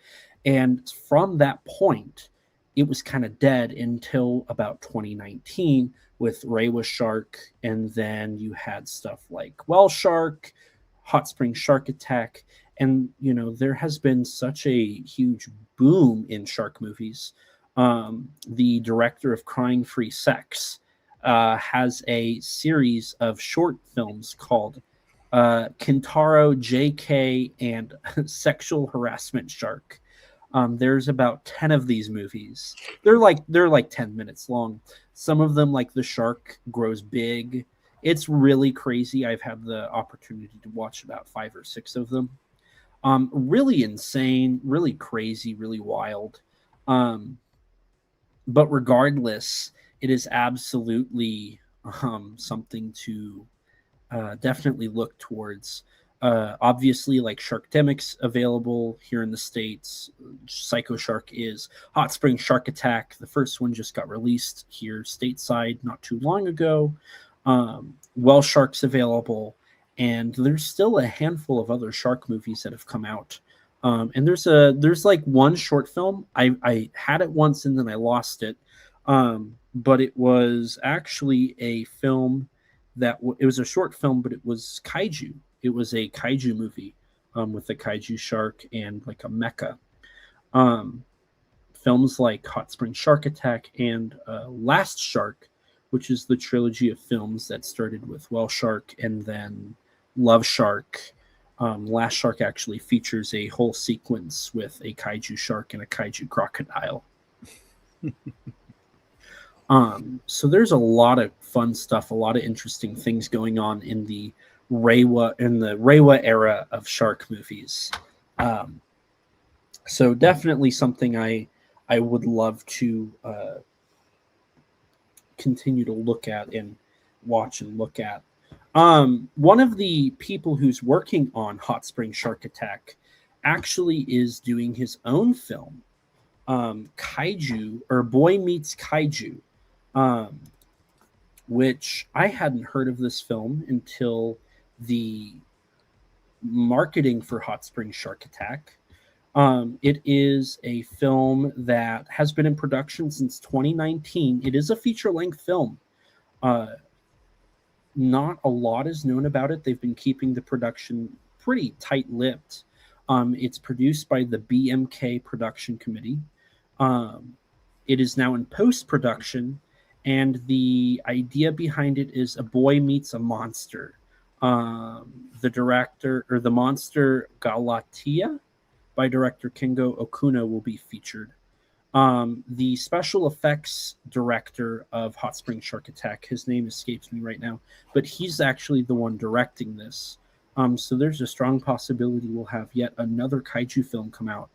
And from that point, it was kind of dead until about 2019 with Reiwa Shark. And then you had stuff like Well Shark, Hot Spring Shark Attack. And, you know, there has been such a huge boom in shark movies. The director of Crying Free Sex has a series of short films called Kintaro, JK, and Sexual Harassment Shark. There's about 10 of these movies. They're like 10 minutes long. Some of them, like the shark grows big. It's really crazy. I've had the opportunity to watch about 5 or 6 of them. Really insane, really crazy, really wild. But regardless, it is absolutely something to definitely look towards. Obviously, like Sharkdemic's available here in the States. Psycho Shark is. Hot Spring Shark Attack, the first one just got released here stateside not too long ago. Well Shark's available. And there's still a handful of other shark movies that have come out. And there's like one short film. I had it once and then I lost it. But it was actually a film it was a short film, but it was Kaiju. It was a Kaiju movie with a Kaiju shark and like a mecha. Films like Hot Spring Shark Attack and Last Shark, which is the trilogy of films that started with Well Shark and then Love Shark. Last Shark actually features a whole sequence with a Kaiju shark and a Kaiju crocodile. So there's a lot of fun stuff, a lot of interesting things going on in the Reiwa era of shark movies. So definitely something I would love to continue to look at and watch and look at. One of the people who's working on Hot Spring Shark Attack actually is doing his own film, Kaiju, or Boy Meets Kaiju, which I hadn't heard of this film until the marketing for Hot Spring Shark Attack. It is a film that has been in production since 2019. It is a feature-length film. Not a lot is known about it. They've been keeping the production pretty tight-lipped. It's produced by the BMK Production Committee. It is now in post-production, and the idea behind it is a boy meets a monster. The director, or the monster Galatea, by director Kengo Okuno, will be featured. The special effects director of Hot Spring Shark Attack, his name escapes me right now, but he's actually the one directing this. So there's a strong possibility we'll have yet another Kaiju film come out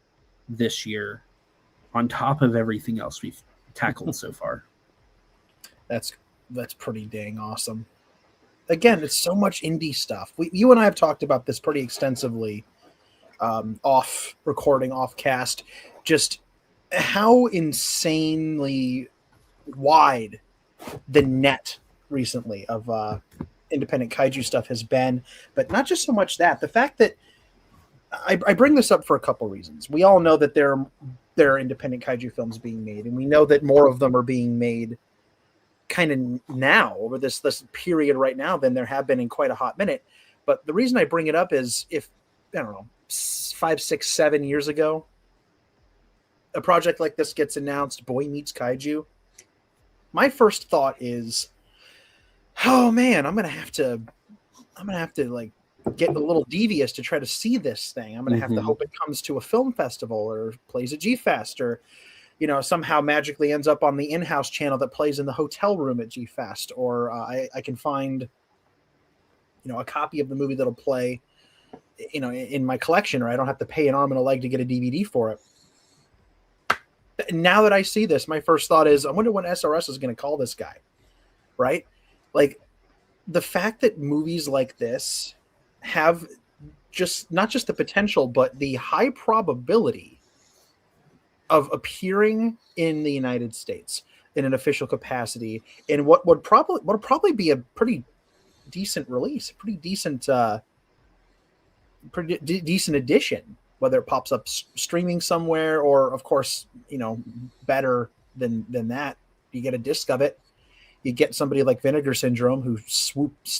this year on top of everything else we've tackled so far. That's pretty dang awesome. Again, it's so much indie stuff. You and I have talked about this pretty extensively off recording, off cast, just how insanely wide the net recently of independent kaiju stuff has been. But not just so much that, the fact that I bring this up for a couple reasons. We all know that there are independent kaiju films being made, and we know that more of them are being made kind of now over this period right now than there have been in quite a hot minute. But the reason I bring it up is if, I don't know, 5, 6, 7 years ago, a project like this gets announced, Boy Meets Kaiju, my first thought is, oh man, I'm gonna have to like get a little devious to try to see this thing. I'm gonna have to hope it comes to a film festival or plays at G-Fest, or somehow magically ends up on the in-house channel that plays in the hotel room at G-Fest, or I can find a copy of the movie that'll play in my collection, or I don't have to pay an arm and a leg to get a DVD for it. Now that I see this, my first thought is, I wonder when SRS is going to call this guy. right? Like the fact that movies like this have just not just the potential, but the high probability of appearing in the United States in an official capacity in what would probably be a pretty decent release, pretty decent decent addition, whether it pops up streaming somewhere or, of course, better than that, you get a disc of it. You get somebody like Vinegar Syndrome who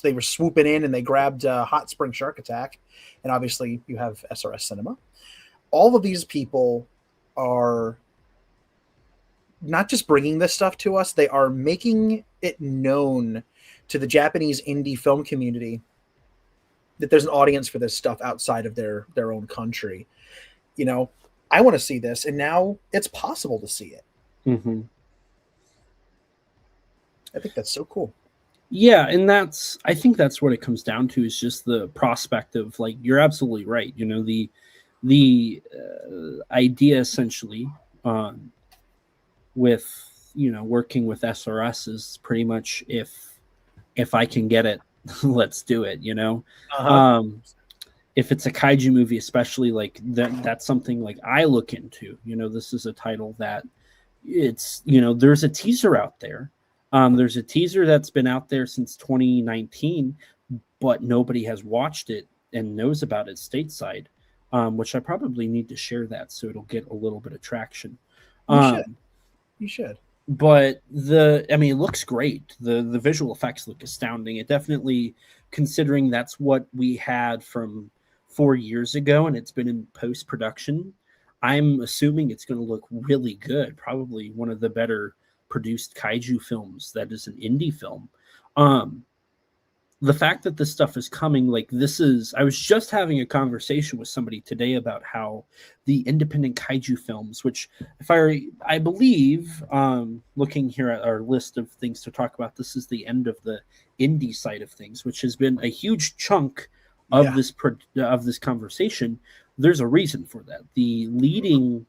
they were swooping in and they grabbed Hot Spring Shark Attack, and obviously you have SRS Cinema. All of these people are not just bringing this stuff to us, they are making it known to the Japanese indie film community that there's an audience for this stuff outside of their own country. I want to see this, and now it's possible to see it. Mm-hmm. I think that's so cool. Yeah, and I think that's what it comes down to, is just the prospect of, like, you're absolutely right. The idea essentially with working with SRS is pretty much, if I can get it, let's do it. Uh-huh. If it's a kaiju movie, especially, like that's something like I look into. This is a title that there's a teaser out there. There's a teaser that's been out there since 2019, but nobody has watched it and knows about it stateside, which I probably need to share that so it'll get a little bit of traction. You should. But it looks great. The visual effects look astounding. It definitely, considering that's what we had from 4 years ago and it's been in post-production, I'm assuming it's going to look really good. Probably one of the better produced kaiju films that is an indie film. The fact that this stuff is coming, like, I was just having a conversation with somebody today about how the independent kaiju films, which, if I believe, looking here at our list of things to talk about, this is the end of the indie side of things, which has been a huge chunk of this conversation. There's a reason for that. The leading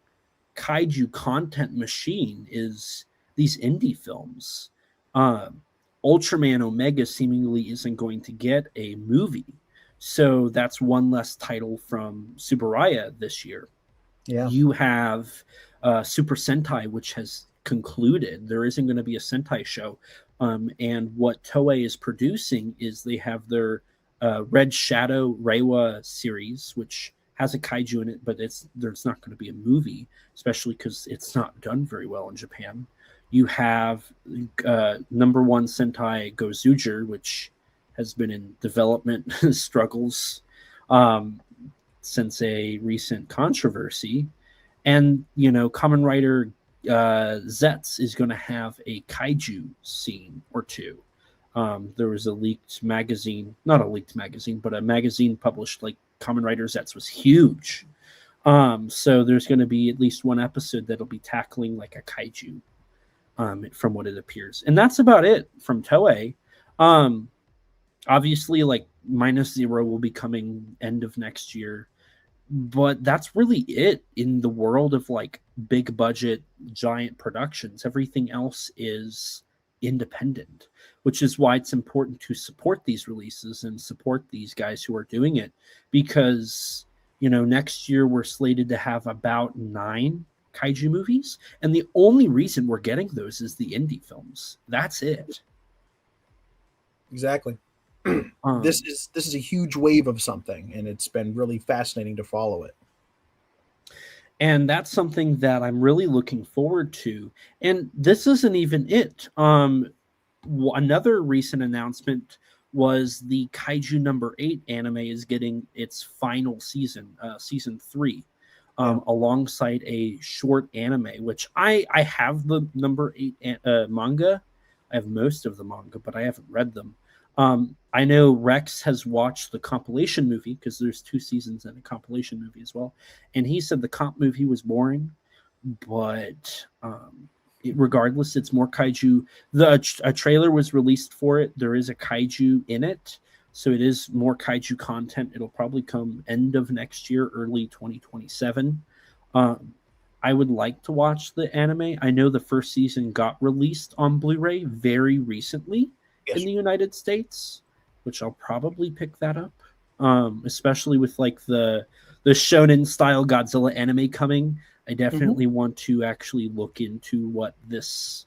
kaiju content machine is these indie films. Ultraman Omega seemingly isn't going to get a movie, so that's one less title from Subaraya this year. Yeah, you have Super Sentai, which has concluded. There isn't going to be a Sentai show, and what Toei is producing is they have their Red Shadow Reiwa series, which has a kaiju in it, but there's not going to be a movie, especially because it's not done very well in Japan. You have number one Sentai Gozuger, which has been in development struggles since a recent controversy. And, Kamen Rider Zets is going to have a kaiju scene or two. There was a leaked magazine, not a leaked magazine, but a magazine published, like, Kamen Rider Zets was huge. So there's going to be at least one episode that'll be tackling, like, a kaiju. From what it appears, and that's about it from Toei. Obviously, like, Minus Zero will be coming end of next year, but that's really it in the world of, like, big budget giant productions. Everything else is independent, which is why it's important to support these releases and support these guys who are doing it, because next year we're slated to have about 9 kaiju movies, and the only reason we're getting those is the indie films. That's it. Exactly. This is a huge wave of something, and it's been really fascinating to follow it. And that's something that I'm really looking forward to. And this isn't even it. Another recent announcement was the Kaiju number 8 anime is getting its final season, season 3. Alongside a short anime, which I have the number 8 manga. I have most of the manga, but I haven't read them. I know Rex has watched the compilation movie, because there's 2 seasons and a compilation movie as well. And he said the comp movie was boring, but regardless, it's more kaiju. A trailer was released for it. There is a kaiju in it. So it is more kaiju content. It'll probably come end of next year, early 2027. I would like to watch the anime. I know the first season got released on Blu-ray very recently. Yes. in the United States, which I'll probably pick that up. Especially with like the shonen style Godzilla anime coming. I definitely want to actually look into what this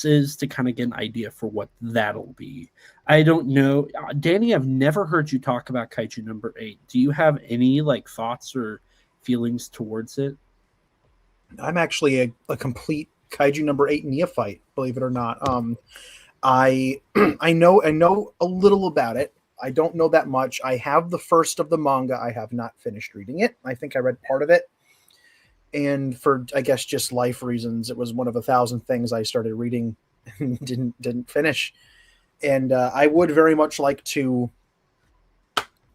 is to kind of get an idea for what that'll be. I don't know, Danny. I've never heard you talk about Kaiju number 8. Do you have any like thoughts or feelings towards it? I'm actually a complete Kaiju number 8 neophyte, believe it or not. I I know a little about it. I don't know that much. I have the first of the manga. I have not finished reading it. I think I read part of it. And for, I guess, just life reasons, it was one of 1,000 things I started reading and didn't finish. And I would very much like to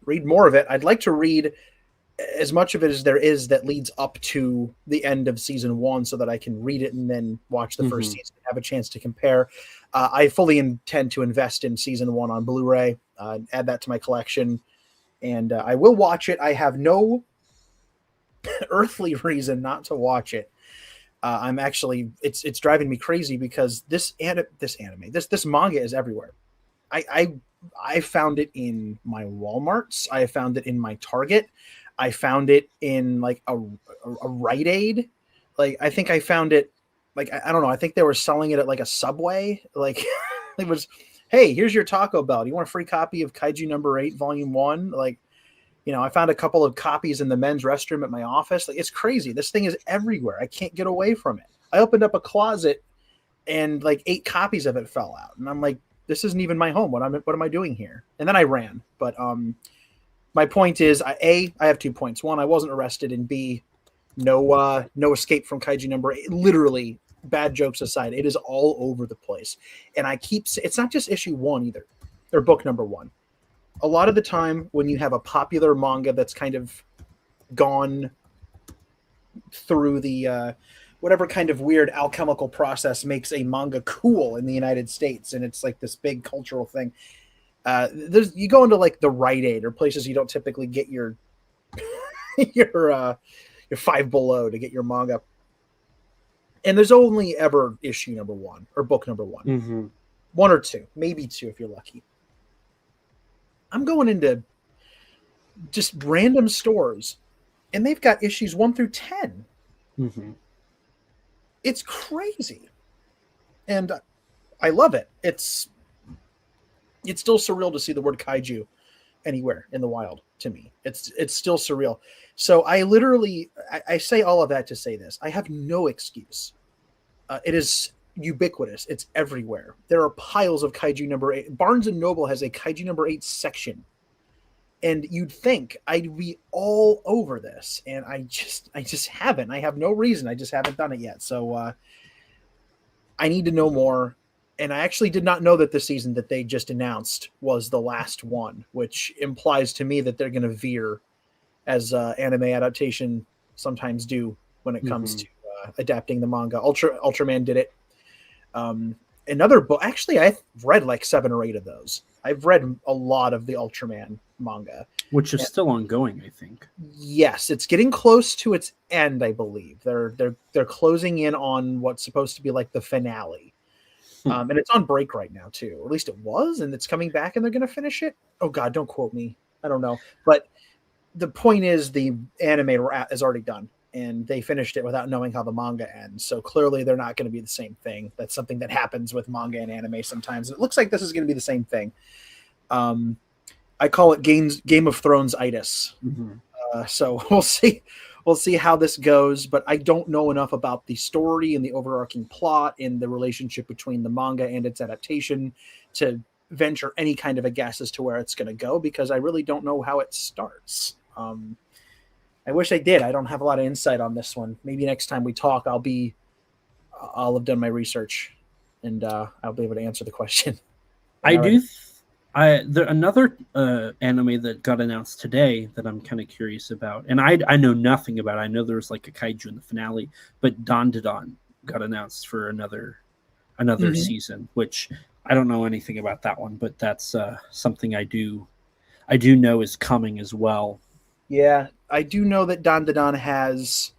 read more of it. I'd like to read as much of it as there is that leads up to the end of season 1 so that I can read it and then watch the first season and have a chance to compare. I fully intend to invest in season 1 on Blu-ray, add that to my collection, and I will watch it. I have no earthly reason not to watch it. I'm actually, it's driving me crazy because this manga is everywhere. I found it in my Walmarts. I found it in my Target. I found it in like a Rite Aid. Like, I think I found it, like, I don't know. I think they were selling it at like a Subway. Like it was, hey, here's your Taco Bell. Do you want a free copy of Kaiju number 8, volume 1? Like, I found a couple of copies in the men's restroom at my office. Like, it's crazy. This thing is everywhere. I can't get away from it. I opened up a closet and like 8 copies of it fell out. And I'm like, this isn't even my home. What am I doing here? And then I ran. But my point is, I have 2 points. One, I wasn't arrested, and B, no escape from Kaiju number 8. Literally, bad jokes aside, it is all over the place. And it's not just issue 1 either, or book number 1. A lot of the time when you have a popular manga that's kind of gone through the whatever kind of weird alchemical process makes a manga cool in the United States, and it's like this big cultural thing. You go into like the Rite Aid or places you don't typically get your your Five Below to get your manga, and there's only ever issue number 1 or book number 1, 1 or 2, maybe 2 if you're lucky. I'm going into just random stores, and they've got issues 1 through 10. It's crazy, and I love it. It's still surreal to see the word kaiju anywhere in the wild. To me, it's still surreal. So I say all of that to say this: I have no excuse. It is ubiquitous. It's everywhere. There are piles of Kaiju number 8. Barnes and Noble has a Kaiju number 8 section, and you'd think I'd be all over this, and I just haven't. I have no reason. I just haven't done it yet. So I need to know more. And I actually did not know that the season that they just announced was the last one, which implies to me that they're going to veer, as anime adaptation sometimes do when it comes to adapting the manga. Ultraman did it. Another book, actually, I've read like 7 or 8 of those. I've read a lot of the Ultraman manga, which is still ongoing, I think. Yes, it's getting close to its end, I believe. They're closing in on what's supposed to be like the finale. And it's on break right now too, or at least it was, and it's coming back, and they're going to finish it. Oh God, don't quote me. I don't know, but the point is, the anime is already done, and they finished it without knowing how the manga ends. So clearly, they're not going to be the same thing. That's something that happens with manga and anime sometimes. It looks like this is going to be the same thing. I call it Game of Thrones itis. So we'll see. We'll see how this goes, but I don't know enough about the story and the overarching plot and the relationship between the manga and its adaptation to venture any kind of a guess as to where it's going to go, because I really don't know how it starts. I wish I did. I don't have a lot of insight on this one. Maybe next time we talk, I'll have done my research, and I'll be able to answer the question. Another anime that got announced today that I'm kind of curious about, and I know nothing about it. I know there's like a kaiju in the finale, but Dandadan got announced for another season, which I don't know anything about that one, but that's something I do know is coming as well. Yeah, I do know that Dandadan has.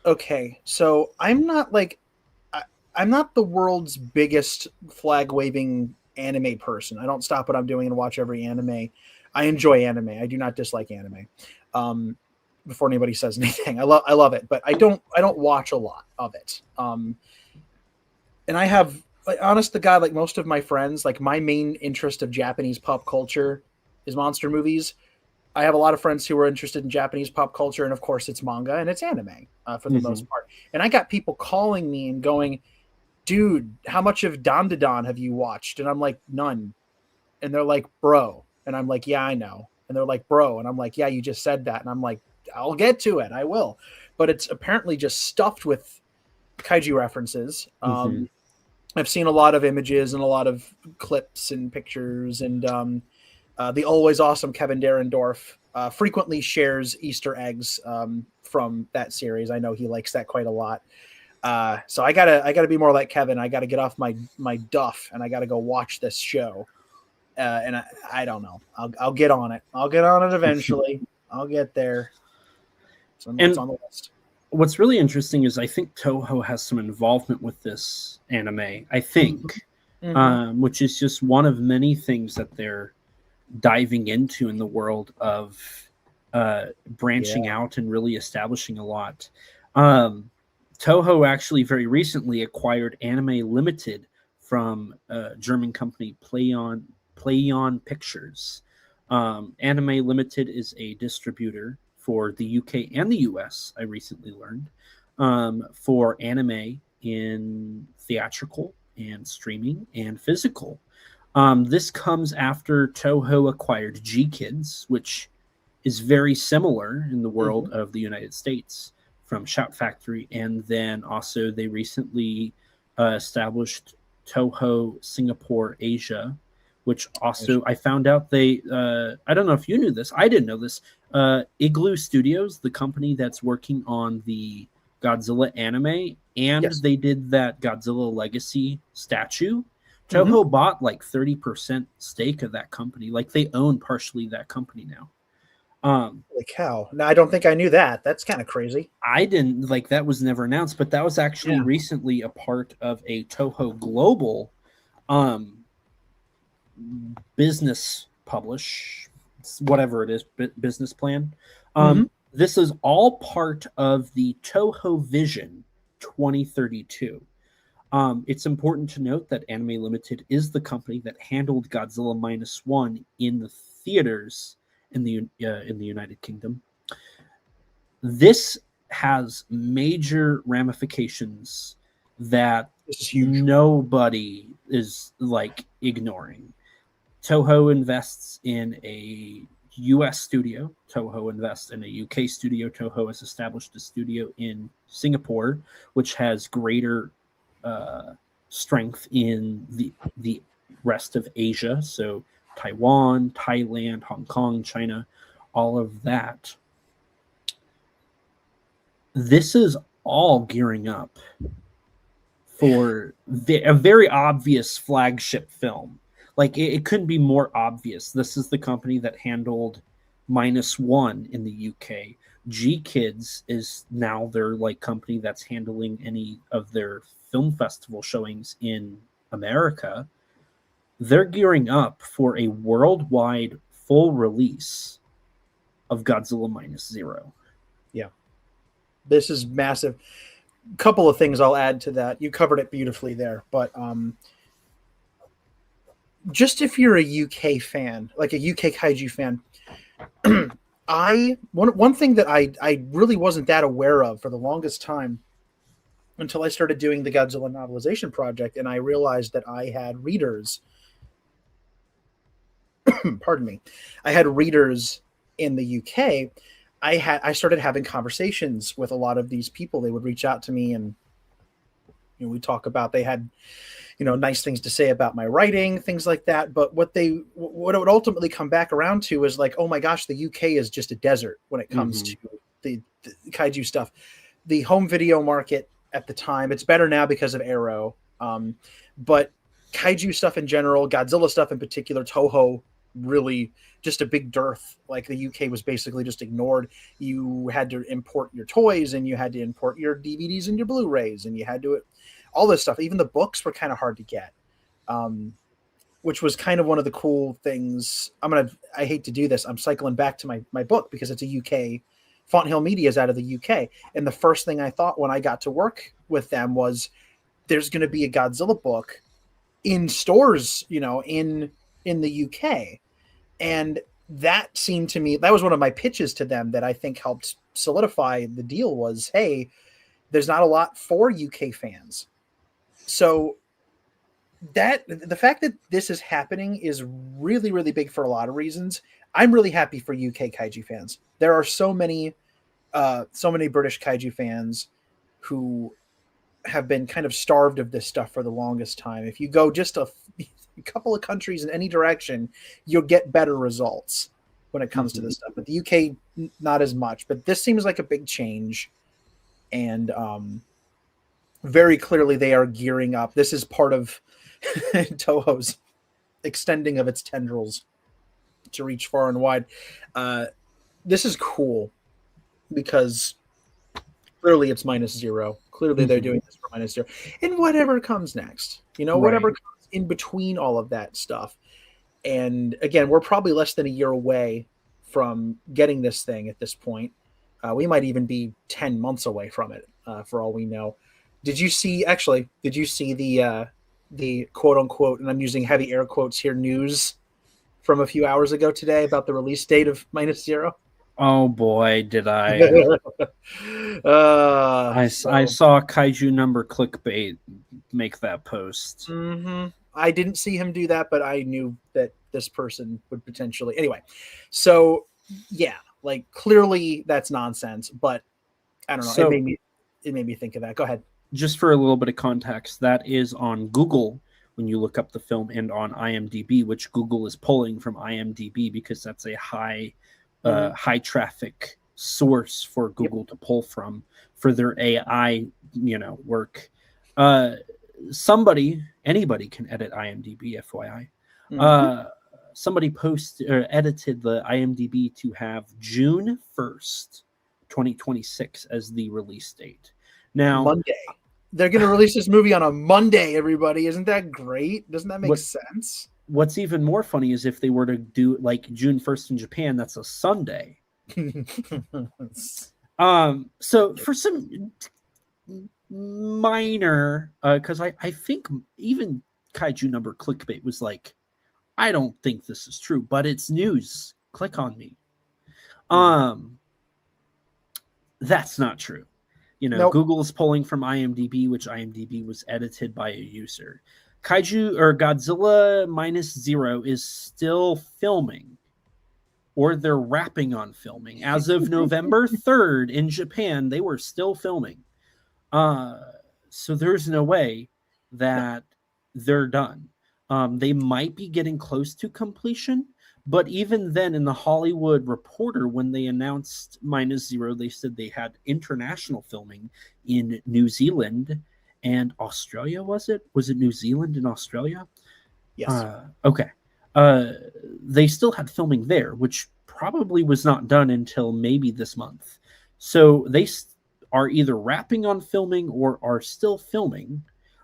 Okay, so I'm not the world's biggest flag waving anime person. I don't stop what I'm doing and watch every anime. I enjoy anime. I do not dislike anime. Before anybody says anything, I love it, but I don't watch a lot of it. And I have, like, honest to God, like most of my friends, like my main interest of Japanese pop culture is monster movies. I have a lot of friends who are interested in Japanese pop culture, and of course, it's manga and it's anime for the most part. And I got people calling me and going, "Dude, how much of Dandadan have you watched?" And I'm like, "None." And they're like, "Bro," and I'm like, "Yeah, I know." And they're like, "Bro," and I'm like, "Yeah, you just said that." And I'm like, "I'll get to it. I will." But it's apparently just stuffed with kaiju references. I've seen a lot of images and a lot of clips and pictures, and the always awesome Kevin Derendorf frequently shares Easter eggs from that series. I know he likes that quite a lot. So I gotta be more like Kevin. I gotta get off my duff and I gotta go watch this show. And I don't know. I'll get on it. I'll get on it eventually. I'll get there. So it's on the list. What's really interesting is I think Toho has some involvement with this anime. I think, which is just one of many things that they're diving into in the world of branching out and really establishing a lot. Toho actually very recently acquired Anime Limited from German company Playon Pictures. Anime Limited is a distributor for the UK and the US, I recently learned, for anime in theatrical and streaming and physical. This comes after Toho acquired G-Kids, which is very similar in the world of the United States from Shout Factory. And then also they recently established Toho Singapore Asia, which also I found out they, I don't know if you knew this, I didn't know this, Igloo Studios, the company that's working on the Godzilla anime, and they did that Godzilla Legacy statue. Toho bought like 30% stake of that company. Like they own partially that company now. Holy cow. No, I don't think I knew that. That's kind of crazy. I didn't, like, that was never announced, but that was actually recently a part of a Toho Global business publish, whatever it is, business plan. This is all part of the Toho Vision 2032. It's important to note that Anime Limited is the company that handled Godzilla -1 in the theaters in the United Kingdom. This has major ramifications that nobody is like ignoring. Toho invests in a US studio. Toho invests in a UK studio. Toho has established a studio in Singapore, which has greater strength in the rest of Asia. So Taiwan, Thailand, Hong Kong, China, all of that. This is all gearing up for a very obvious flagship film. Like it couldn't be more obvious. This is the company that handled -1 in the UK. G-Kids is now their like company that's handling any of their film festival showings in America. They're gearing up for a worldwide full release of Godzilla -0. Yeah. This is massive. Couple of things I'll add to that. You covered it beautifully there, but just if you're a UK fan, like a UK kaiju fan, one thing that I really wasn't that aware of for the longest time until I started doing the Godzilla novelization project, and I realized that I had readers. Pardon me. I had readers in the UK. I started having conversations with a lot of these people. They would reach out to me, and we talk about, they had nice things to say about my writing, things like that. But what it would ultimately come back around to is like, oh my gosh, the UK is just a desert when it comes to the kaiju stuff. The home video market at the time, it's better now because of Arrow, but kaiju stuff in general, Godzilla stuff in particular, Toho really just a big dearth. Like the UK was basically just ignored. You had to import your toys, and you had to import your DVDs and your Blu-rays, and you had to all this stuff. Even the books were kind of hard to get. which was kind of one of the cool things. I hate to do this. I'm cycling back to my book because it's a UK. Fonthill Media is out of the UK. And the first thing I thought when I got to work with them was there's going to be a Godzilla book in stores, in the UK. And that seemed to me, that was one of my pitches to them that I think helped solidify the deal was, hey, there's not a lot for UK fans. So that the fact that this is happening is really, really big for a lot of reasons. I'm really happy for UK kaiju fans. There are so many British kaiju fans who have been kind of starved of this stuff for the longest time. If you go just a couple of countries in any direction, you'll get better results when it comes to this stuff. But the UK, not as much. But this seems like a big change. And very clearly they are gearing up. This is part of Toho's extending of its tendrils to reach far and wide. This is cool because clearly it's -0. Clearly they're doing this for -0. And whatever comes next, whatever comes in between all of that stuff. And again, we're probably less than a year away from getting this thing at this point. We might even be 10 months away from it, for all we know. Did you see the quote unquote, and I'm using heavy air quotes here, news from a few hours ago today about the release date of -0? Oh boy, did I. I saw Kaiju number clickbait make that post. Mm-hmm. I didn't see him do that, but I knew that this person would potentially. Anyway, so yeah, like clearly that's nonsense, but I don't know. So, it made me think of that. Go ahead. Just for a little bit of context, that is on Google when you look up the film, and on IMDb, which Google is pulling from IMDb because that's a high traffic source for Google to pull from for their AI, work. Anybody can edit IMDb, FYI. Somebody edited the IMDb to have June 1st, 2026 as the release date. Now, Monday. They're going to release this movie on a Monday, everybody. Isn't that great? Doesn't that make sense? What's even more funny is if they were to do like June 1st in Japan, that's a Sunday. So for some minor, because I think even Kaiju number clickbait was like, I don't think this is true, but it's news. Click on me. That's not true. Nope. Google is pulling from IMDb, which IMDb was edited by a user. Kaiju or Godzilla -0 is still filming, or they're wrapping on filming. As of November 3rd in Japan, they were still filming. So there's no way that they're done. They might be getting close to completion, but even then, in the Hollywood Reporter, when they announced -0, they said they had international filming in New Zealand and Australia. Was it New Zealand and Australia? Yes. Okay. They still had filming there, which probably was not done until maybe this month. So they are either wrapping on filming or are still filming.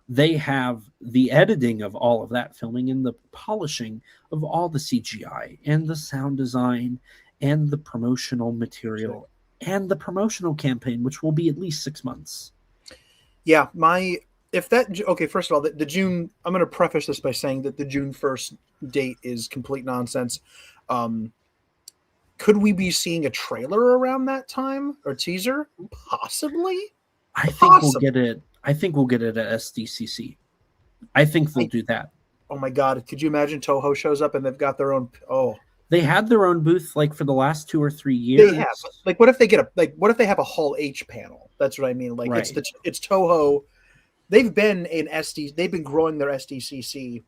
They have the editing of all of that filming and the polishing of all the CGI and the sound design and the promotional material and the promotional campaign, which will be at least 6 months. Yeah, first of all, the June, I'm going to preface this by saying that the June 1st date is complete nonsense. Could we be seeing a trailer around that time or teaser? Possibly. I think we'll get it. I think we'll get it at SDCC. I think they'll do that. Oh my God. Could you imagine Toho shows up and they've got their own, They had their own booth like for the last 2 or 3 years. They have. Like what if they have a Hall H panel? That's what I mean. Like right. it's Toho. They've been growing their SDCC.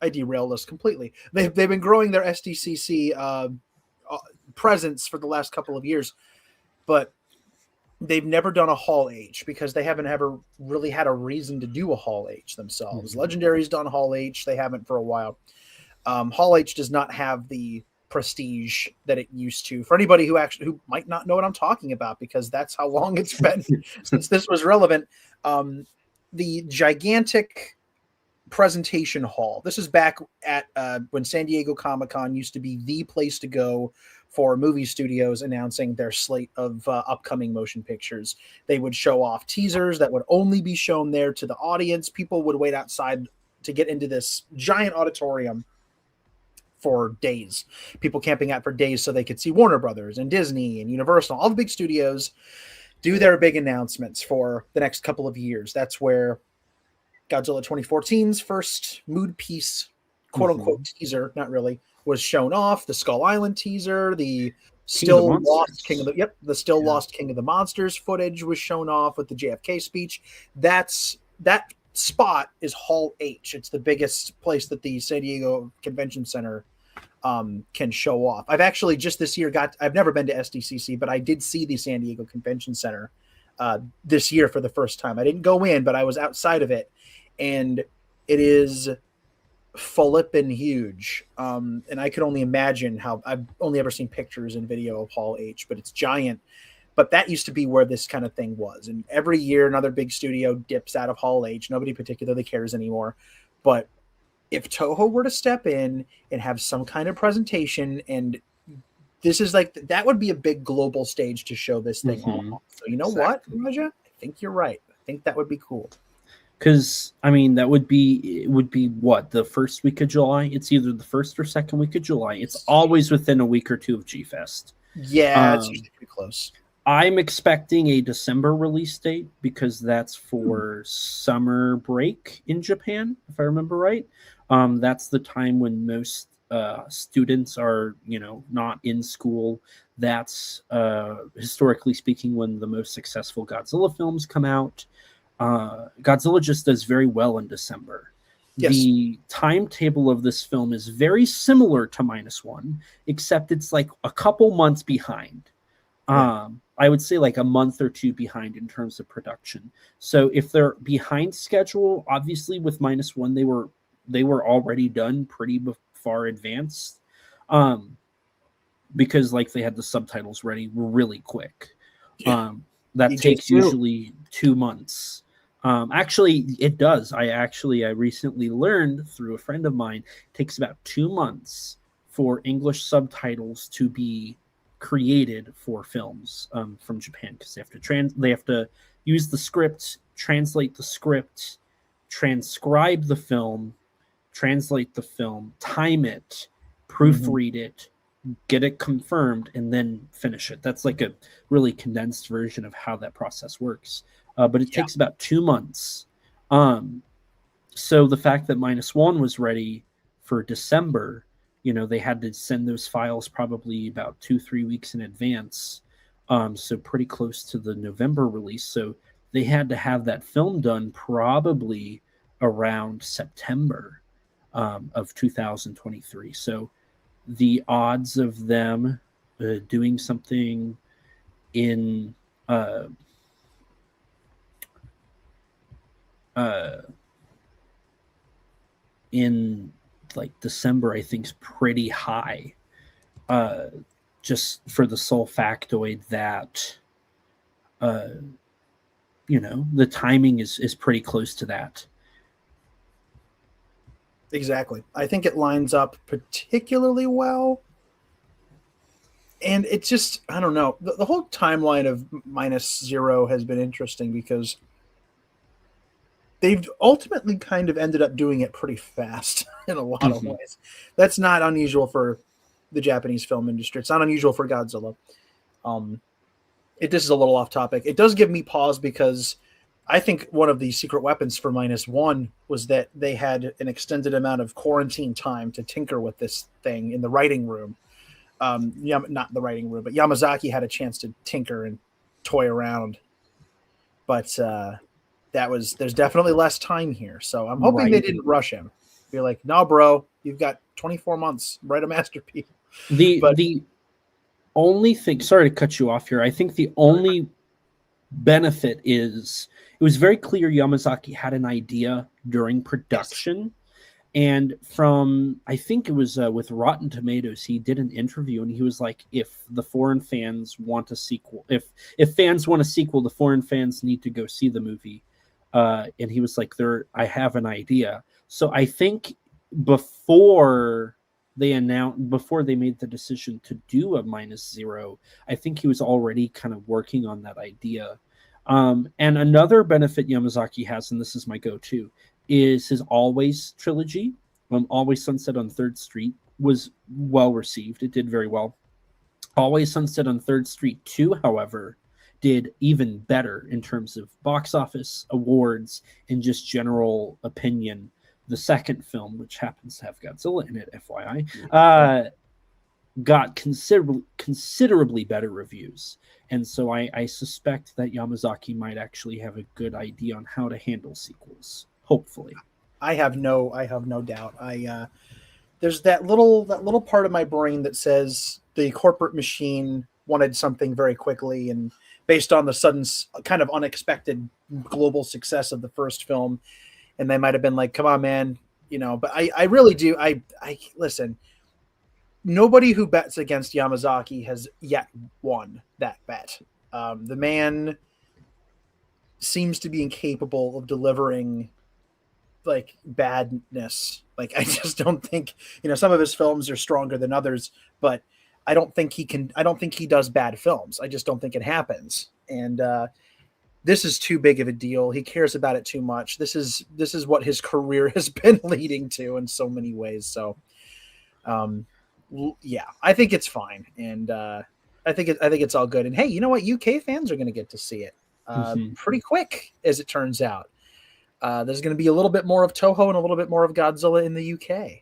I derailed us completely. They've been growing their SDCC presence for the last couple of years, but they've never done a Hall H because they haven't ever really had a reason to do a Hall H themselves. Legendary's done Hall H. They haven't for a while. Hall H does not have the prestige that it used to. For anybody who might not know what I'm talking about, because that's how long it's been since this was relevant. The gigantic presentation hall. This is back at when San Diego Comic-Con used to be the place to go for movie studios announcing their slate of upcoming motion pictures. They would show off teasers that would only be shown there to the audience. People would wait outside to get into this giant auditorium for days. People camping out for days so they could see Warner Brothers and Disney and Universal, all the big studios do their big announcements for the next couple of years. That's where Godzilla 2014's first mood piece, quote unquote teaser, not really, was shown off. The Skull Island teaser, the still lost King of the Monsters footage was shown off with the JFK speech. That spot is Hall H. It's the biggest place that the San Diego Convention Center can show off. I've actually just this year I've never been to SDCC, but I did see the San Diego Convention Center this year for the first time. I didn't go in, but I was outside of it, and it is flippin' huge. And I could only imagine how. I've only ever seen pictures and video of Hall H, but it's giant. But that used to be where this kind of thing was. And every year another big studio dips out of Hall H. Nobody particularly cares anymore. But if Toho were to step in and have some kind of presentation, and this is like, that would be a big global stage to show this thing off. So you know what, Raja? I think you're right. I think that would be cool. Because, I mean, it would be what, the first week of July? It's either the first or second week of July. It's always within a week or two of G-Fest. Yeah, it's usually pretty close. I'm expecting a December release date because that's for summer break in Japan, if I remember right. That's the time when most students are, not in school. That's, historically speaking, when the most successful Godzilla films come out. Godzilla just does very well in December. Yes. The timetable of this film is very similar to -1, except it's like a couple months behind. Yeah. I would say like a month or two behind in terms of production. So if they're behind schedule, obviously with -1, they were already done pretty far advanced, because like they had the subtitles ready really quick. That takes usually 2 months. Actually, it does. I recently learned through a friend of mine, it takes about 2 months for English subtitles to be created for films from Japan, because they have to use the script, translate the script, transcribe the film, translate the film, time it, proofread it, get it confirmed, and then finish it. That's like a really condensed version of how that process works. But it takes about 2 months. So the fact that -1 was ready for December, they had to send those files probably about 2-3 weeks in advance. So pretty close to the November release. So they had to have that film done probably around September of 2023. So the odds of them doing something in like December, I think, is pretty high, just for the sole factoid that the timing is pretty close to that. Exactly. I think it lines up particularly well. And it's just, I don't know, the whole timeline of -0 has been interesting because they've ultimately kind of ended up doing it pretty fast in a lot of ways. That's not unusual for the Japanese film industry. It's not unusual for Godzilla. This is a little off topic. It does give me pause because I think one of the secret weapons for -1 was that they had an extended amount of quarantine time to tinker with this thing in the writing room. Not the writing room, but Yamazaki had a chance to tinker and toy around. But there's definitely less time here. So I'm hoping they didn't rush him. Be like, no, bro, you've got 24 months, write a masterpiece. The only thing, sorry to cut you off here, I think the only benefit is it was very clear Yamazaki had an idea during production. And from, I think it was with Rotten Tomatoes, he did an interview and he was like, if the foreign fans want a sequel, if fans want a sequel, the foreign fans need to go see the movie. And he was like, I have an idea. So I think before before they made the decision to do a -0, I think he was already kind of working on that idea. And another benefit Yamazaki has, and this is my go-to, is his Always trilogy. Always Sunset on Third Street was well received. It did very well. Always Sunset on Third Street 2, however, did even better in terms of box office, awards, and just general opinion. The second film, which happens to have Godzilla in it, FYI, got considerably better reviews. And so I suspect that Yamazaki might actually have a good idea on how to handle sequels. Hopefully. I have no doubt. There's that little part of my brain that says the corporate machine wanted something very quickly, and based on the sudden kind of unexpected global success of the first film, and they might have been like, come on, man, but I really do. I listen, nobody who bets against Yamazaki has yet won that bet. The man seems to be incapable of delivering like badness. Like, I just don't think, some of his films are stronger than others, but I don't think he does bad films. I just don't think it happens. And this is too big of a deal. He cares about it too much. This is what his career has been leading to in so many ways. So, yeah, I think it's fine. And I think it's all good. And hey, you know what? UK fans are going to get to see it pretty quick, as it turns out. There's going to be a little bit more of Toho and a little bit more of Godzilla in the UK,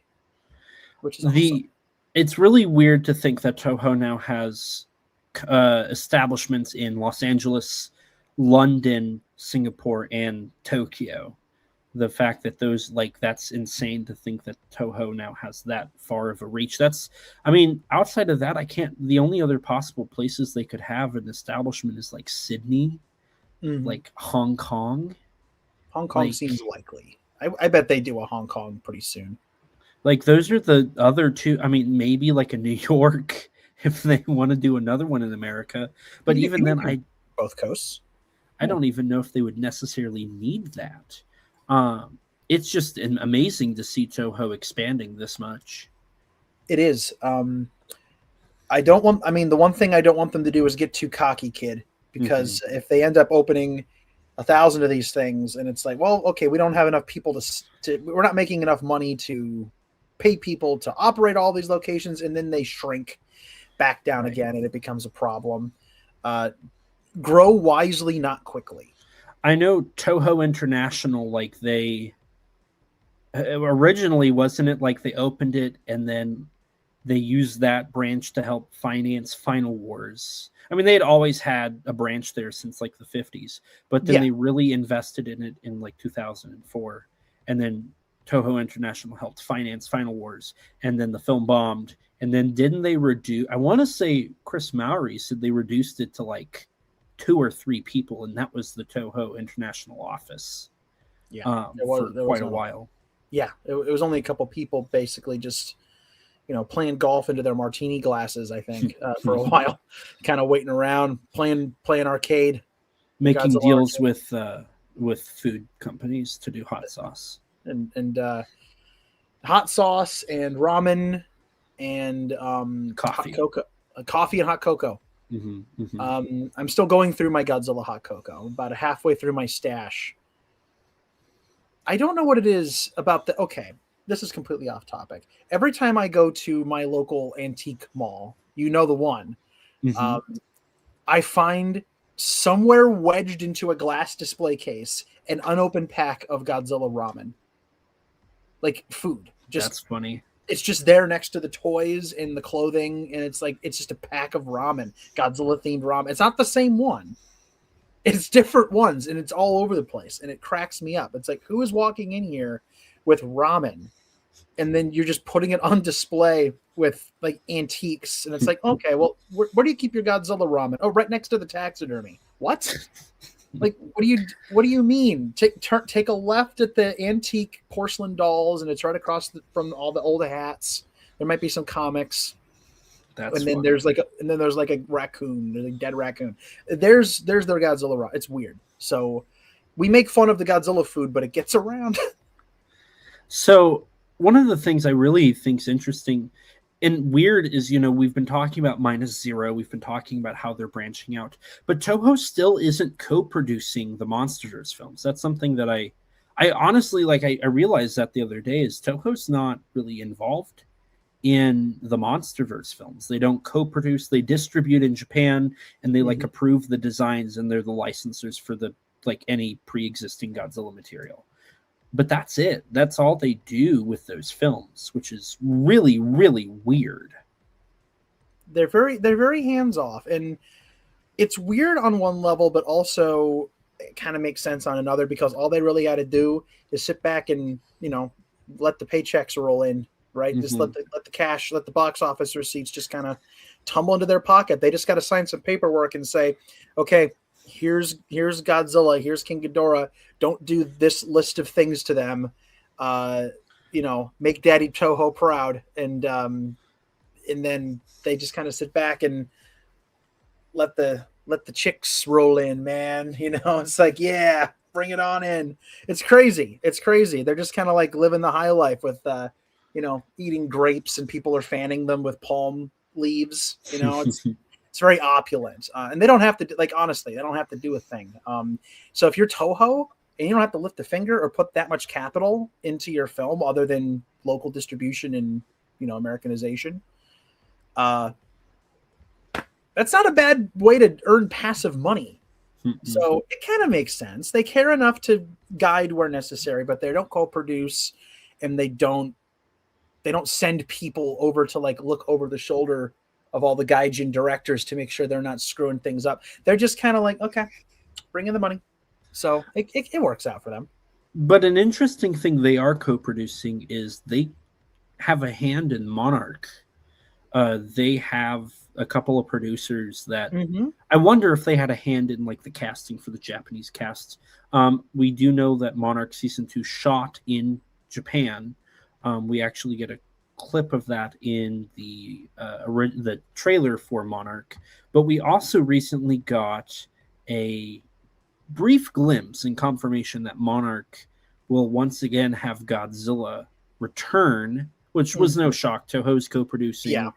which is awesome. It's really weird to think that Toho now has establishments in Los Angeles, London, Singapore, and Tokyo. The fact that that's insane to think that Toho now has that far of a reach. Outside of that, the only other possible places they could have an establishment is like Sydney, like Hong Kong. Hong Kong seems likely. I bet they do a Hong Kong pretty soon. Like, those are the other two. Maybe like a New York if they want to do another one in America. But even then, both coasts. I don't even know if they would necessarily need that. It's just amazing to see Toho expanding this much. It is. The one thing I don't want them to do is get too cocky, kid, because if they end up opening 1,000 of these things and it's like, well, okay, we don't have enough people we're not making enough money to pay people to operate all these locations, and then they shrink back down again, and it becomes a problem. Grow wisely, not quickly. I know Toho International, they originally, wasn't it like they opened it and then they used that branch to help finance Final Wars? They had always had a branch there since like the 50s, but then they really invested in it in like 2004. And then Toho International helped finance Final Wars, and then the film bombed. And then didn't they I want to say Chris Mowry said they reduced it to like 2 or 3 people, and that was the Toho International office. Yeah, for quite a while. Yeah, it was only a couple people basically just playing golf into their martini glasses, I think, for a while, kind of waiting around, playing arcade, making Godzilla deals arcade. with food companies to do hot sauce and hot sauce and ramen and coffee, hot cocoa, coffee and hot cocoa. I'm still going through my Godzilla hot cocoa. I'm about halfway through my stash. I don't know what it is about okay, this is completely off topic. Every time I go to my local antique mall, the one, I find somewhere wedged into a glass display case an unopened pack of Godzilla ramen. Like food. That's funny. It's just there next to the toys and the clothing, and it's just a pack of ramen, Godzilla-themed ramen. It's not the same one. It's different ones, and it's all over the place, and it cracks me up. It's like, who is walking in here with ramen? And then you're just putting it on display with like antiques, and it's like, okay, well, where do you keep your Godzilla ramen? Oh, right next to the taxidermy. What? Like, what do you mean? Take a left at the antique porcelain dolls, and it's right across from all the old hats. There might be some comics. And then there's like a raccoon, there's a dead raccoon. There's their Godzilla ramen. It's weird. So we make fun of the Godzilla food, but it gets around. So one of the things I really think is interesting and weird is, we've been talking about Minus Zero, we've been talking about how they're branching out, but Toho still isn't co-producing the MonsterVerse films. That's something that I honestly like. I realized that the other day is Toho's not really involved in the MonsterVerse films. They don't co-produce, they distribute in Japan, and they like approve the designs, and they're the licensors for the like any pre-existing Godzilla material. But that's it. That's all they do with those films, which is really, really weird. They're very hands off, and it's weird on one level, but also it kind of makes sense on another, because all they really got to do is sit back and let the paychecks roll in, right? Just let the cash, let the box office receipts just kind of tumble into their pocket. They just got to sign some paperwork and say, okay, here's Godzilla, here's King Ghidorah. Don't do this list of things to them. Make Daddy Toho proud, and then they just kind of sit back and let the chicks roll in, man. It's like, yeah, bring it on in. It's crazy. They're just kind of like living the high life with eating grapes, and people are fanning them with palm leaves. It's very opulent, and they don't have to, like, honestly, they don't have to do a thing. So if you're Toho and you don't have to lift a finger or put that much capital into your film other than local distribution and Americanization, that's not a bad way to earn passive money. So it kind of makes sense. They care enough to guide where necessary, but they don't co-produce, and they don't send people over to like look over the shoulder of all the gaijin directors to make sure they're not screwing things up. They're just kind of like, okay, bring in the money. So it works out for them. But an interesting thing they are co-producing is they have a hand in Monarch. They have a couple of producers that I wonder if they had a hand in like the casting for the Japanese cast. We do know that Monarch season 2 shot in Japan. We actually get a clip of that in the trailer for Monarch, but we also recently got a brief glimpse and confirmation that Monarch will once again have Godzilla return, which was no shock. Toho's co-producing. Yeah.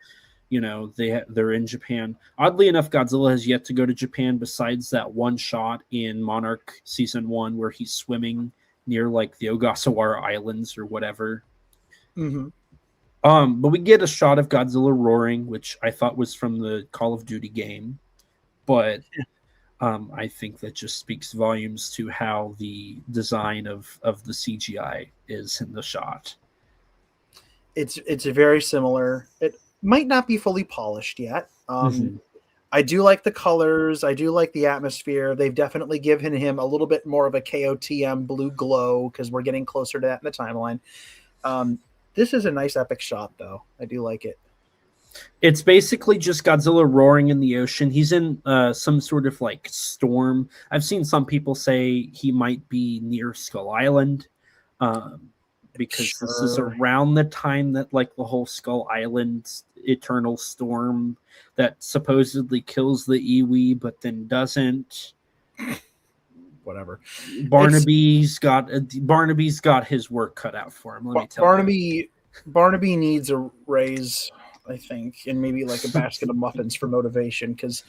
They're in Japan. Oddly enough, Godzilla has yet to go to Japan, besides that one shot in Monarch season 1 where he's swimming near like the Ogasawara Islands or whatever. But we get a shot of Godzilla roaring, which I thought was from the Call of Duty game. But I think that just speaks volumes to how the design of the CGI is in the shot. It's very similar. It might not be fully polished yet. I do like the colors. I do like the atmosphere. They've definitely given him a little bit more of a KOTM blue glow, because we're getting closer to that in the timeline. This is a nice epic shot, though. I do like it. It's basically just Godzilla roaring in the ocean. He's in some sort of like storm. I've seen some people say he might be near Skull Island, because this is around the time that like the whole Skull Island eternal storm that supposedly kills the Iwi but then doesn't. Whatever. Barnaby's got his work cut out for him. Let me tell you. Barnaby needs a raise, I think, and maybe like a basket of muffins for motivation. Because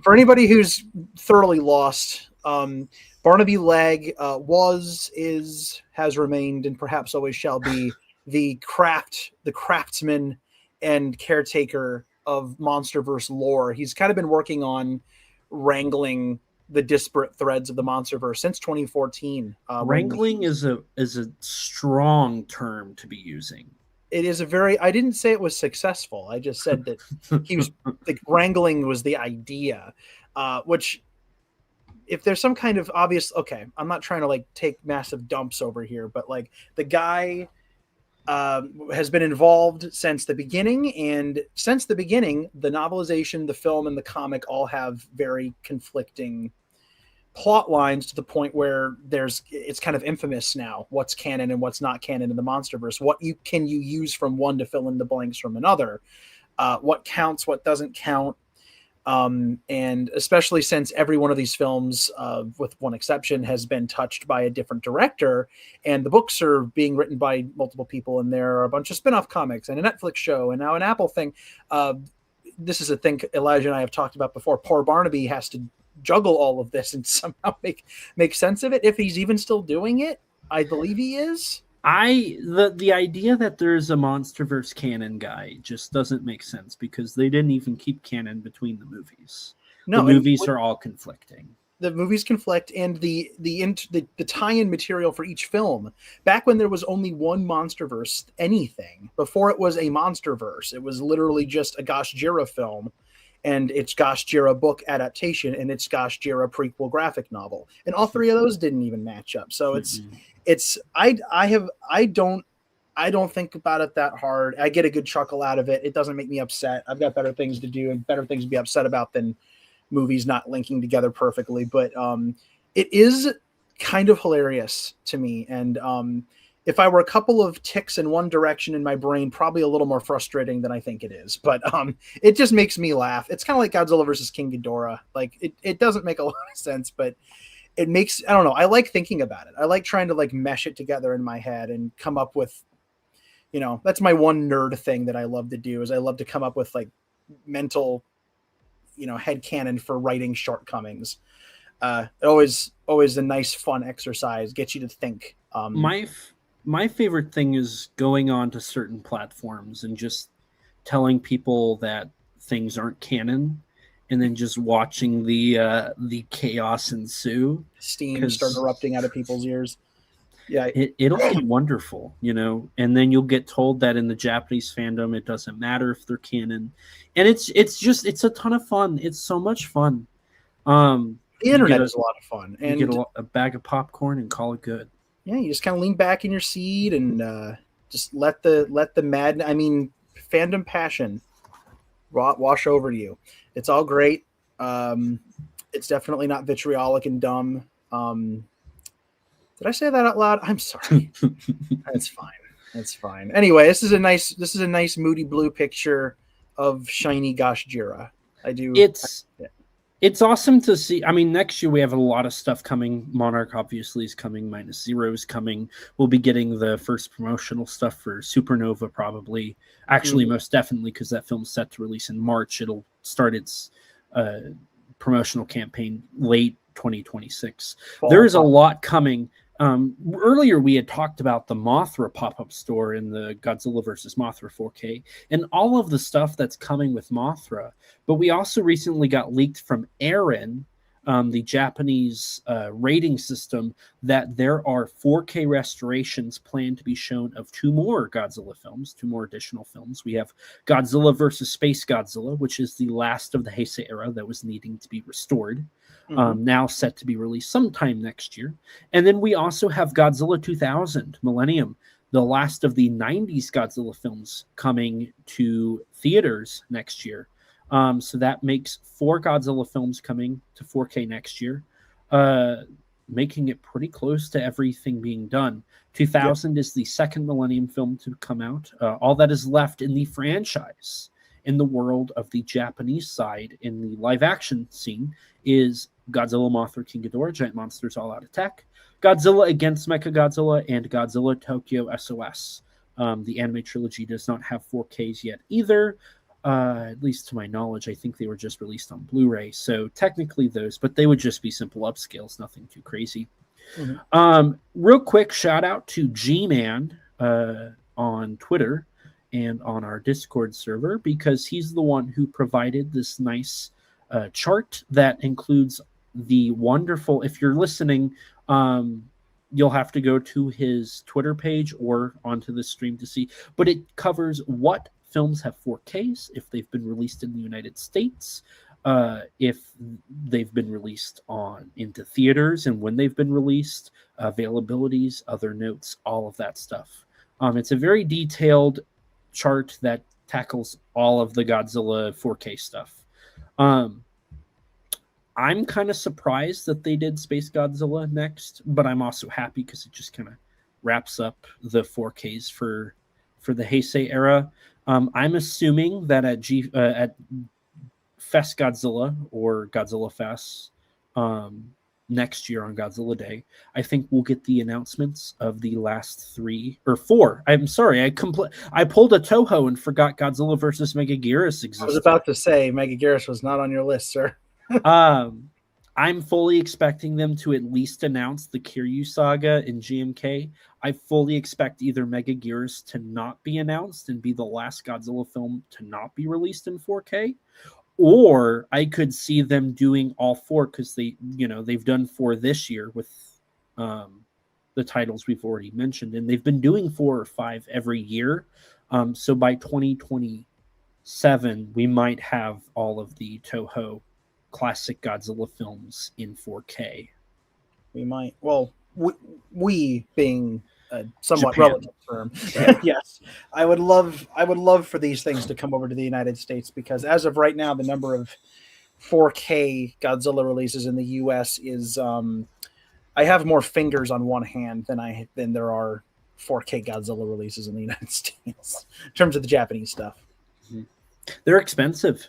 for anybody who's thoroughly lost, Barnaby Leg has remained, and perhaps always shall be the craftsman and caretaker of MonsterVerse lore. He's kind of been working on wrangling the disparate threads of the MonsterVerse since 2014. Wrangling is a strong term to be using. It is I didn't say it was successful. I just said that he was like, wrangling was the idea, which, if there's some kind of obvious, okay, I'm not trying to like take massive dumps over here, but like the guy has been involved since the beginning, and since the beginning, the novelization, the film, and the comic all have very conflicting plot lines, to the point where it's kind of infamous now what's canon and what's not canon in the MonsterVerse. What you use from one to fill in the blanks from another, what counts, what doesn't count. And especially since every one of these films, with one exception, has been touched by a different director, and the books are being written by multiple people, and there are a bunch of spin-off comics and a Netflix show and now an Apple thing. This is a thing Elijah and I have talked about before. Poor Barnaby has to juggle all of this and somehow make sense of it, if he's even still doing it. I believe he is. The idea that there's a MonsterVerse canon guy just doesn't make sense, because they didn't even keep canon between the movies. No, the movies are all conflicting. The movies conflict, and the tie-in material for each film. Back when there was only one MonsterVerse anything, before it was a MonsterVerse, it was literally just a Gosh Jira film, and its Gosh Jira book adaptation, and its Gosh Jira prequel graphic novel, and all three of those didn't even match up. So I don't think about it that hard. I get a good chuckle out of it. It doesn't make me upset. I've got better things to do and better things to be upset about than movies not linking together perfectly. But it is kind of hilarious to me. And if I were a couple of ticks in one direction in my brain, probably a little more frustrating than I think it is. But it just makes me laugh. It's kind of like Godzilla versus King Ghidorah. Like it doesn't make a lot of sense, but it makes, I don't know. I like thinking about it. I like trying to like mesh it together in my head and come up with, that's my one nerd thing that I love to do, is I love to come up with like mental, headcanon for writing shortcomings. Always a nice, fun exercise. Gets you to think. My favorite thing is going on to certain platforms and just telling people that things aren't canon, and then just watching the chaos ensue. Steam start erupting out of people's ears. Yeah, it'll be wonderful, and then you'll get told that in the Japanese fandom it doesn't matter if they're canon, and it's a ton of fun. It's so much fun. The internet is a lot of fun, and you get a bag of popcorn and call it good. Yeah, you just kind of lean back in your seat and just let the fandom passion wash over you. It's all great. It's definitely not vitriolic and dumb. Did I say that out loud? I'm sorry. That's fine. Anyway, this is a nice moody blue picture of shiny Gosh Jira. It's awesome to see. I mean, next year we have a lot of stuff coming. Monarch obviously is coming. -0 is coming. We'll be getting the first promotional stuff for Supernova probably. Actually, most definitely, because that film's set to release in March. It'll start its promotional campaign late 2026. There is a lot coming. Earlier we had talked about the Mothra pop-up store in the Godzilla vs. Mothra 4K and all of the stuff that's coming with Mothra, but we also recently got leaked from Aaron, the Japanese rating system, that there are 4K restorations planned to be shown of 2 more Godzilla films, 2 more additional films. We have Godzilla vs. Space Godzilla, which is the last of the Heisei era that was needing to be restored. Now set to be released sometime next year. And then we also have Godzilla 2000 Millennium, the last of the 90s Godzilla films, coming to theaters next year. So that makes 4 Godzilla films coming to 4K next year, making it pretty close to everything being done. 2000 is the second Millennium film to come out. All that is left in the franchise, in the world of the Japanese side, in the live action scene, is Godzilla, Mothra, King Ghidorah, Giant Monsters All Out Attack, Godzilla Against Mechagodzilla, and Godzilla Tokyo SOS. The anime trilogy does not have 4Ks yet either. At least to my knowledge, I think they were just released on Blu-ray. So technically those, but they would just be simple upscales, nothing too crazy. Real quick shout out to G-Man on Twitter and on our Discord server, because he's the one who provided this nice chart that includes the wonderful, if you're listening, you'll have to go to his Twitter page or onto the stream to see, but it covers what films have 4Ks, if they've been released in the United States, if they've been released into theaters and when they've been released, availabilities, other notes, all of that stuff. It's a very detailed chart that tackles all of the Godzilla 4K stuff. I'm kind of surprised that they did Space Godzilla next, but I'm also happy because it just kind of wraps up the 4Ks for the Heisei era. I'm assuming that at Fest Godzilla or Godzilla Fest next year on Godzilla Day, I think we'll get the announcements of the last 3 or 4. I'm sorry, I pulled a Toho and forgot Godzilla versus Megaguirus existed. I was about to say Megaguirus was not on your list, sir. I'm fully expecting them to at least announce the Kiryu saga in GMK. I fully expect either Megaguirus to not be announced and be the last Godzilla film to not be released in 4K, or I could see them doing all 4 because they've done 4 this year with the titles we've already mentioned, and they've been doing 4 or 5 every year. So by 2027, we might have all of the Toho classic Godzilla films in 4K. We might. Well, we being a somewhat Japan. relative term. Yes, I would love for these things to come over to the United States, because as of right now, the number of 4K Godzilla releases in the U.S. is I have more fingers on one hand than there are 4K Godzilla releases in the United States in terms of the Japanese stuff. They're expensive.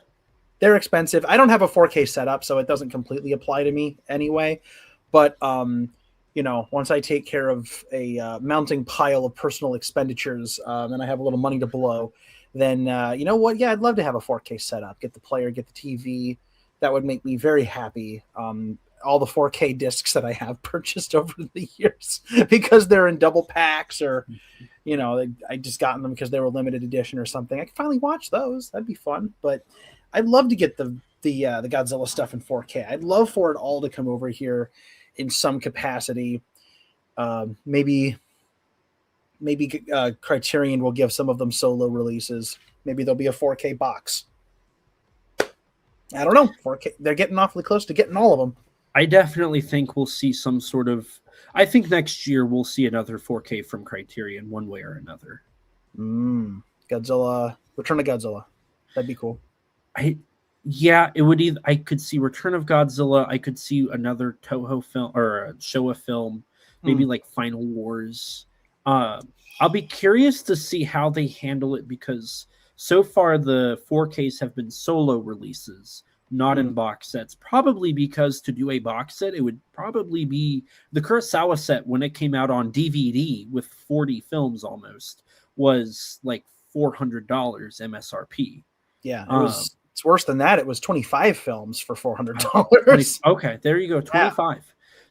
They're expensive. I don't have a 4K setup, so it doesn't completely apply to me anyway. But once I take care of a mounting pile of personal expenditures, and I have a little money to blow, then you know what? Yeah, I'd love to have a 4K setup. Get the player, get the TV. That would make me very happy. All the 4K discs that I have purchased over the years because they're in double packs, or I just gotten them because they were limited edition or something. I can finally watch those. That'd be fun. But I'd love to get the Godzilla stuff in 4K. I'd love for it all to come over here in some capacity. Maybe Criterion will give some of them solo releases. Maybe there'll be a 4K box. I don't know. 4K. They're getting awfully close to getting all of them. I definitely think we'll see some sort of. I think next year we'll see another 4K from Criterion, one way or another. Godzilla, Return of Godzilla. That'd be cool. It would either. I could see Return of Godzilla. I could see another Toho film or a Showa film, maybe like Final Wars. I'll be curious to see how they handle it, because so far the 4Ks have been solo releases, not in box sets. Probably because to do a box set, it would probably be the Kurosawa set when it came out on DVD with 40 films almost was like $400 MSRP. Yeah, it was. It's worse than that. It was 25 films for $400. Okay, there you go, 25. Yeah.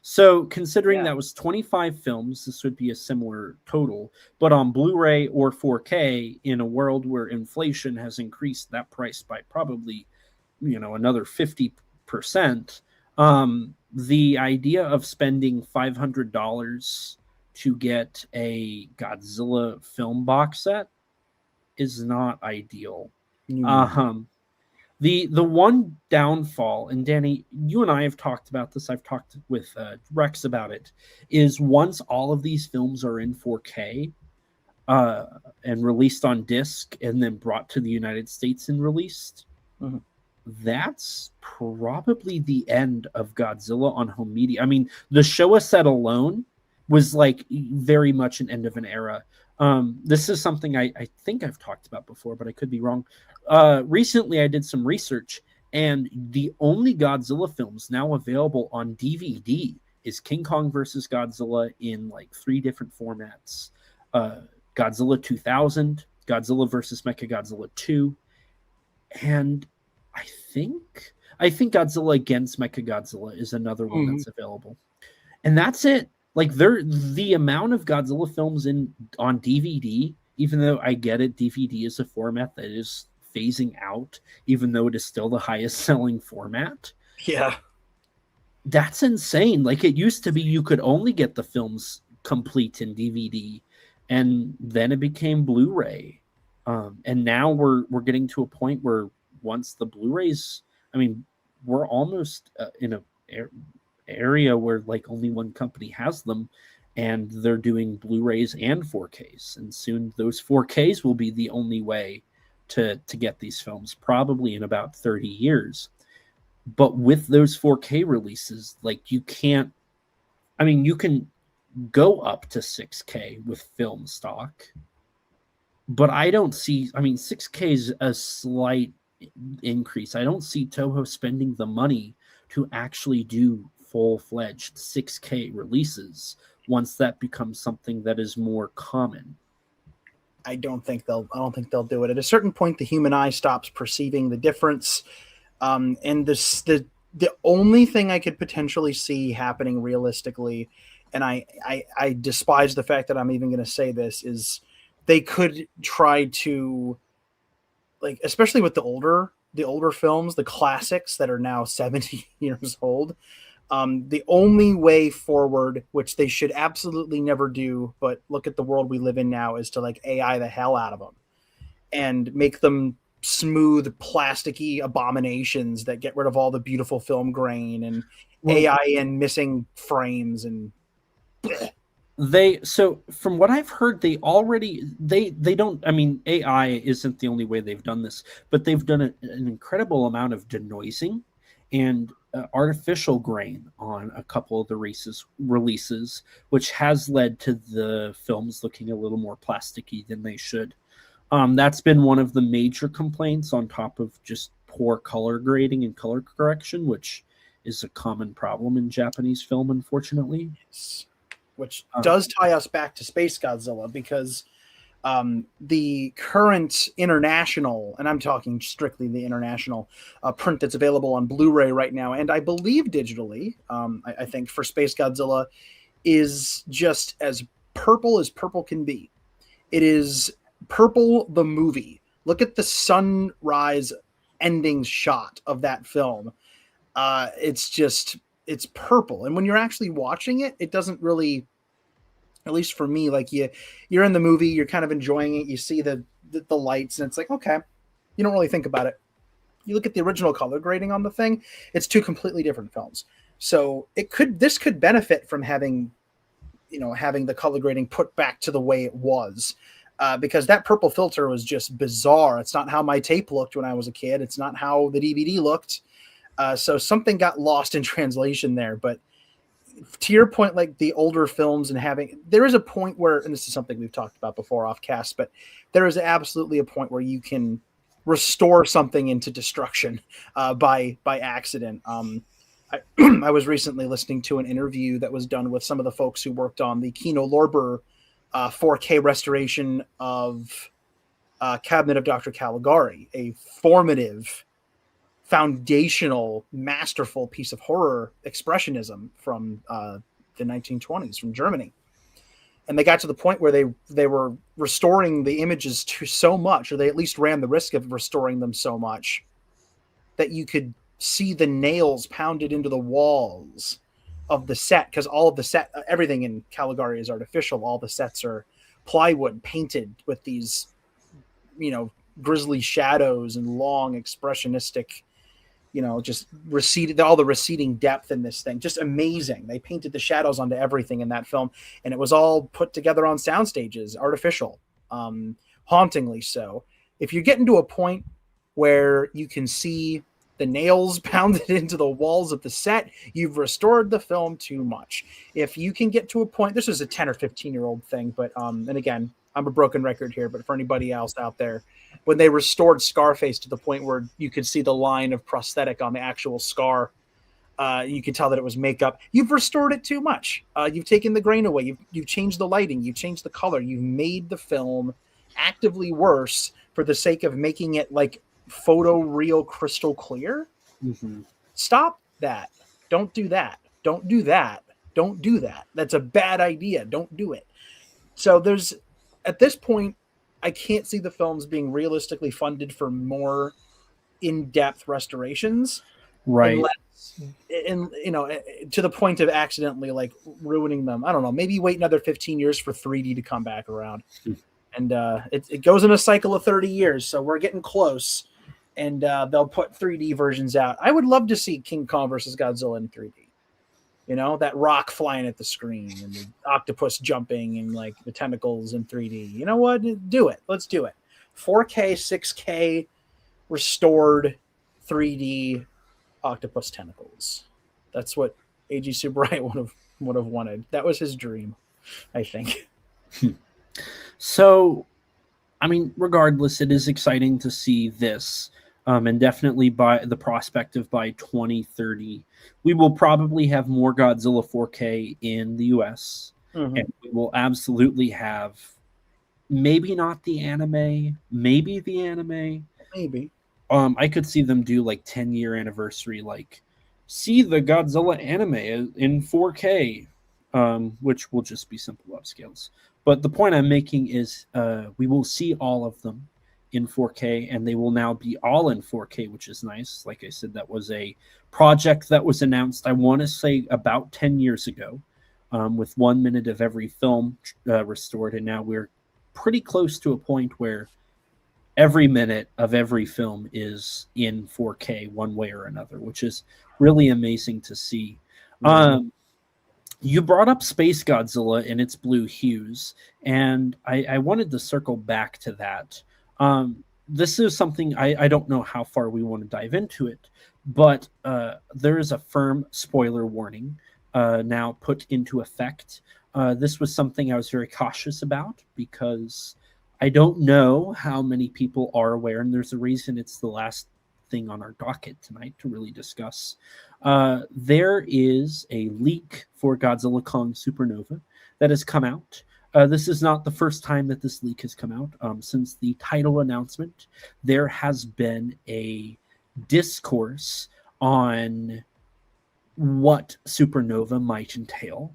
So considering that was 25 films, this would be a similar total. But on Blu-ray or 4K, in a world where inflation has increased that price by probably, another 50%, the idea of spending $500 to get a Godzilla film box set is not ideal. The one downfall, and Danny, you and I have talked about this, I've talked with Rex about it, is once all of these films are in 4K and released on disc and then brought to the United States and released, that's probably the end of Godzilla on home media. I mean, the Showa set alone was like very much an end of an era. This is something I think I've talked about before, but I could be wrong. Recently, I did some research, and the only Godzilla films now available on DVD is King Kong versus Godzilla in like 3 different formats. Godzilla 2000, Godzilla versus Mechagodzilla 2, and I think Godzilla against Mechagodzilla is another one that's available. And that's it. Like the amount of Godzilla films on DVD, even though I get it, DVD is a format that is phasing out, even though it is still the highest selling format. Yeah. That's insane. Like, it used to be you could only get the films complete in DVD, and then it became Blu-ray. And now we're getting to a point where once the Blu-rays, I mean, we're almost in a area where like only one company has them, and they're doing Blu-rays and 4Ks, and soon those 4Ks will be the only way to get these films, probably in about 30 years. But with those 4K releases, like, you can go up to 6K with film stock, but I don't see, 6K is a slight increase. I don't see Toho spending the money to actually do full-fledged 6K releases once that becomes something that is more common. I don't think they'll do it. At a certain point, the human eye stops perceiving the difference. And the only thing I could potentially see happening realistically, and I despise the fact that I'm even going to say this, is they could try to, like, especially with the older films, the classics that are now 70 years old. The only way forward, which they should absolutely never do, but look at the world we live in now, is to like AI the hell out of them and make them smooth, plasticky abominations that get rid of all the beautiful film grain and AI and missing frames and. So from what I've heard, they don't. I mean, AI isn't the only way they've done this, but they've done an incredible amount of denoising and artificial grain on a couple of the releases, which has led to the films looking a little more plasticky than they should. That's been one of the major complaints, on top of just poor color grading and color correction, which is a common problem in Japanese film, unfortunately. Which does tie us back to Space Godzilla, because the current international, and I'm talking strictly the international print that's available on Blu-ray right now, and I believe digitally, I think, for Space Godzilla, is just as purple can be. It is purple the movie. Look at the sunrise ending shot of that film. It's purple, and when you're actually watching it, it doesn't really, at least for me, like you're in the movie, you're kind of enjoying it, you see the lights, and it's like, okay, you don't really think about it. You look at the original color grading on the thing, it's two completely different films. So this could benefit from having the color grading put back to the way it was, because that purple filter was just bizarre. It's not how my tape looked when I was a kid. It's not how the DVD looked. So something got lost in translation there. But to your point, like the older films, and there is a point where, and this is something we've talked about before off cast, but there is absolutely a point where you can restore something into destruction by accident. I was recently listening to an interview that was done with some of the folks who worked on the Kino Lorber 4K restoration of Cabinet of Dr. Caligari, a formative, foundational, masterful piece of horror expressionism from the 1920s from Germany. And they got to the point where they were restoring the images to so much, or they at least ran the risk of restoring them so much, that you could see the nails pounded into the walls of the set, because all of the set, everything in Caligari is artificial. All the sets are plywood painted with these, grisly shadows and long expressionistic, just all the receding depth in this thing. Just amazing. They painted the shadows onto everything in that film, and it was all put together on sound stages, artificial, hauntingly so. If you're getting to a point where you can see the nails pounded into the walls of the set, you've restored the film too much. If you can get to a point, this is a 10 or 15-year-old thing, but and again, I'm a broken record here, but for anybody else out there, when they restored Scarface to the point where you could see the line of prosthetic on the actual scar, you could tell that it was makeup. You've restored it too much. You've taken the grain away. You've changed the lighting. You've changed the color. You've made the film actively worse for the sake of making it like photo real crystal clear. Mm-hmm. Stop that. Don't do that. Don't do that. Don't do that. That's a bad idea. Don't do it. So at this point, I can't see the films being realistically funded for more in-depth restorations. Right. To the point of accidentally like ruining them. I don't know, maybe wait another 15 years for 3D to come back around. And it goes in a cycle of 30 years. So we're getting close. And they'll put 3D versions out. I would love to see King Kong versus Godzilla in 3D. That rock flying at the screen and the octopus jumping and like the tentacles in 3D. You know what? Do it. Let's do it. 4K, 6K, restored 3D octopus tentacles. That's what A.G. Subright would have wanted. That was his dream, I think. So, I mean, regardless, it is exciting to see this. And definitely by the prospect of by 2030, we will probably have more Godzilla 4K in the US. And we will absolutely have maybe not the anime, maybe the anime. Maybe. I could see them do like 10-year anniversary, like see the Godzilla anime in 4K, which will just be simple upscales. But the point I'm making is we will see all of them in 4K, and they will now be all in 4K, which is nice. Like I said, that was a project that was announced, I want to say, about 10 years ago, with 1 minute of every film restored, and now we're pretty close to a point where every minute of every film is in 4K one way or another, which is really amazing to see. You brought up Space Godzilla in its blue hues, and I wanted to circle back to that. This is something I don't know how far we want to dive into it, but there is a firm spoiler warning now put into effect. This was something I was very cautious about because I don't know how many people are aware, and there's a reason it's the last thing on our docket tonight to really discuss. There is a leak for Godzilla Kong Supernova that has come out. This is not the first time that this leak has come out. Since the title announcement, there has been a discourse on what Supernova might entail.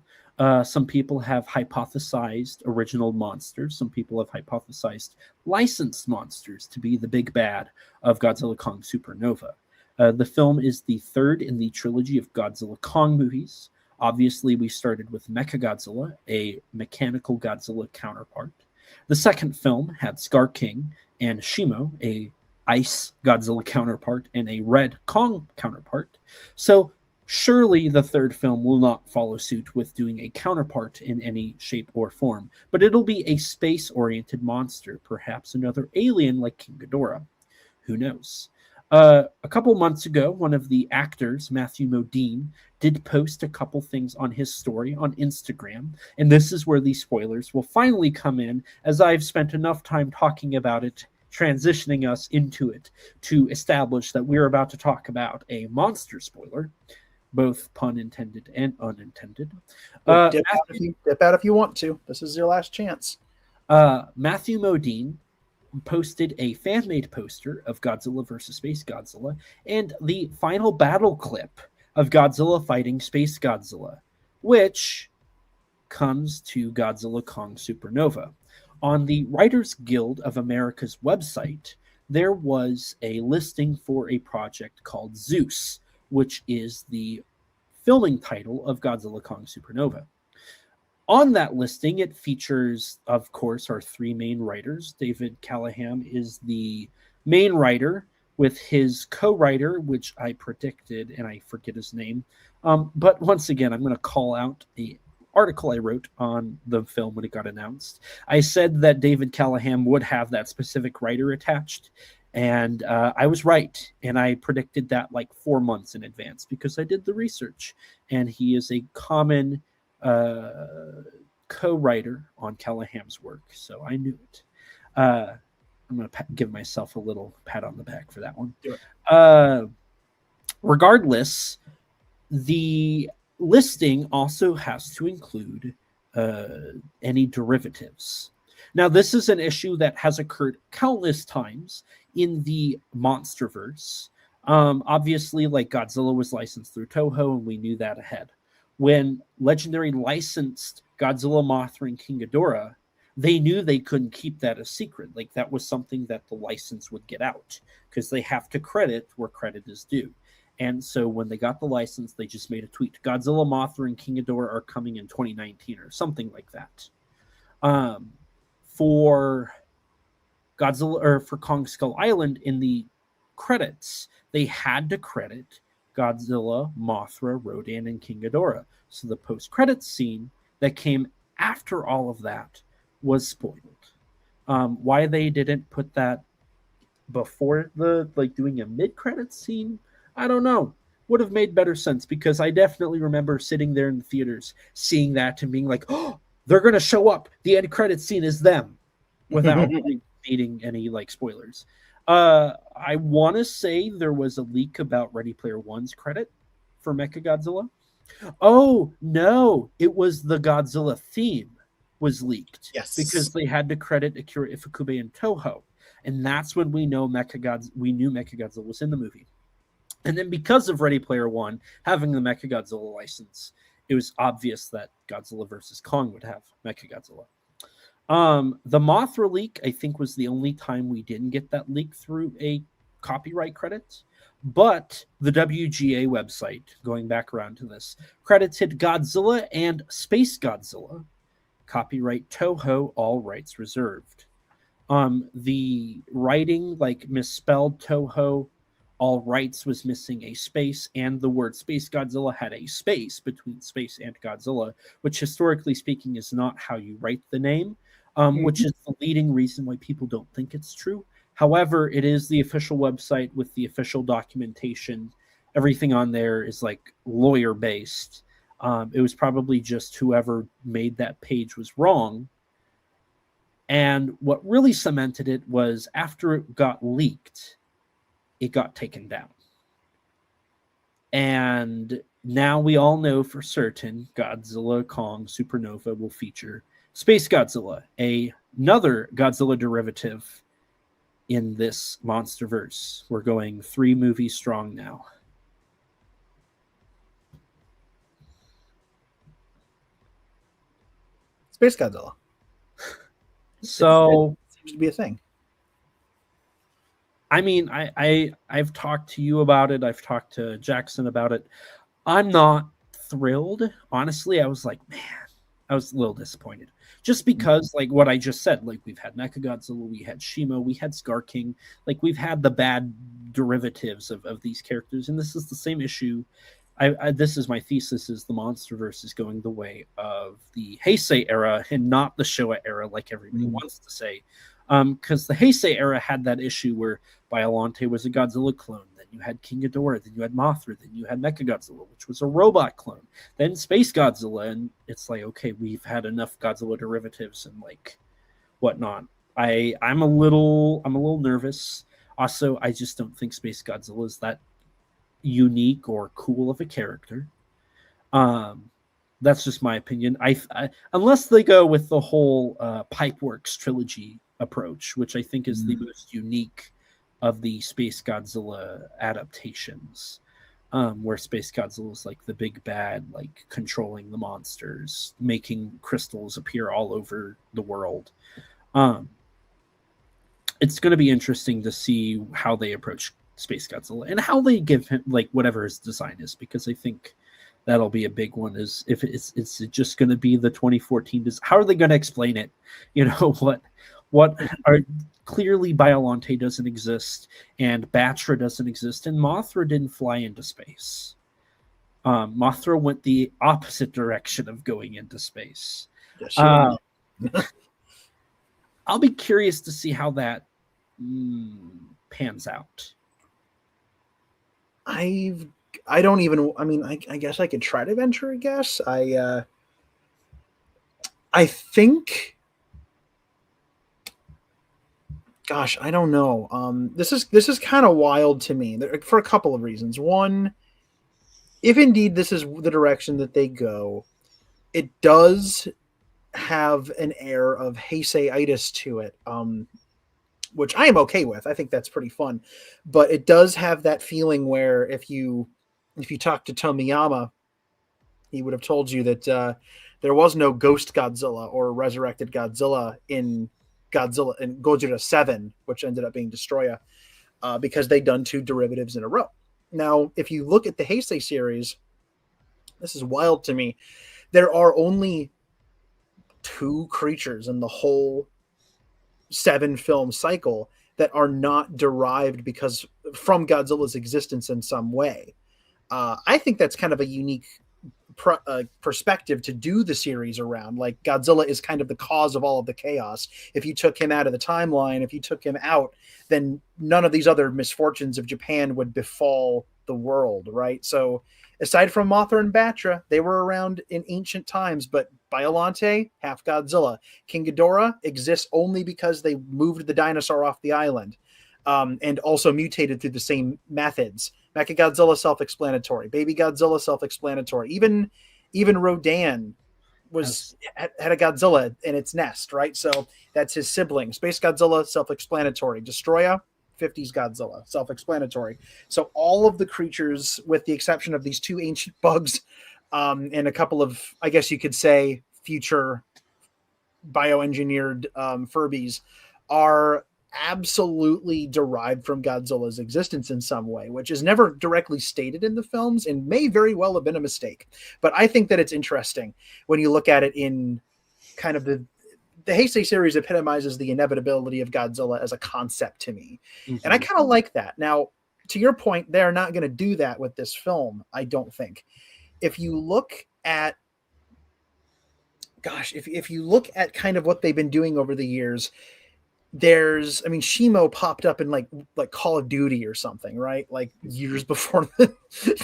Some people have hypothesized original monsters. Some people have hypothesized licensed monsters to be the big bad of Godzilla Kong Supernova. The film is the third in the trilogy of Godzilla Kong movies. Obviously, we started with Mechagodzilla, a mechanical Godzilla counterpart. The second film had Scar King and Shimo, a ice Godzilla counterpart, and a red Kong counterpart. So surely the third film will not follow suit with doing a counterpart in any shape or form, but it'll be a space-oriented monster, perhaps another alien like King Ghidorah. Who knows? A couple months ago, one of the actors, Matthew Modine, did post a couple things on his story on Instagram, and this is where the spoilers will finally come in, as I've spent enough time talking about it, transitioning us into it, to establish that we're about to talk about a monster spoiler, both pun intended and unintended. Dip out if you want to. This is your last chance. Matthew Modine posted a fan-made poster of Godzilla vs. Space Godzilla and the final battle clip of Godzilla fighting Space Godzilla, which comes to Godzilla Kong Supernova. On the Writers Guild of America's website, there was a listing for a project called Zeus, which is the filming title of Godzilla Kong Supernova. On that listing, it features, of course, our three main writers. David Callahan is the main writer with his co-writer, which I predicted, and I forget his name. But once again, I'm going to call out the article I wrote on the film when it got announced. I said that David Callahan would have that specific writer attached, and I was right. And I predicted that like 4 months in advance because I did the research. And he is a common co-writer on Callahan's work, so I knew it. I'm going to give myself a little pat on the back for that one. Regardless, the listing also has to include any derivatives. Now, this is an issue that has occurred countless times in the Monsterverse. Obviously, like Godzilla was licensed through Toho, and we knew that ahead. When Legendary licensed Godzilla, Mothra, and King Ghidorah, they knew they couldn't keep that a secret. Like, that was something that the license would get out because they have to credit where credit is due. And so when they got the license, they just made a tweet. Godzilla, Mothra, and King Ghidorah are coming in 2019 or something like that. For Godzilla, or for Kong Skull Island, in the credits, they had to credit Godzilla, Mothra, Rodan, and King Ghidorah. So the post-credits scene that came after all of that was spoiled. Why they didn't put that before the, like, doing a mid-credits scene, I don't know. Would have made better sense, because I definitely remember sitting there in the theaters, seeing that and being like, oh, they're going to show up. The end credits scene is them, without needing any like spoilers. I want to say there was a leak about Ready Player One's credit for Mechagodzilla. Oh no, it was the Godzilla theme was leaked because Yes. they had to credit Akira Ifukube and Toho, and that's when we knew Mechagodzilla was in the movie. And then because of Ready Player One having the Mechagodzilla license, it was obvious that Godzilla versus Kong would have Mechagodzilla. The Mothra leak, I think, was the only time we didn't get that leak through a copyright credit. But the WGA website, going back around to this, credited Godzilla and Space Godzilla. Copyright Toho, all rights reserved. The writing, like misspelled Toho, all rights was missing a space, and the word Space Godzilla had a space between space and Godzilla, which historically speaking is not how you write the name, which is the leading reason why people don't think it's true. However, it is the official website with the official documentation. Everything on there is like lawyer based. It was probably just whoever made that page was wrong. And what really cemented it was after it got leaked, it got taken down. And now we all know for certain Godzilla Kong Supernova will feature Space Godzilla, another Godzilla derivative in this monsterverse. We're going 3 movies strong now. Space Godzilla. So it seems to be a thing. I mean, I've talked to you about it. I've talked to Jackson about it. I'm not thrilled. Honestly, I was like, man, I was a little disappointed. Just because, like what I just said, like we've had Mechagodzilla, we had Shimo, we had Scar King, like we've had the bad derivatives of these characters, and this is the same issue. This is my thesis: is the MonsterVerse is going the way of the Heisei era and not the Showa era, like everybody wants to say. Because the Heisei era had that issue where Biollante was a Godzilla clone, then you had King Ghidorah, then you had Mothra, then you had Mechagodzilla, which was a robot clone, then Space Godzilla, and it's like, okay, we've had enough Godzilla derivatives and like whatnot. I'm a little nervous. Also, I just don't think Space Godzilla is that unique or cool of a character. That's just my opinion. I unless they go with the whole Pipeworks trilogy approach, which I think is the most unique of the Space Godzilla adaptations, where Space Godzilla is like the big bad, like controlling the monsters, making crystals appear all over the world. It's going to be interesting to see how they approach Space Godzilla and how they give him like whatever his design is, because I think that'll be a big one. Is if it's just going to be the 2014? How are they going to explain it? You know what are clearly Biollante doesn't exist and Batra doesn't exist and Mothra didn't fly into space. Mothra went the opposite direction of going into space. Yes, I'll be curious to see how that pans out. I don't even. I mean, I guess I could try to venture a guess. I think. Gosh, I don't know. This is kind of wild to me for a couple of reasons. One, if indeed this is the direction that they go, it does have an air of Heisei-itis to it, which I am okay with. I think that's pretty fun. But it does have that feeling where if you talk to Tomiyama, he would have told you that there was no Ghost Godzilla or Resurrected Godzilla in Godzilla and Gojira 7, which ended up being Destroya, because they'd done 2 derivatives in a row. Now, if you look at the Heisei series, this is wild to me. There are only 2 creatures in the whole 7-film cycle that are not derived from Godzilla's existence in some way. I think that's kind of a unique perspective to do the series around. Like, Godzilla is kind of the cause of all of the chaos. If you took him out of the timeline, if you took him out, then none of these other misfortunes of Japan would befall the world, right? So aside from Mothra and Batra, they were around in ancient times, but Biollante, half Godzilla. King Ghidorah exists only because they moved the dinosaur off the island. and also mutated through the same methods. Mechagodzilla, self-explanatory. Baby Godzilla, self-explanatory. Even Rodan had a Godzilla in its nest, right? So that's his sibling. Space Godzilla, self-explanatory. Destroya, 50s Godzilla, self-explanatory. So all of the creatures, with the exception of these two ancient bugs, and a couple of, I guess you could say, future bioengineered Furbies, are absolutely derived from Godzilla's existence in some way, which is never directly stated in the films and may very well have been a mistake. But I think that it's interesting when you look at it in kind of the Heisei series epitomizes the inevitability of Godzilla as a concept to me. Mm-hmm. And I kind of like that. Now, to your point, they're not going to do that with this film, I don't think. If you look at if you look at kind of what they've been doing over the years, Shimo popped up in like Call of Duty or something, right? Like years before the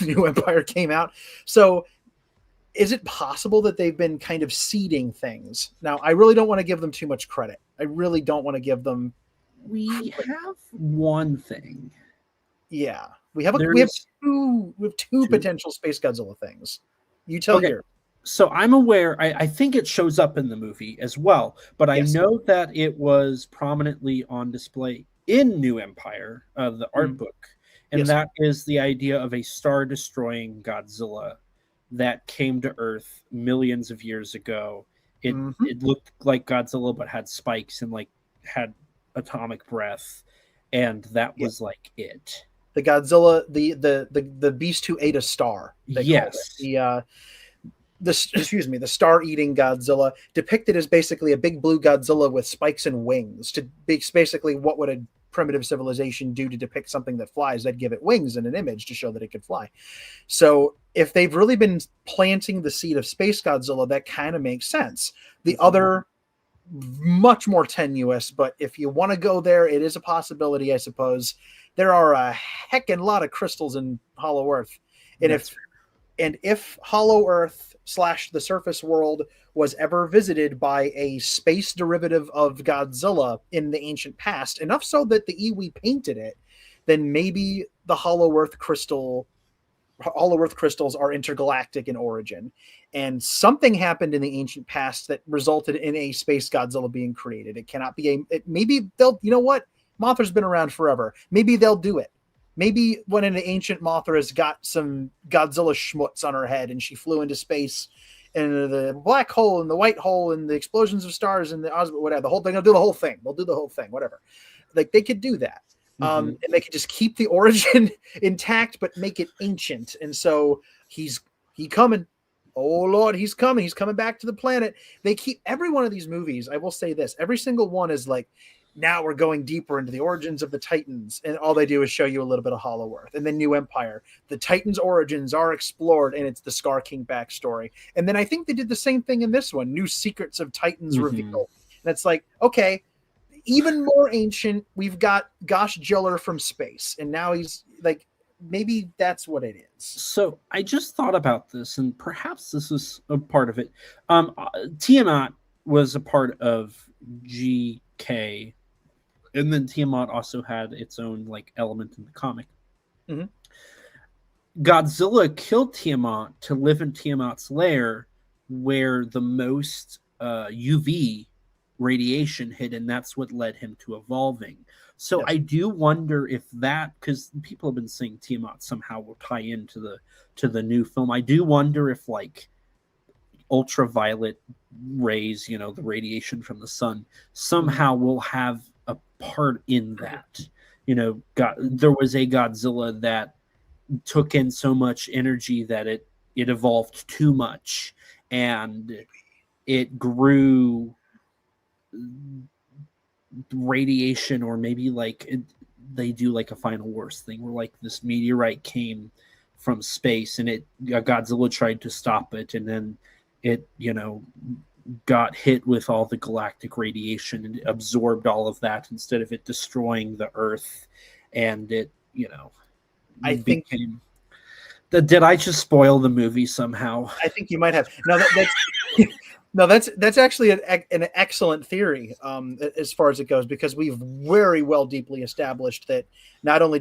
New Empire came out. So is it possible that they've been kind of seeding things? Now, I really don't want to give them too much credit. I really don't want to give them. We have one thing. Yeah, we have two potential Space Godzilla things. You tell your. So I'm aware, I think it shows up in the movie as well, but I know that it was prominently on display in New Empire, the art book. And that is the idea of a star-destroying Godzilla that came to Earth millions of years ago. It looked like Godzilla, but had spikes and like had atomic breath. And that was like it. The Godzilla, the beast who ate a star. Yes. The star-eating Godzilla, depicted as basically a big blue Godzilla with spikes and wings. To be basically, what would a primitive civilization do to depict something that flies? They'd give it wings in an image to show that it could fly. So if they've really been planting the seed of Space Godzilla, that kind of makes sense. The other, much more tenuous, but if you want to go there, it is a possibility, I suppose. There are a heckin' lot of crystals in Hollow Earth. And if Hollow Earth / the surface world was ever visited by a space derivative of Godzilla in the ancient past, enough so that the Iwi painted it, then maybe the Hollow Earth crystals are intergalactic in origin. And something happened in the ancient past that resulted in a space Godzilla being created. It cannot be maybe they'll, you know what? Mothra's been around forever. Maybe they'll do it. Maybe when an ancient Mothra's got some Godzilla schmutz on her head and she flew into space and the black hole and the white hole and the explosions of stars and the whatever, the whole thing, they'll do the whole thing, whatever. Like they could do that. And they could just keep the origin intact, but make it ancient. And so he's coming. Oh Lord, he's coming. He's coming back to the planet. They keep every one of these movies. I will say this, every single one is like, now we're going deeper into the origins of the Titans, and all they do is show you a little bit of Hollow Earth. And then New Empire, the Titans' origins are explored, and it's the Scar King backstory. And then I think they did the same thing in this one, New Secrets of Titans revealed. And it's like, okay, even more ancient, we've got Gosh Jiller from space, and now he's like, maybe that's what it is. So I just thought about this, and perhaps this is a part of it. Tiamat was a part of GK. And then Tiamat also had its own like element in the comic. Godzilla killed Tiamat to live in Tiamat's lair, where the most UV radiation hit, and that's what led him to evolving. So I do wonder if that, because people have been saying Tiamat somehow will tie into the new film. I do wonder if like ultraviolet rays, you know, the radiation from the sun, somehow will have a part in that. You know, there was a Godzilla that took in so much energy that it evolved too much, and it grew radiation, or maybe like they do like a Final Wars thing where like this meteorite came from space and Godzilla tried to stop it, and then it, you know, got hit with all the galactic radiation and absorbed all of that instead of it destroying the Earth. And it, you know, did I just spoil the movie somehow? I think you might have. No, No, that's actually an excellent theory, as far as it goes, because we've very well deeply established that not only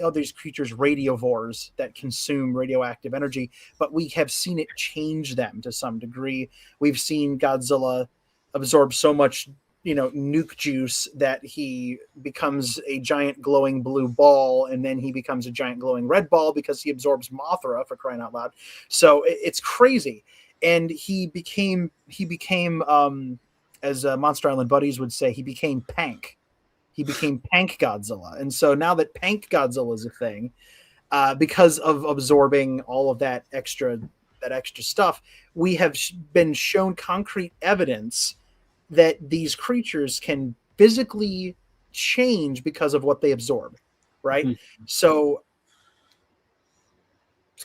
are these creatures radiovores that consume radioactive energy, but we have seen it change them to some degree. We've seen Godzilla absorb so much, nuke juice that he becomes a giant glowing blue ball, and then he becomes a giant glowing red ball because he absorbs Mothra, for crying out loud. So it's crazy. And he became as Monster Island buddies would say, he became Pank. He became Pank Godzilla. And so now that Pank Godzilla is a thing, because of absorbing all of that extra stuff, we have been shown concrete evidence that these creatures can physically change because of what they absorb, right? Mm-hmm. So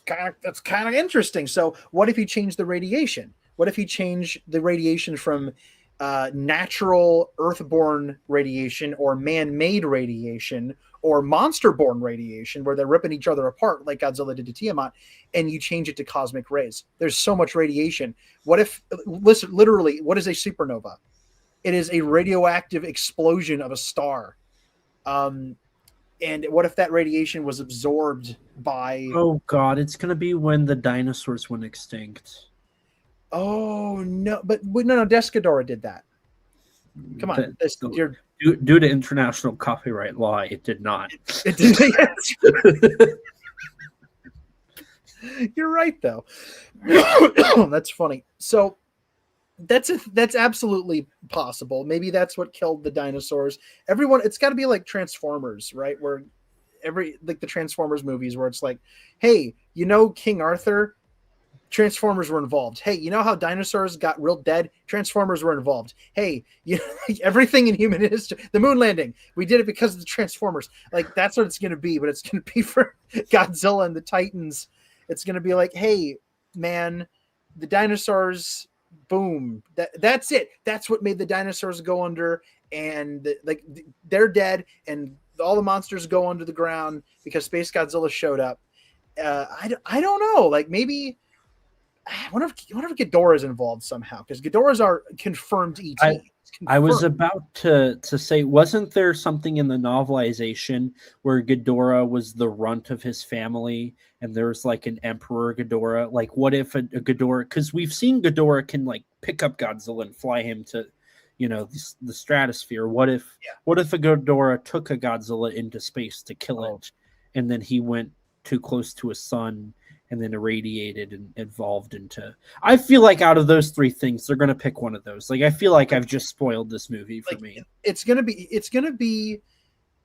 that's kind of interesting. So what if you change the radiation? What if you change the radiation from natural earthborn radiation or man-made radiation or monster-born radiation, where they're ripping each other apart like Godzilla did to Tiamat, and you change it to cosmic rays? There's so much radiation. What if, listen, literally, what is a supernova? It is a radioactive explosion of a star. And what if that radiation was absorbed by... Oh God, it's gonna be when the dinosaurs went extinct. Oh no! But no, Descadora did that. Come on, due to international copyright law, it did not. It did. You're right, though. That's funny. So that's absolutely possible. Maybe that's what killed the dinosaurs. Everyone, it's got to be like Transformers, right? Where the Transformers movies, where it's like, hey, King Arthur, Transformers were involved. Hey, you know how dinosaurs got real dead? Transformers were involved. Hey, everything in human history, the moon landing, we did it because of the Transformers. Like, that's what it's going to be, but it's going to be for Godzilla and the Titans. It's going to be like, hey, man, the dinosaurs, boom, that's it. That's what made the dinosaurs go under, and they're dead, and all the monsters go under the ground because Space Godzilla showed up. I don't know. Like, maybe... I wonder if Ghidorah is involved somehow, because Ghidorah's our confirmed ET. I was about to say, wasn't there something in the novelization where Ghidorah was the runt of his family, and there's like an Emperor Ghidorah? Like, what if a Ghidorah? Because we've seen Ghidorah can like pick up Godzilla and fly him to, the stratosphere. What if a Ghidorah took a Godzilla into space to kill it, and then he went too close to his sun and then irradiated and evolved into... I feel like out of those three things, they're going to pick one of those. Like, I feel like I've just spoiled this movie for me. It's going to be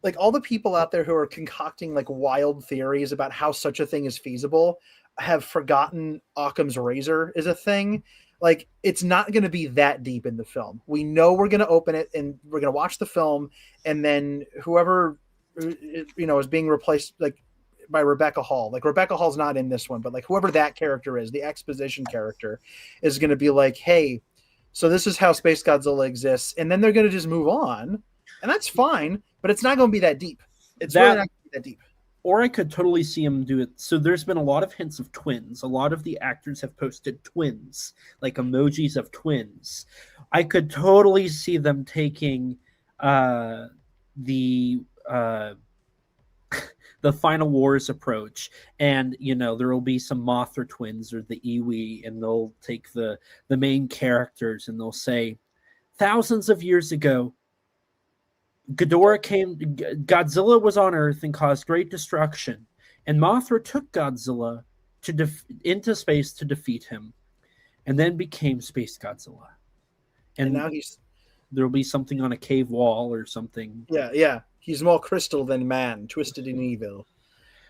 like all the people out there who are concocting like wild theories about how such a thing is feasible have forgotten Occam's razor is a thing. Like, it's not going to be that deep in the film. We know we're going to open it and we're going to watch the film, and then whoever, is being replaced, like, by Rebecca Hall. Like, Rebecca Hall's not in this one, but like whoever that character is, the exposition character, is going to be like, hey, so this is how Space Godzilla exists, and then they're going to just move on, and that's fine, but it's not going to be that deep. It's really not going to be that deep. Or I could totally see him do it. So there's been a lot of hints of twins. A lot of the actors have posted twins, like emojis of twins. I could totally see them taking the Final Wars approach, and there will be some Mothra twins or the Iwi, and they'll take the main characters and they'll say, thousands of years ago, Godzilla was on Earth and caused great destruction, and Mothra took Godzilla into space to defeat him, and then became Space Godzilla. And now there'll be something on a cave wall or something. Yeah. He's more crystal than man, twisted in evil.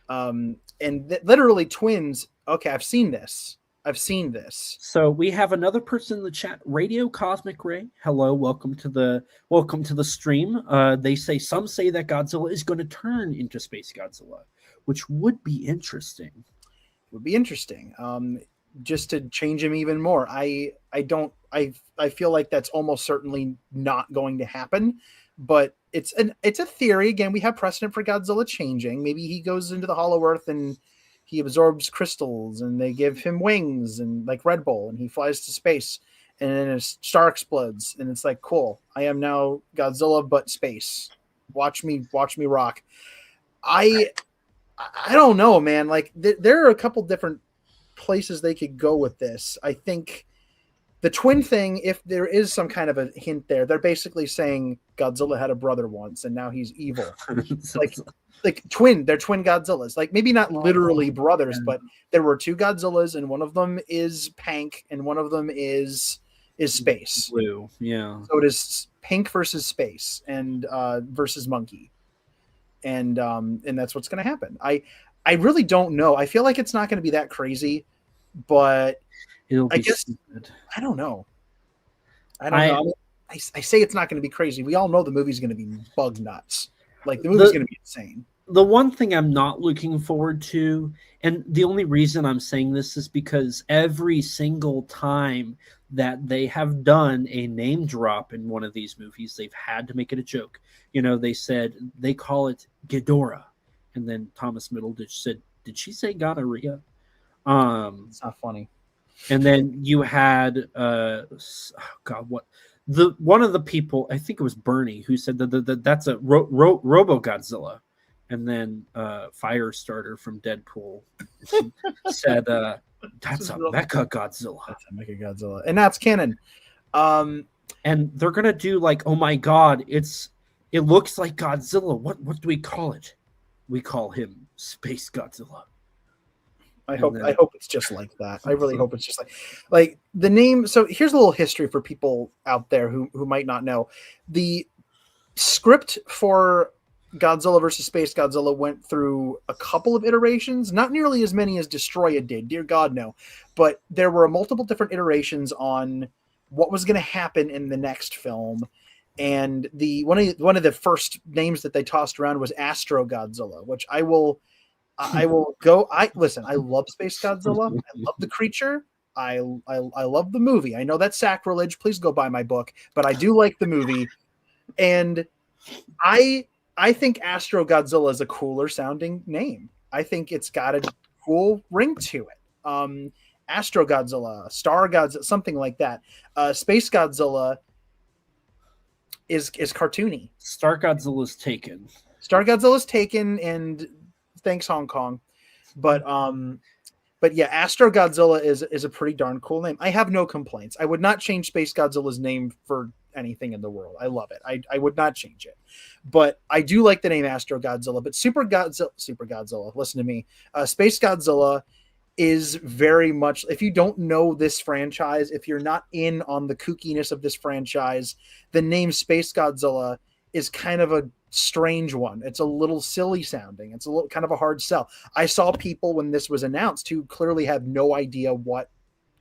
And literally twins. Okay, I've seen this. So we have another person in the chat, Radio Cosmic Ray. Hello, welcome to the stream. Some say that Godzilla is going to turn into Space Godzilla, which would be interesting. Just to change him even more. I feel like that's almost certainly not going to happen, but it's a theory. Again, we have precedent for Godzilla changing. Maybe he goes into the Hollow Earth and he absorbs crystals, and they give him wings and like Red Bull, and he flies to space, and then a star explodes, and it's like, cool, I am now Godzilla but space. Watch me rock. I don't know, man. Like there are a couple different places they could go with this. I think the twin thing, if there is some kind of a hint there, they're basically saying Godzilla had a brother once and now he's evil. They're twin Godzillas. Like maybe not literally brothers, but there were two Godzillas, and one of them is Pank and one of them is space. Blue, yeah. So it is Pink versus space and versus monkey. And that's what's going to happen. I really don't know. I feel like it's not going to be that crazy, but I guess stupid. I don't know. I don't know. I say it's not going to be crazy. We all know the movie's going to be bug nuts. Like the movie's going to be insane. The one thing I'm not looking forward to, and the only reason I'm saying this is because every single time that they have done a name drop in one of these movies, they've had to make it a joke. You know, they said they call it Ghidorah, and then Thomas Middleditch said, "Did she say gonorrhea?" It's not funny. And then you had one of the people, I think it was Bernie, who said that that's a Robo Godzilla. And then Firestarter from Deadpool said that's a Mecha Godzilla. That's a Mecha Godzilla, and that's canon. And they're gonna do like, oh my god, it looks like Godzilla. What do we call it? We call him Space Godzilla. I hope it's just like that. I really hope it's just like the name. So here's a little history for people out there who might not know. The script for Godzilla versus Space Godzilla went through a couple of iterations, not nearly as many as Destroya did, dear God, no. But there were multiple different iterations on what was going to happen in the next film. And one of the first names that they tossed around was Astro Godzilla, which I will go. I love Space Godzilla. I love the creature. I love the movie. I know that's sacrilege. Please go buy my book, but I do like the movie. And I think Astro Godzilla is a cooler sounding name. I think it's got a cool ring to it. Astro Godzilla, Star Godzilla, something like that. Space Godzilla is cartoony. Star Godzilla's taken. Star Godzilla's taken, and thanks Hong Kong. But yeah, Astro Godzilla is a pretty darn cool name. I have no complaints. I would not change Space Godzilla's name for anything in the world. I love it. I would not change it. But I do like the name Astro Godzilla. But Super Godzilla, listen to me. Space Godzilla is very much, if you don't know this franchise, if you're not in on the kookiness of this franchise, the name Space Godzilla is kind of a strange one. It's a little silly sounding. It's a little kind of a hard sell. I saw people when this was announced who clearly have no idea what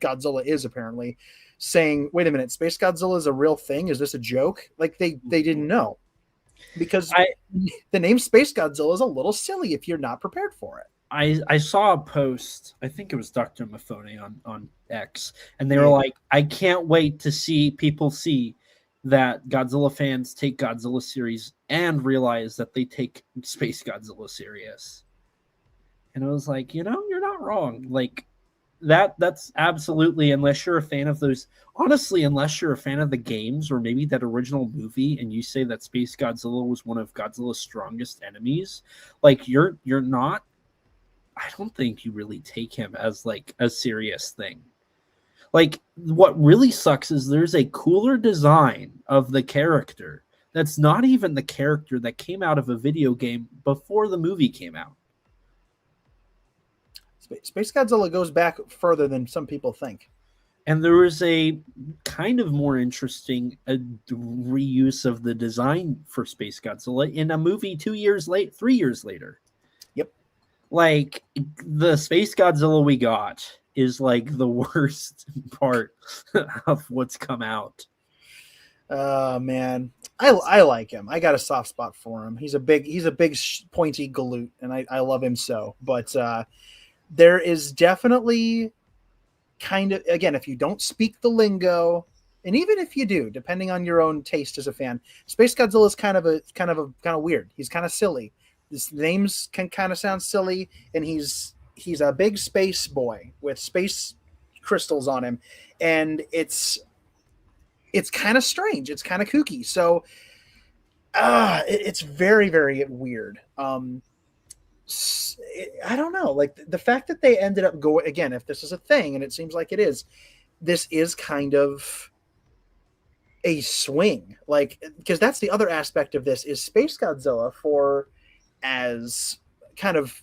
Godzilla is, apparently, saying, wait a minute, Space Godzilla is a real thing? Is this a joke? Like they didn't know. Because the name Space Godzilla is a little silly if you're not prepared for it. I saw a post, I think it was Dr. Mafone on X, and they were like, I can't wait to see people see that Godzilla fans take Godzilla series and realize that they take Space Godzilla serious. And I was like, you're not wrong. Like that's absolutely, unless you're a fan of those, honestly, unless you're a fan of the games or maybe that original movie and you say that Space Godzilla was one of Godzilla's strongest enemies, like you're not, I don't think you really take him as like a serious thing. Like what really sucks is there's a cooler design of the character that's not even the character that came out of a video game before the movie came out. Space Godzilla goes back further than some people think. And there was a kind of more interesting reuse of the design for Space Godzilla in a movie 3 years later. Yep. Like the Space Godzilla we got is like the worst part of what's come out. Oh man, I like him. I got a soft spot for him. He's a big pointy galoot, and I love him so. But there is definitely kind of, again, if you don't speak the lingo, and even if you do, depending on your own taste as a fan, Space Godzilla is kind of weird. He's kind of silly. His names can kind of sound silly, and he's a big space boy with space crystals on him, and it's it's kind of strange. It's kind of kooky. So it's very, very weird. I don't know. Like the fact that they ended up going again, if this is a thing, and it seems like it is, this is kind of a swing. Like, because that's the other aspect of this is Space Godzilla for as kind of,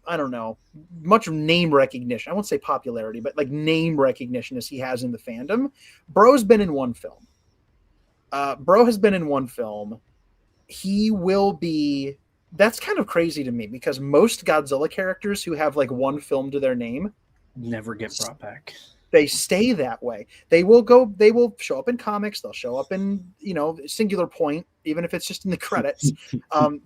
I don't know, much name recognition. I won't say popularity, but like name recognition as he has in the fandom. Bro's been in one film. Bro has been in one film. He will be. That's kind of crazy to me because most Godzilla characters who have like one film to their name never get brought back. They stay that way. They will show up in comics. They'll show up in, Singular Point, even if it's just in the credits.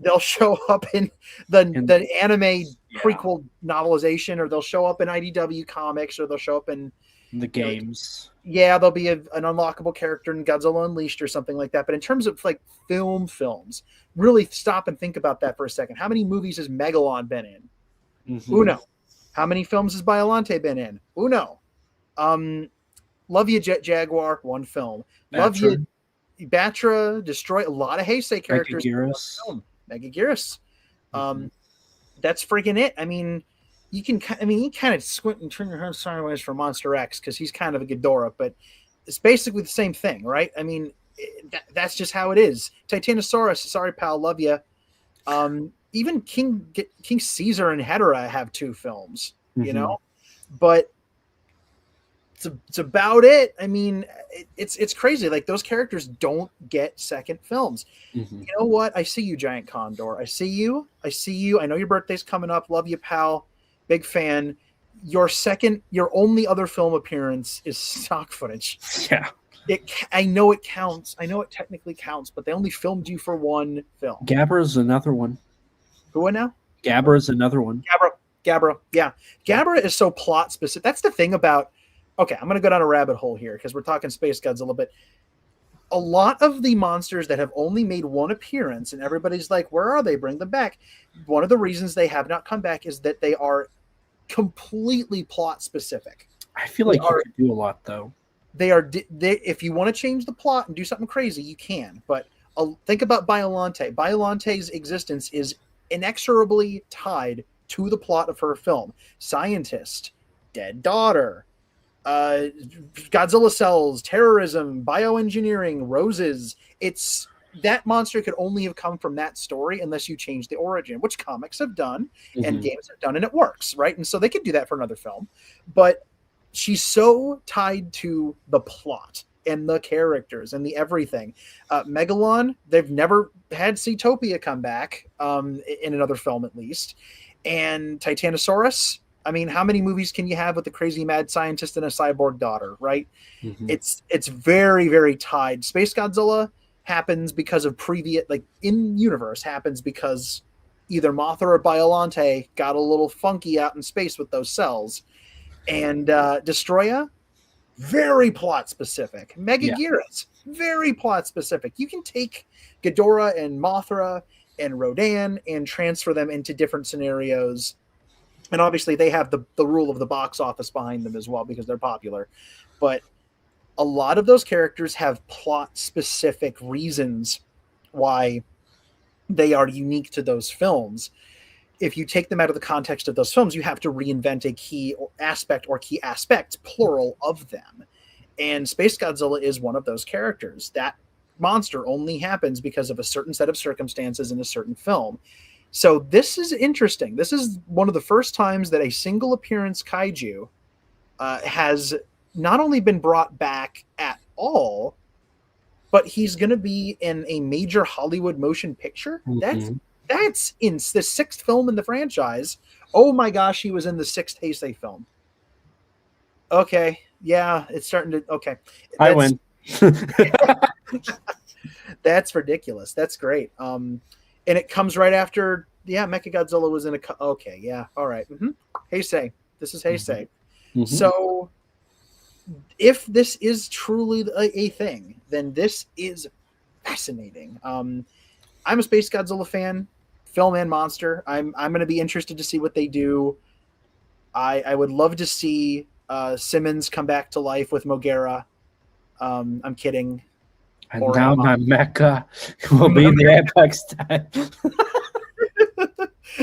They'll show up in the anime prequel novelization, or they'll show up in IDW comics, or they'll show up in the games. There'll be an unlockable character in Godzilla Unleashed or something like that. But in terms of like films, really stop and think about that for a second. How many movies has Megalon been in? Mm-hmm. Uno. How many films has Biollante been in? Uno. Love You, Jet Jaguar, one film. Love You, Batra, Destroy, a lot of Heisei characters. Megaguirus. That's freaking it. I mean, you kind of squint and turn your head sideways for Monster X because he's kind of a Ghidorah, but it's basically the same thing, right? I mean, that's just how it is. Titanosaurus, sorry, pal, love you. Even King Caesar and Hedorah have 2 films, but it's about it. I mean, it's crazy. Like those characters don't get second films. You know what? I see you, Giant Condor. I see you. I know your birthday's coming up. Love you, pal. Big fan. Your only other film appearance is stock footage. Yeah. I know it counts. I know it technically counts, but they only filmed you for one film. Gabra's another one. Who now? Gabra's another one. Gabra. Yeah. Gabra is so plot specific. That's the thing about. Okay, I'm going to go down a rabbit hole here because we're talking Space Godzilla, but a lot of the monsters that have only made one appearance and everybody's like, where are they? Bring them back. One of the reasons they have not come back is that they are completely plot specific. I feel like you could do a lot, though. If you want to change the plot and do something crazy, you can. But think about Biollante. Biolante's existence is inexorably tied to the plot of her film. Scientist, dead daughter, Godzilla cells, terrorism, bioengineering, roses. It's that monster could only have come from that story unless you change the origin, which comics have done and games have done, and it works, right? And so they could do that for another film. But she's so tied to the plot and the characters and the everything. Megalon, they've never had Seatopia come back in another film at least. And Titanosaurus, I mean, how many movies can you have with a crazy mad scientist and a cyborg daughter, right? It's very, very tied. Space Godzilla happens because of in-universe happens because either Mothra or Biollante got a little funky out in space with those cells. And Destroya, very plot specific. Megaguirus, very plot specific. You can take Ghidorah and Mothra and Rodan and transfer them into different scenarios. And obviously they have the rule of the box office behind them as well because they're popular. But a lot of those characters have plot-specific reasons why they are unique to those films. If you take them out of the context of those films, you have to reinvent a key aspect or key aspects, plural, of them. And Space Godzilla is one of those characters. That monster only happens because of a certain set of circumstances in a certain film. So this is interesting. This is one of the first times that a single appearance kaiju has not only been brought back at all, but he's going to be in a major Hollywood motion picture. That's in the 6th film in the franchise. Oh my gosh, he was in the 6th Heisei film. Okay, yeah, it's starting to. Okay, I win. That's ridiculous. That's great. And it comes right after, Mechagodzilla was in a. Okay, yeah, all right. Heisei. This is Heisei. So, if this is truly a thing, then this is fascinating. I'm a Space Godzilla fan, film and monster. I'm going to be interested to see what they do. I would love to see Simmons come back to life with Mogera. I'm kidding. And Or now am my mecha will be the apex tag.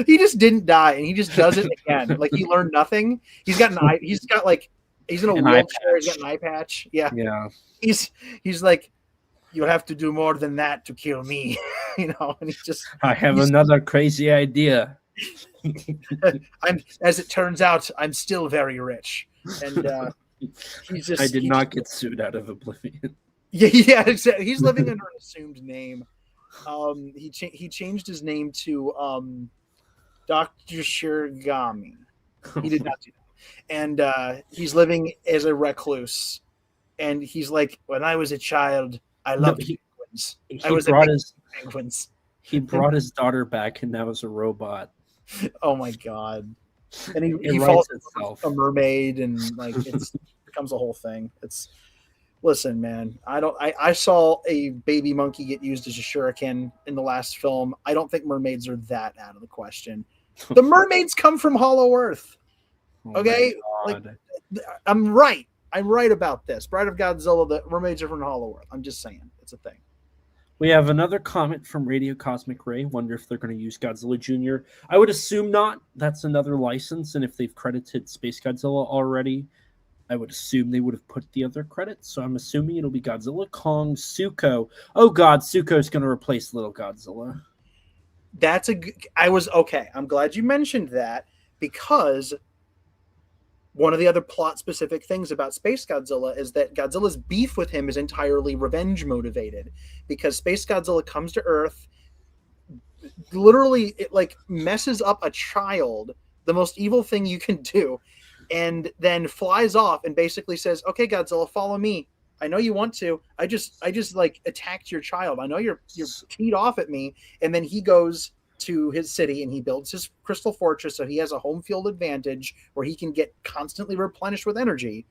He just didn't die, and he just does it again. Like he learned nothing. He's got an eye. He's got like he's in a An eye wheelchair. He's got patch. an eye patch. Yeah. Yeah. He's like, you have to do more than that to kill me, you know. And I have another crazy idea. I'm, as it turns out, I'm still very rich, and he's just. I did not get sued out of Oblivion. Yeah, exactly. He's living under an assumed name. He changed his name to Dr. Shiragami. He did not do that, and he's living as a recluse. And he's like, when I was a child, I loved penguins. I was penguins. He brought his daughter back, and now is a robot. Oh my god! And he falls itself a mermaid, and like it becomes a whole thing. Listen, man. I saw a baby monkey get used as a shuriken in the last film. I don't think mermaids are that out of the question. The mermaids come from Hollow Earth. Okay, like I'm right. I'm right about this. Bride of Godzilla, the mermaids are from Hollow Earth. I'm just saying. It's a thing. We have another comment from Radio Cosmic Ray. Wonder if they're going to use Godzilla Jr. I would assume not. That's another license. And if they've credited Space Godzilla already, I would assume they would have put the other credits. So I'm assuming it'll be Godzilla, Kong, Suko. Oh, God, Suko's going to replace Little Godzilla. I'm glad you mentioned that, because one of the other plot-specific things about Space Godzilla is that Godzilla's beef with him is entirely revenge-motivated, because Space Godzilla comes to Earth, literally, it like messes up a child, the most evil thing you can do, and then flies off and basically says, "Okay, Godzilla, follow me. I know you want to. I just like attacked your child. I know you're teed off at me." And then he goes to his city and he builds his crystal fortress, so he has a home field advantage where he can get constantly replenished with energy,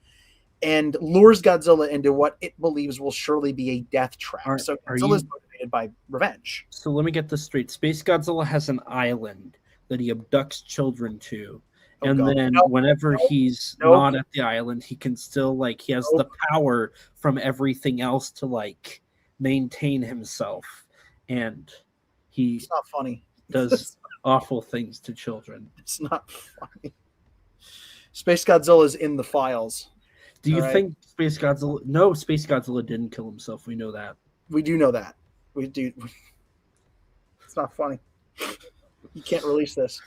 and lures Godzilla into what it believes will surely be a death trap. So Godzilla is motivated by revenge. So let me get this straight. Space Godzilla has an island that he abducts children to. Whenever he's not at the island, he can still he has the power from everything else to maintain himself. And it's not funny. Does awful things to children. It's not funny. Space Godzilla is in the files. Do you think Space Godzilla... No, Space Godzilla didn't kill himself. We know that. We do know that. We do. It's not funny. You can't release this.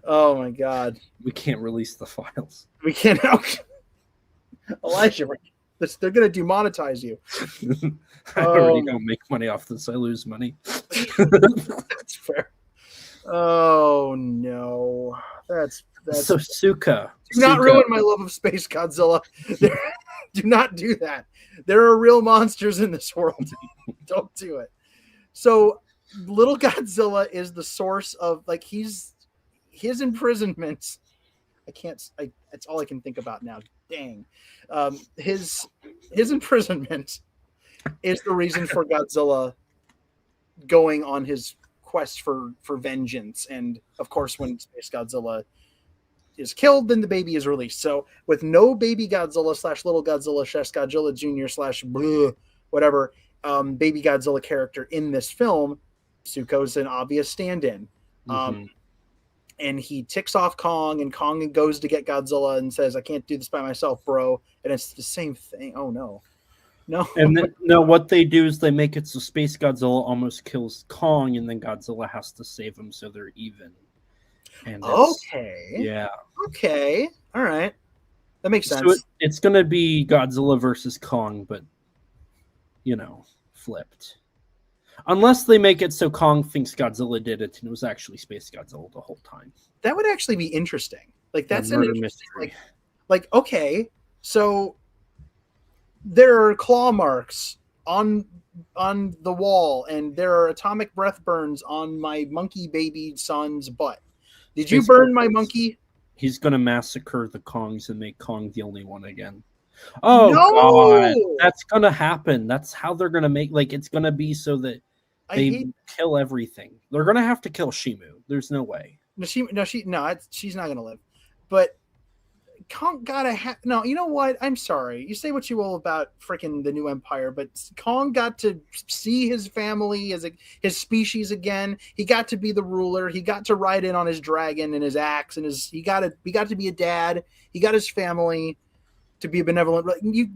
Oh my god. We can't release the files. We can't. Elijah, they're going to demonetize you. I already don't make money off this. I lose money. That's fair. Oh no. That's so Suka. Do not ruin my love of Space Godzilla. Do not do that. There are real monsters in this world. Don't do it. So Little Godzilla is the source of his imprisonment. It's all I can think about now. Dang. His imprisonment is the reason for Godzilla going on his quest for vengeance. And of course, when Space Godzilla is killed, then the baby is released. So with no baby Godzilla / Little Godzilla / Godzilla Jr. / whatever baby Godzilla character in this film, Suko's an obvious stand-in. And he ticks off Kong, and Kong goes to get Godzilla and says, "I can't do this by myself, bro." And it's the same thing. Oh no. And then, what they do is they make it so Space Godzilla almost kills Kong, and then Godzilla has to save him, so they're even. And okay. Yeah. Okay. All right. That makes sense. So it's going to be Godzilla versus Kong, but flipped. Unless they make it so Kong thinks Godzilla did it, and it was actually Space Godzilla the whole time. That would actually be interesting. That's an mystery. Okay, so there are claw marks on the wall, and there are atomic breath burns on my monkey baby son's butt. Did you burn my monkey? He's going to massacre the Kongs and make Kong the only one again. Oh, no! God. That's going to happen. That's how they're going to make... it's going to be so that they kill everything. They're going to have to kill Shimu. There's no way. She's not going to live. But Kong gotta have no. You know what? I'm sorry. You say what you will about freaking the new Empire, but Kong got to see his family as his species again. He got to be the ruler. He got to ride in on his dragon and his axe, and he got to be a dad. He got his family to be benevolent.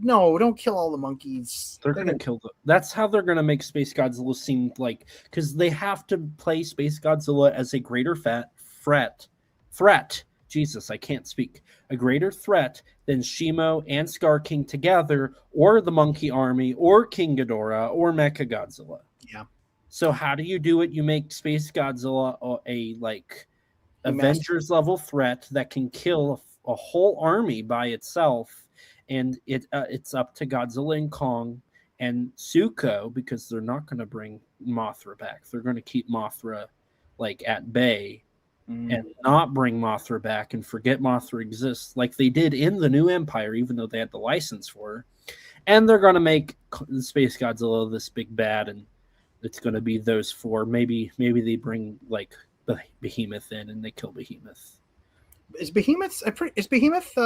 Don't kill all the monkeys. They're gonna kill them. That's how they're gonna make Space Godzilla seem like, because they have to play Space Godzilla as a greater threat. Jesus, I can't speak. A greater threat than Shimo and Scar King together, or the Monkey Army, or King Ghidorah, or Mechagodzilla. Yeah. So how do you do it? You make Space Godzilla a Avengers level threat that can kill a whole army by itself, and it's up to Godzilla and Kong and Zuko, because they're not going to bring Mothra back. They're going to keep Mothra at bay. And not bring Mothra back and forget Mothra exists like they did in the New Empire, even though they had the license for her. And they're going to make Space Godzilla this big bad, and it's going to be those four. Maybe they bring the Behemoth in and they kill Behemoth. Is Behemoth?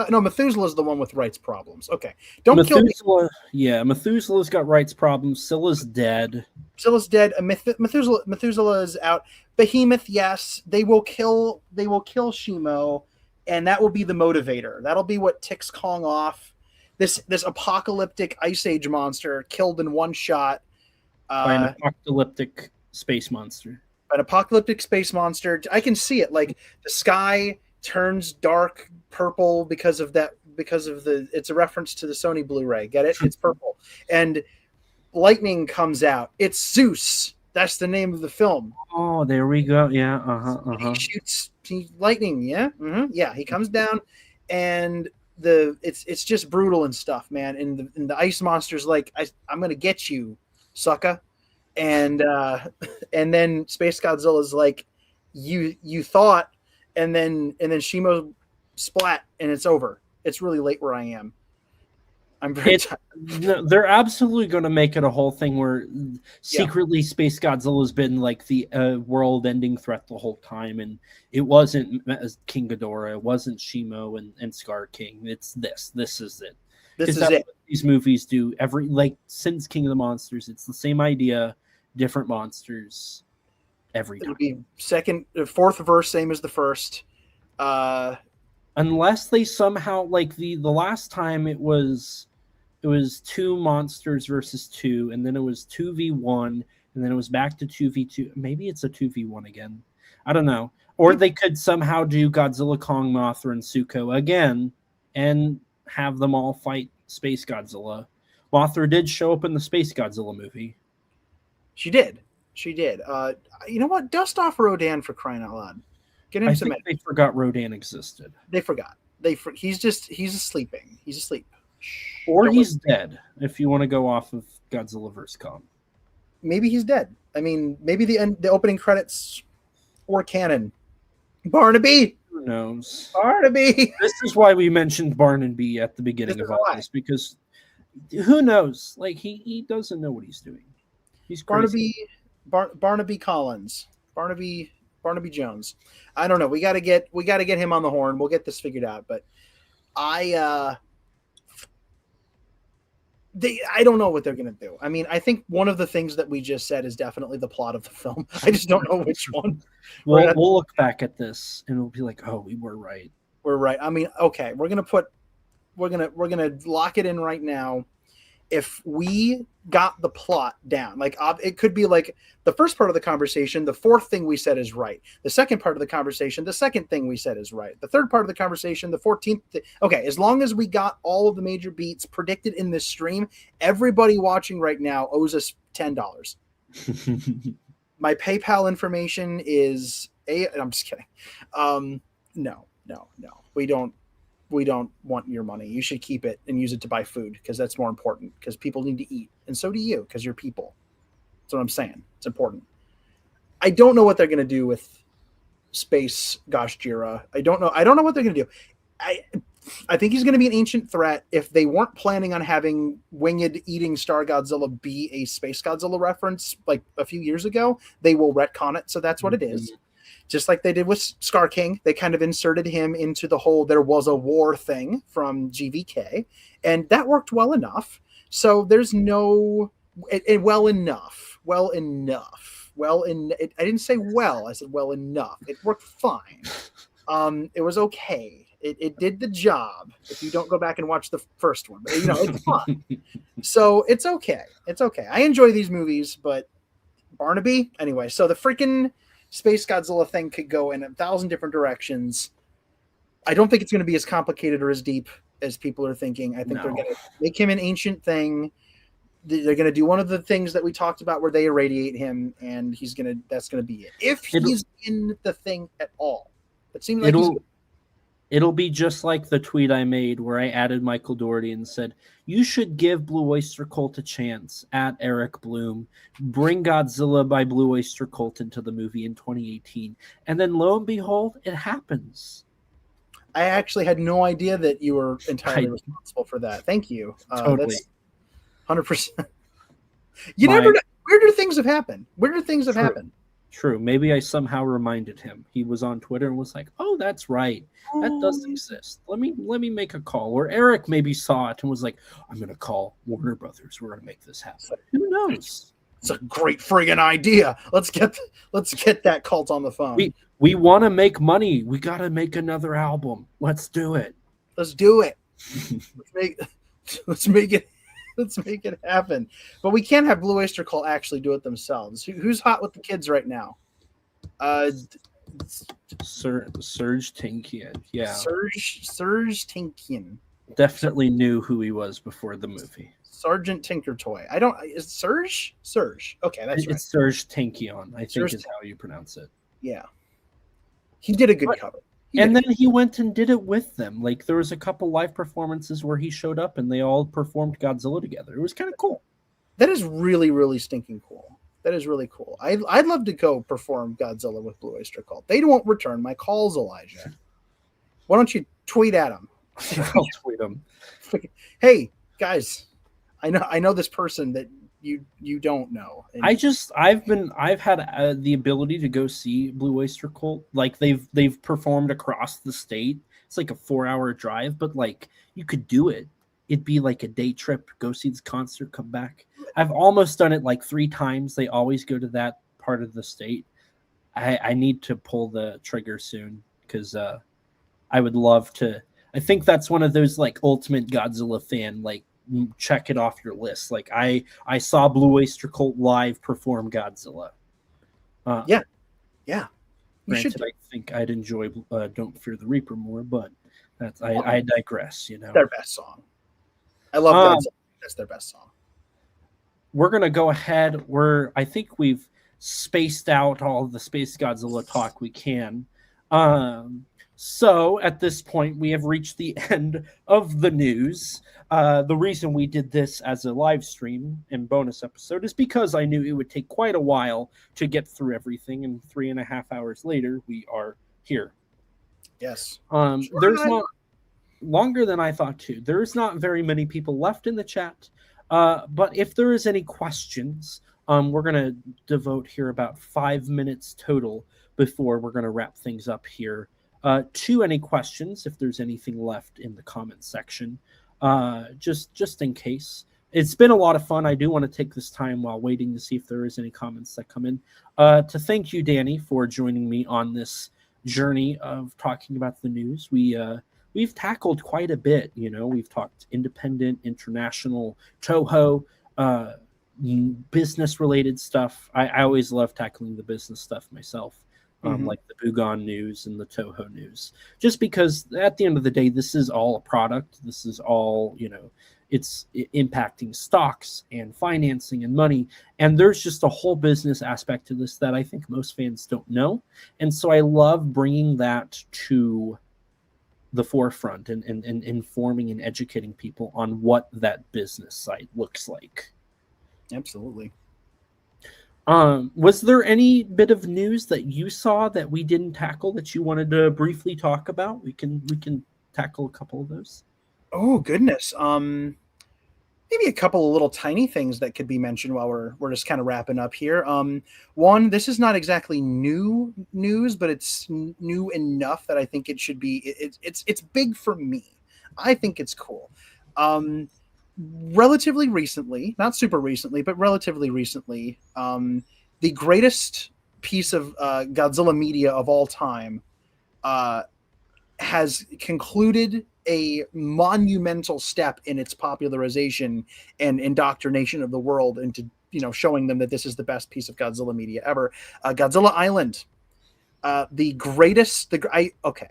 No, Methuselah is the one with rights problems. Okay, don't Methuselah, kill me. Yeah, Methuselah's got rights problems. Scylla's dead. Methuselah is out. Behemoth, yes, they will kill Shimo, and that will be the motivator. That'll be what ticks Kong off. This apocalyptic Ice Age monster killed in one shot By an apocalyptic space monster. An apocalyptic space monster. I can see it. The sky turns dark purple because of it's a reference to the Sony Blu-ray. Get it? It's purple. And lightning comes out. It's Zeus. That's the name of the film. Oh, there we go. Yeah. He shoots lightning. Yeah. Mm-hmm. Yeah. He comes down, and it's just brutal and stuff, man. And the ice monster's like, I'm gonna get you, sucker. And then Space Godzilla's like, you thought. And then Shimo splat, and it's over. It's really late where I am. I'm very tired. They're absolutely going to make it a whole thing where secretly Space Godzilla's been the world-ending threat the whole time, and it wasn't King Ghidorah, it wasn't Shimo and Scar King. It's this. This is it. This is it. What these movies do since King of the Monsters. It's the same idea, different monsters. Every time. It'll be fourth verse, same as the first. Unless they somehow the last time it was two monsters versus two, and then it was 2v1, and then it was back to 2v2. Maybe it's a 2v1 again. I don't know. Or they could somehow do Godzilla, Kong, Mothra, and Zuko again, and have them all fight Space Godzilla. Mothra did show up in the Space Godzilla movie. She did. You know what? Dust off Rodan, for crying out loud. Get him some. They forgot Rodan existed. They forgot. He's sleeping. He's asleep. Or he's dead. If you want to go off of Godzilla vs. Kong, maybe he's dead. I mean, maybe the opening credits were canon. Barnaby. Who knows? Barnaby. This is why we mentioned Barnaby at the beginning of all this, because who knows? He doesn't know what he's doing. He's crazy. Barnaby Collins, Barnaby Jones. I don't know. We got to get him on the horn. We'll get this figured out. But I don't know what they're gonna do. I mean, I think one of the things that we just said is definitely the plot of the film. I just don't know which one. We'll look back at this and we'll be like, oh, we were right. We're right. I mean, okay, we're gonna lock it in right now. If we got the plot down, it could be the first part of the conversation, the fourth thing we said is right. The second part of the conversation, the second thing we said is right. The third part of the conversation, the 14th. Okay, as long as we got all of the major beats predicted in this stream, everybody watching right now owes us $10. My PayPal information is I'm just kidding. No. We don't want your money. You should keep it and use it to buy food, because that's more important, because people need to eat. And so do you, because you're people. That's what I'm saying. It's important. I don't know what they're going to do with Space Gojira. I don't know what they're going to do. I think he's going to be an ancient threat. If they weren't planning on having winged eating Star Godzilla be a Space Godzilla reference a few years ago, they will retcon it. So that's what it is. just like they did with Scar King. They kind of inserted him into the whole "there was a war" thing from GVK, and that worked well enough. So there's no well enough. I didn't say well. I said well enough. It worked fine. It was okay. It did the job. If you don't go back and watch the first one, but, it's fun. So it's okay. It's okay. I enjoy these movies, but Barnaby anyway. So the freaking Space Godzilla thing could go in 1,000 different directions. I don't think it's going to be as complicated or as deep as people are thinking. I think they're going to make him an ancient thing. They're going to do one of the things that we talked about where they irradiate him, and that's going to be it. If he's in the thing at all. It seems like it'll be just like the tweet I made where I added Michael Dougherty and said, you should give Blue Oyster Cult a chance at Eric Bloom. Bring Godzilla by Blue Oyster Cult into the movie in 2018. And then lo and behold, it happens. I actually had no idea that you were entirely responsible for that. Thank you. Totally. That's 100%. You never know. Weirder things have happened. Happened. True. Maybe I somehow reminded him. He was on Twitter and was like, "Oh, that's right. That does exist. Let me make a call." Or Eric maybe saw it and was like, "I'm going to call Warner Brothers. We're going to make this happen." Who knows? It's a great friggin' idea. Let's get that cult on the phone. We want to make money. We got to make another album. Let's do it. Let's do it. Let's make it happen. But we can't have Blue Oyster Cult actually do it themselves. Who's hot with the kids right now? Serge Tankian. Yeah. Serge Tankian. Definitely knew who he was before the movie. Sergeant Tinkertoy. Is Serge? Okay, that's right. It's Serge Tankian, I think is how you pronounce it. Yeah. He did a good cover. And then he went and did it with them. Like, there was a couple live performances where he showed up and they all performed Godzilla together. It was kind of cool. That is really, really stinking cool. That is really cool. I'd love to go perform Godzilla with Blue Oyster Cult. They won't return my calls, Elijah. Why don't you tweet at them? I'll tweet them. Hey, guys, I know this person that you don't know. And I've had the ability to go see Blue Oyster Cult. Like they've performed across the state. It's like a 4-hour drive, but like you could do it. It'd be like a day trip. Go see this concert, come back. I've almost done it like 3 times. They always go to that part of the state. I need to pull the trigger soon because I would love to. I think that's one of those like ultimate Godzilla fan like. Check it off your list. Like I saw Blue Oyster Cult live perform Godzilla. Yeah. Granted, I think I'd enjoy Don't Fear the Reaper more, but I digress. Their best song. I love Godzilla. That's their best song. We're gonna go ahead. I think we've spaced out all of the Space Godzilla talk we can. So at this point, we have reached the end of the news. The reason we did this as a live stream and bonus episode is because I knew it would take quite a while to get through everything, and 3.5 hours later, we are here. Yes. There's not longer than I thought too. There's not very many people left in the chat, but if there is any questions, we're going to devote here about 5 minutes total before we're going to wrap things up here. To any questions, if there's anything left in the comment section, just in case. It's been a lot of fun. I do want to take this time while waiting to see if there is any comments that come in. To thank you, Danny, for joining me on this journey of talking about the news. We've tackled quite a bit. We've talked independent, international, Toho, business-related stuff. I always love tackling the business stuff myself. Like the Bugon news and the Toho news, just because at the end of the day, this is all a product. This is all, it's impacting stocks and financing and money. And there's just a whole business aspect to this that I think most fans don't know. And so I love bringing that to the forefront and informing and educating people on what that business side looks like. Absolutely. Was there any bit of news that you saw that we didn't tackle that you wanted to briefly talk about? We can tackle a couple of those. Oh goodness. maybe a couple of little tiny things that could be mentioned while we're just kind of wrapping up here. One, this is not exactly new news, but it's new enough that I think it should be. It's big for me. I think it's cool. Relatively recently, not super recently, but relatively recently, the greatest piece of Godzilla media of all time has concluded a monumental step in its popularization and indoctrination of the world into, showing them that this is the best piece of Godzilla media ever. Godzilla Island, the greatest. Okay,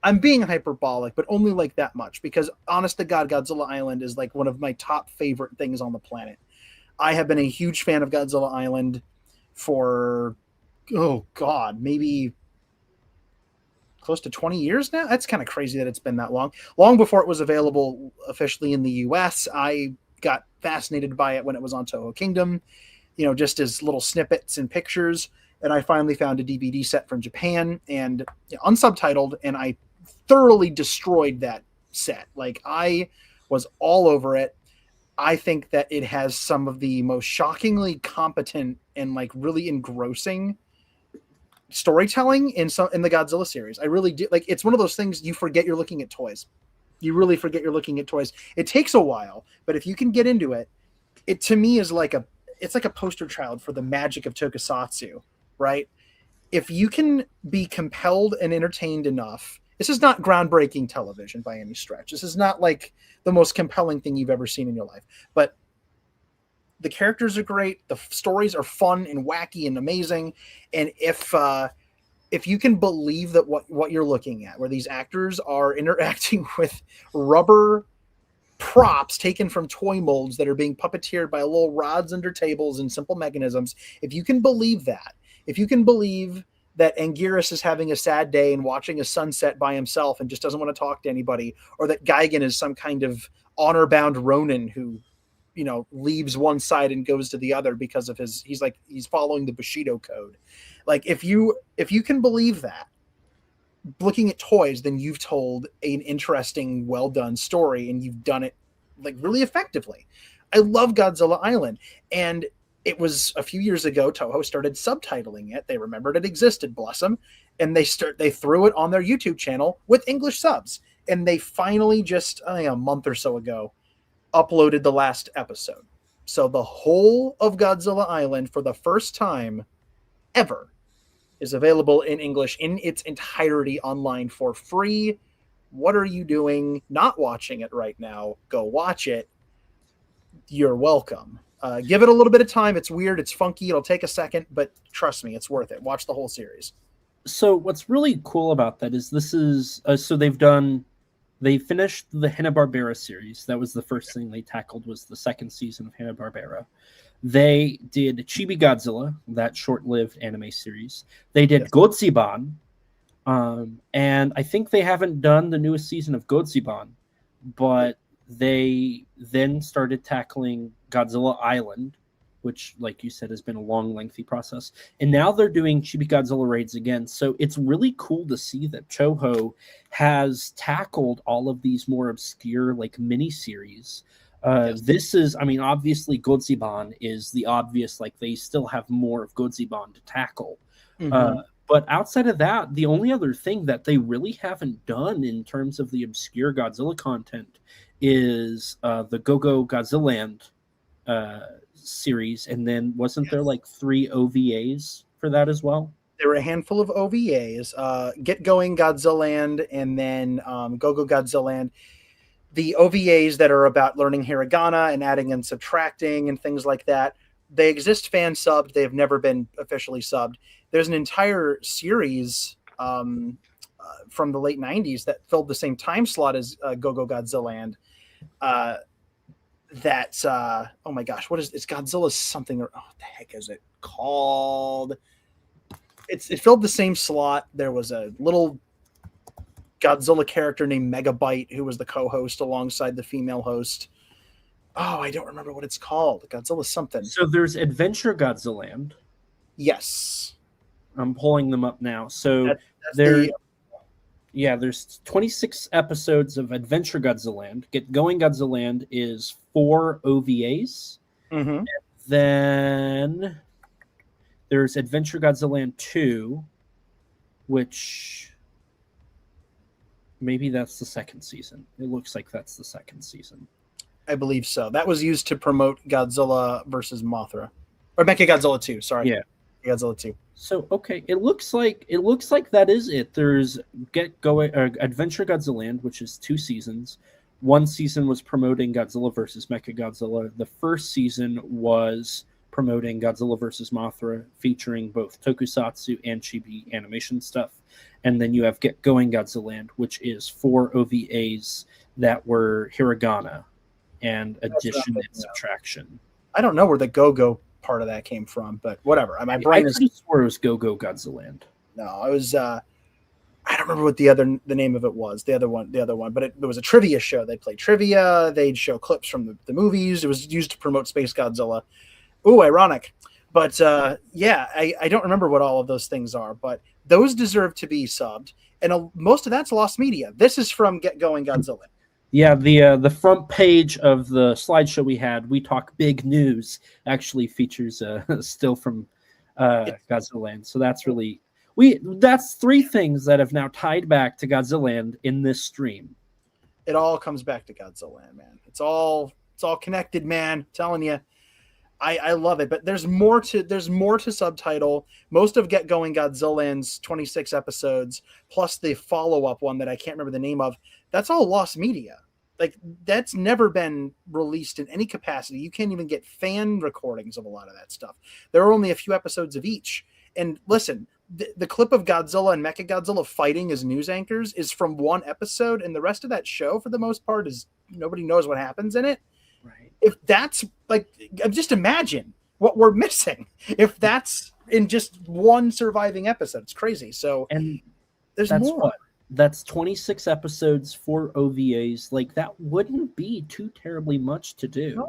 I'm being hyperbolic, but only like that much, because honest to God, Godzilla Island is like one of my top favorite things on the planet. I have been a huge fan of Godzilla Island for, oh God, maybe close to 20 years now. That's kind of crazy that it's been that long. Long before it was available officially in the US, I got fascinated by it when it was on Toho Kingdom, just as little snippets and pictures. And I finally found a DVD set from Japan and unsubtitled, and I thoroughly destroyed that set. Like, I was all over it. I think that it has some of the most shockingly competent and like really engrossing storytelling in the Godzilla series. I really do. Like, it's one of those things you forget you're looking at toys. You really forget you're looking at toys. It takes a while, but if you can get into it, it to me is like it's like a poster child for the magic of tokusatsu, right? If you can be compelled and entertained enough, this is not groundbreaking television by any stretch. This is not like the most compelling thing you've ever seen in your life, but the characters are great. The stories are fun and wacky and amazing. And if you can believe that what you're looking at, where these actors are interacting with rubber props taken from toy molds that are being puppeteered by little rods under tables and simple mechanisms, if you can believe that, if you can believe that Anguirus is having a sad day and watching a sunset by himself and just doesn't want to talk to anybody, or that Gigan is some kind of honor-bound Ronin who, leaves one side and goes to the other because of he's following the Bushido code. Like, if you can believe that, looking at toys, then you've told an interesting, well done story, and you've done it like really effectively. I love Godzilla Island, and it was a few years ago Toho started subtitling it. They remembered it existed, bless them, and they threw it on their YouTube channel with English subs. And they finally just a month or so ago uploaded the last episode. So the whole of Godzilla Island, for the first time ever, is available in English in its entirety online for free. What are you doing not watching it right now? Go watch it. You're welcome. Give it a little bit of time. It's weird. It's funky. It'll take a second, but trust me, it's worth it. Watch the whole series. So what's really cool about that is this is so they finished the Hanna-Barbera series. That was the first thing they tackled, was the second season of Hanna-Barbera. They did Chibi Godzilla, that short-lived anime series. They did Godziban, and I think they haven't done the newest season of Godziban, but they then started tackling Godzilla Island, which, like you said, has been a long, lengthy process. And now they're doing Chibi Godzilla raids again. So it's really cool to see that Toho has tackled all of these more obscure, like, miniseries. This is, obviously Godziban is the obvious, like, they still have more of Godziban to tackle. Mm-hmm. But outside of that, the only other thing that they really haven't done in terms of the obscure Godzilla content is the Go-Go Godzillaland series, and then wasn't there like 3 OVAs for that as well? There were a handful of OVAs, Get Going Godzillaland, and then Go-Go Godzillaland. The OVAs that are about learning hiragana and adding and subtracting and things like that, they exist fan subbed. They have never been officially subbed. There's an entire series from the late 90s that filled the same time slot as Go-Go Godzillaland. That's oh my gosh, it's Godzilla something, or what the heck is it called? It filled the same slot. There was a little Godzilla character named Megabyte who was the co-host alongside the female host. Oh, I don't remember what it's called. Godzilla something. So there's Adventure Godzillaland. Yes. I'm pulling them up now. So that's Yeah, there's 26 episodes of Adventure Godzillaland. Get Going Godzillaland is 4 OVAs. Mm-hmm. Then there's Adventure Godzillaland 2, which maybe that's the second season. It looks like that's the second season. I believe so. That was used to promote Godzilla versus Mothra, or Mechagodzilla 2. Sorry, Yeah. Godzilla 2. So okay, it looks like that is it. There's Adventure Godzillaland, which is 2 seasons. One season was promoting Godzilla versus Mechagodzilla. The first season was promoting Godzilla versus Mothra, featuring both tokusatsu and chibi animation stuff. And then you have Get Going Godzillaland, which is 4 OVAs that were hiragana and addition and subtraction. I don't know where the Go-Go part of that came from, but whatever. My brain is. I swore it was Go Go Godzillaland. No, it was. I don't remember what the name of it was. The other one, but it was a trivia show. They'd play trivia. They'd show clips from the movies. It was used to promote Space Godzilla. Ooh, ironic. But yeah, I don't remember what all of those things are, but those deserve to be subbed, and most of that's lost media. This is from Get Going Godzilla. Yeah, the front page of the slideshow we had, We Talk Big News, actually features still from Godzillaland. So that's really that's 3 things that have now tied back to Godzillaland in this stream. It all comes back to Godzillaland, man. It's all connected, man. I'm telling you. I love it, but there's more to subtitle. Most of Get Going Godzillaland's 26 episodes, plus the follow-up one that I can't remember the name of, that's all lost media. Like, that's never been released in any capacity. You can't even get fan recordings of a lot of that stuff. There are only a few episodes of each. And listen, the clip of Godzilla and Mechagodzilla fighting as news anchors is from one episode, and the rest of that show, for the most part, is nobody knows what happens in it. Right. If that's like, just imagine what we're missing if that's in just one surviving episode. It's crazy. So, and there's more. That's 26 episodes, 4 OVAs. Like, that wouldn't be too terribly much to do.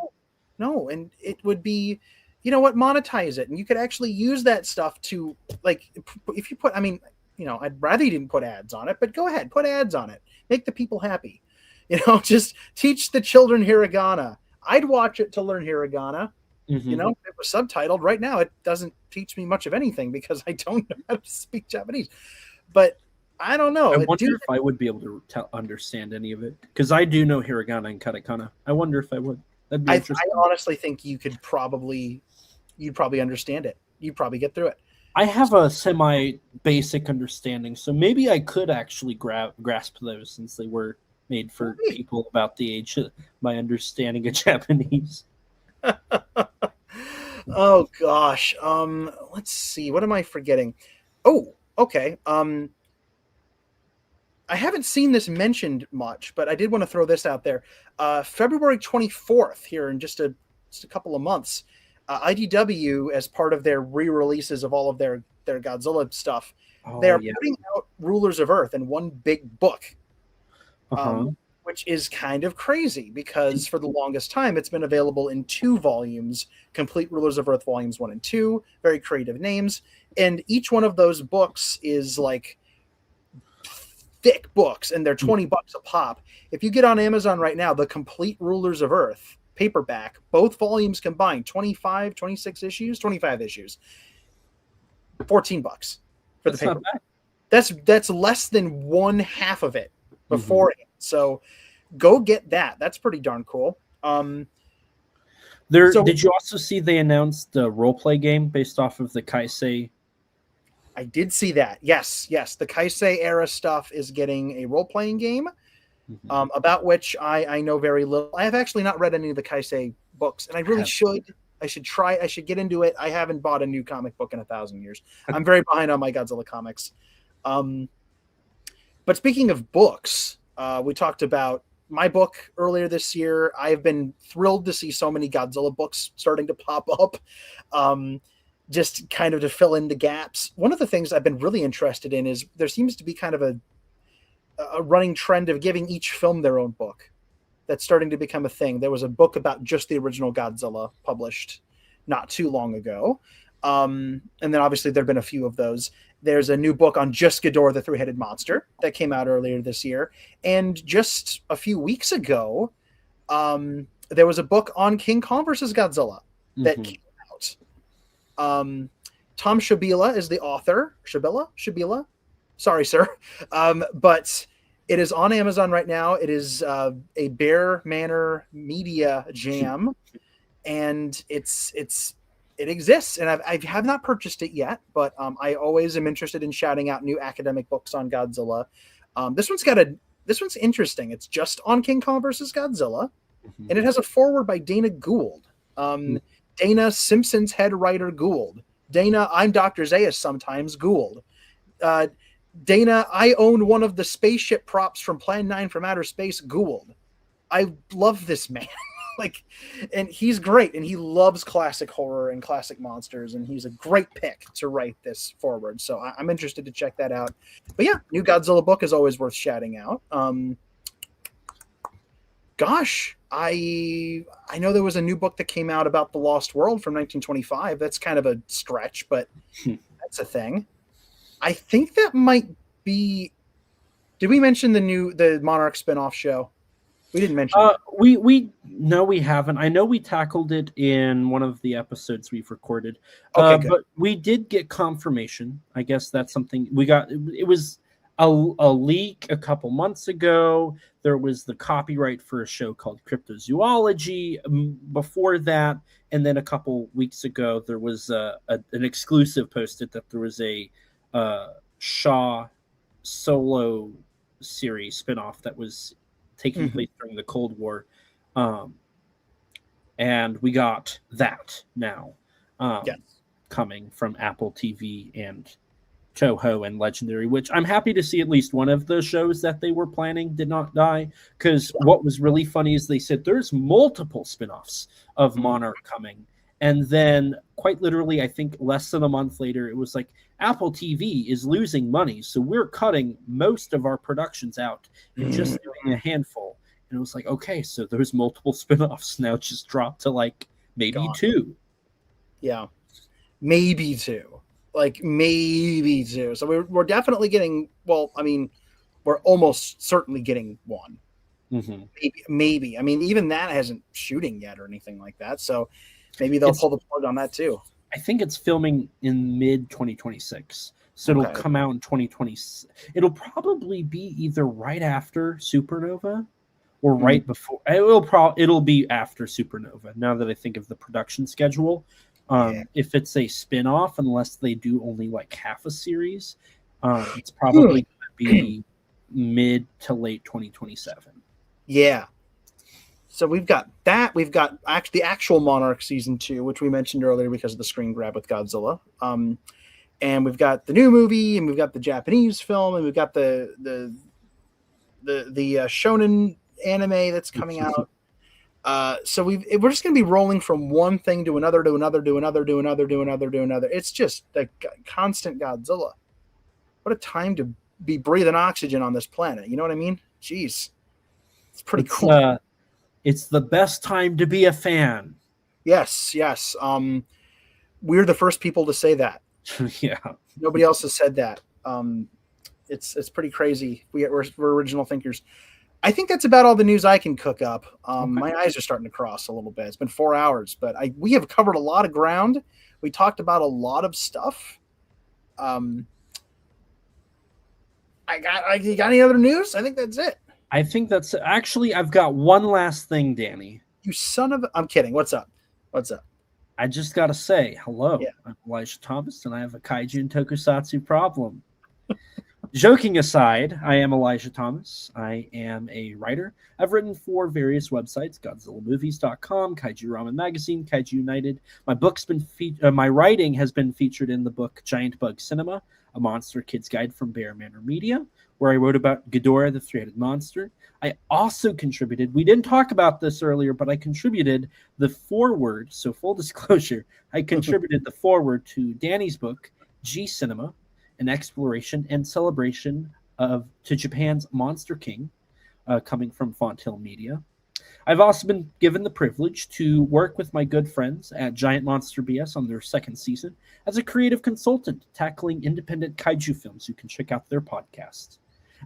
No, and it would be, you know what, monetize it, and you could actually use that stuff to, like, if you put, I mean, you know, I'd rather you didn't put ads on it, but go ahead, put ads on it, make the people happy, you know, just teach the children hiragana. I'd watch it to learn hiragana. Mm-hmm. You know, if it was subtitled. Right now, it doesn't teach me much of anything because I don't know how to speak Japanese. But I don't know. I wonder if I would be able to understand any of it, because I do know hiragana and katakana. I wonder if I would. That'd be interesting. I honestly think you'd probably understand it. You'd probably get through it. I have a semi-basic understanding, so maybe I could actually grasp those, since they were made for people about the age of my understanding of Japanese. Oh gosh. Let's see. What am I forgetting? Oh, okay. I haven't seen this mentioned much, but I did want to throw this out there. February 24th, here in just a couple of months, IDW, as part of their re-releases of all of their Godzilla stuff, they're putting out Rulers of Earth in one big book. Which is kind of crazy, because for the longest time it's been available in 2 volumes, Complete Rulers of Earth volumes 1 and 2, very creative names, and each one of those books is like thick books, and they're $20 a pop. If you get on Amazon right now, the Complete Rulers of Earth paperback, both volumes combined, 25 issues, $14 for the paperback. That's less than one half of it beforehand. So go get that. That's pretty darn cool. Did you also see they announced the role-play game based off of the Kaisei? I did see that. Yes. The Kaisei era stuff is getting a role-playing game, about which I know very little. I have actually not read any of the Kaisei books, and I really should. I should try. I should get into it. I haven't bought a new comic book in 1,000 years. I'm very behind on my Godzilla comics. But speaking of books, we talked about my book earlier this year. I've been thrilled to see so many Godzilla books starting to pop up, just kind of to fill in the gaps. One of the things I've been really interested in is there seems to be kind of a running trend of giving each film their own book. That's starting to become a thing. There was a book about just the original Godzilla published not too long ago. And then obviously there have been a few of those. There's a new book on just Ghidorah the Three-Headed Monster that came out earlier this year. And just a few weeks ago, there was a book on King Kong versus Godzilla that came out. Tom Shabila is the author. Shabila? Sorry, sir. But it is on Amazon right now. It is a Bear Manor Media Jam, and it exists. And I have not purchased it yet, but I always am interested in shouting out new academic books on Godzilla. This one's interesting. It's just on King Kong versus Godzilla, and it has a foreword by Dana Gould. Dana, Simpsons head writer Gould. Dana, I'm Dr. Zaius sometimes Gould. Dana, I own one of the spaceship props from Plan 9 from Outer Space Gould. I love this man. And he's great, and he loves classic horror and classic monsters, and he's a great pick to write this forward. So I'm interested to check that out. But yeah, new Godzilla book is always worth shouting out. Gosh, I know there was a new book that came out about the Lost World from 1925. That's kind of a stretch, but that's a thing. I think that might be. Did we mention the Monarch spinoff show? We didn't mention it. No, we haven't. I know we tackled it in one of the episodes we've recorded. Okay, but we did get confirmation. I guess that's something we got. It was a leak a couple months ago. There was the copyright for a show called Cryptozoology before that, and then a couple weeks ago there was an exclusive posted that there was a Shaw solo series spinoff that was taking place during the Cold War, and we got that now coming from Apple TV and Toho and Legendary, which I'm happy to see at least one of the shows that they were planning did not die, because what was really funny is they said there's multiple spinoffs of Monarch coming, and then quite literally I think less than a month later it was like Apple TV is losing money, so we're cutting most of our productions out and just doing a handful. And it was like, okay, so there's multiple spinoffs now, just dropped to like maybe two. Yeah, maybe two. Maybe two. So we're definitely getting. Well, I mean, we're almost certainly getting one. Maybe. I mean, even that hasn't shooting yet or anything like that. So maybe they'll pull the plug on that too. I think it's filming in mid 2026, so it'll come out in 2020. It'll probably be either right after Supernova or right before. It'll be after Supernova. Now that I think of the production schedule, if it's a spin-off, unless they do only like half a series, it's probably going to be mid to late 2027. Yeah. So we've got that. We've got the actual Monarch season 2, which we mentioned earlier because of the screen grab with Godzilla. And we've got the new movie, and we've got the Japanese film, and we've got the shonen anime that's coming out. So we're just going to be rolling from one thing to another, to another, to another, to another, to another, to another. It's just a constant Godzilla. What a time to be breathing oxygen on this planet. You know what I mean? Jeez. It's pretty cool. It's the best time to be a fan. Yes. We're the first people to say that. Yeah. Nobody else has said that. It's pretty crazy. We're original thinkers. I think that's about all the news I can cook up. My eyes are starting to cross a little bit. It's been 4 hours, but we have covered a lot of ground. We talked about a lot of stuff. You got any other news? I think that's it. I think that's actually. I've got one last thing, Danny. You son of a... I'm kidding. What's up? I just got to say hello. Yeah. I'm Elijah Thomas, and I have a Kaiju and Tokusatsu problem. Joking aside, I am Elijah Thomas. I am a writer. I've written for various websites: GodzillaMovies.com, Kaiju Ramen Magazine, Kaiju United. My writing has been featured in the book Giant Bug Cinema, a Monster Kid's Guide from Bear Manor Media, where I wrote about Ghidorah the Three-Headed Monster. I also contributed, we didn't talk about this earlier, but I contributed the foreword, so full disclosure, I contributed the foreword to Danny's book, G Cinema, an exploration and celebration to Japan's Monster King, coming from Fonthill Media. I've also been given the privilege to work with my good friends at Giant Monster BS on their second season as a creative consultant tackling independent kaiju films. You can check out their podcast.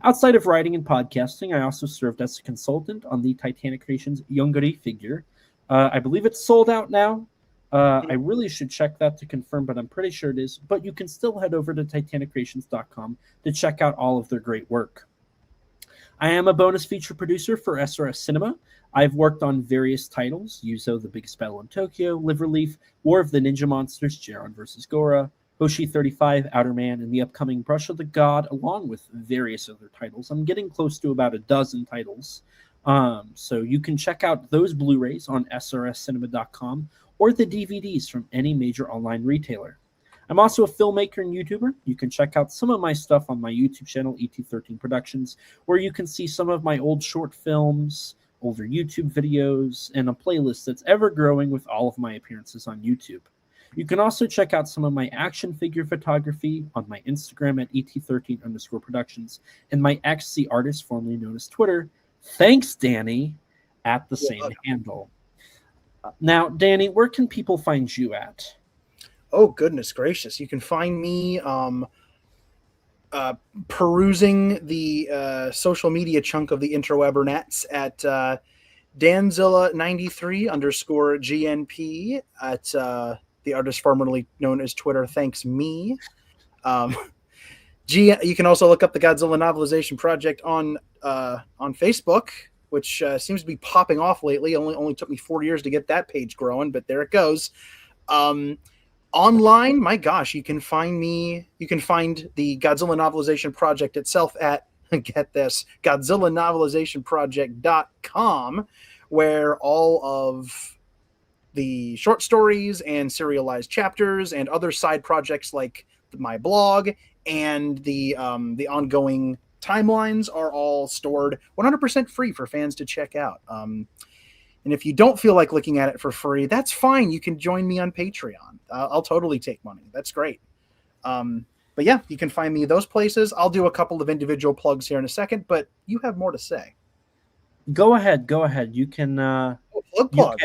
Outside of writing and podcasting, I also served as a consultant on the Titanic Creations Yongari figure. I believe it's sold out now. I really should check that to confirm, but I'm pretty sure it is. But you can still head over to titanicreations.com to check out all of their great work. I am a bonus feature producer for SRS Cinema. I've worked on various titles: Yuzo, The Biggest Battle in Tokyo, Liver Leaf, War of the Ninja Monsters, Jiron vs. Gora, Hoshi 35, Outer Man, and the upcoming Brush of the God, along with various other titles. I'm getting close to about a dozen titles. So you can check out those Blu-rays on srscinema.com or the DVDs from any major online retailer. I'm also a filmmaker and YouTuber. You can check out some of my stuff on my YouTube channel, ET13 Productions, where you can see some of my old short films, older YouTube videos, and a playlist that's ever growing with all of my appearances on YouTube. You can also check out some of my action figure photography on my Instagram at ET13_productions and my X, the artist formerly known as Twitter. Thanks, Danny, at the same handle. Now, Danny, where can people find you at? Oh, goodness gracious. You can find me perusing the social media chunk of the interwebernets at Danzilla93_GNP at the artist formerly known as Twitter. Thanks me. You can also look up the Godzilla Novelization Project on Facebook, which seems to be popping off lately. Only took me 4 years to get that page growing, but there it goes. Online, my gosh, you can find the Godzilla Novelization Project itself at, get this, GodzillaNovelizationProject.com, where all of the short stories and serialized chapters and other side projects like my blog and the ongoing timelines are all stored 100% free for fans to check out. And if you don't feel like looking at it for free, that's fine. You can join me on Patreon. I'll totally take money. That's great. But yeah, you can find me those places. I'll do a couple of individual plugs here in a second, but you have more to say. Go ahead. You can plug.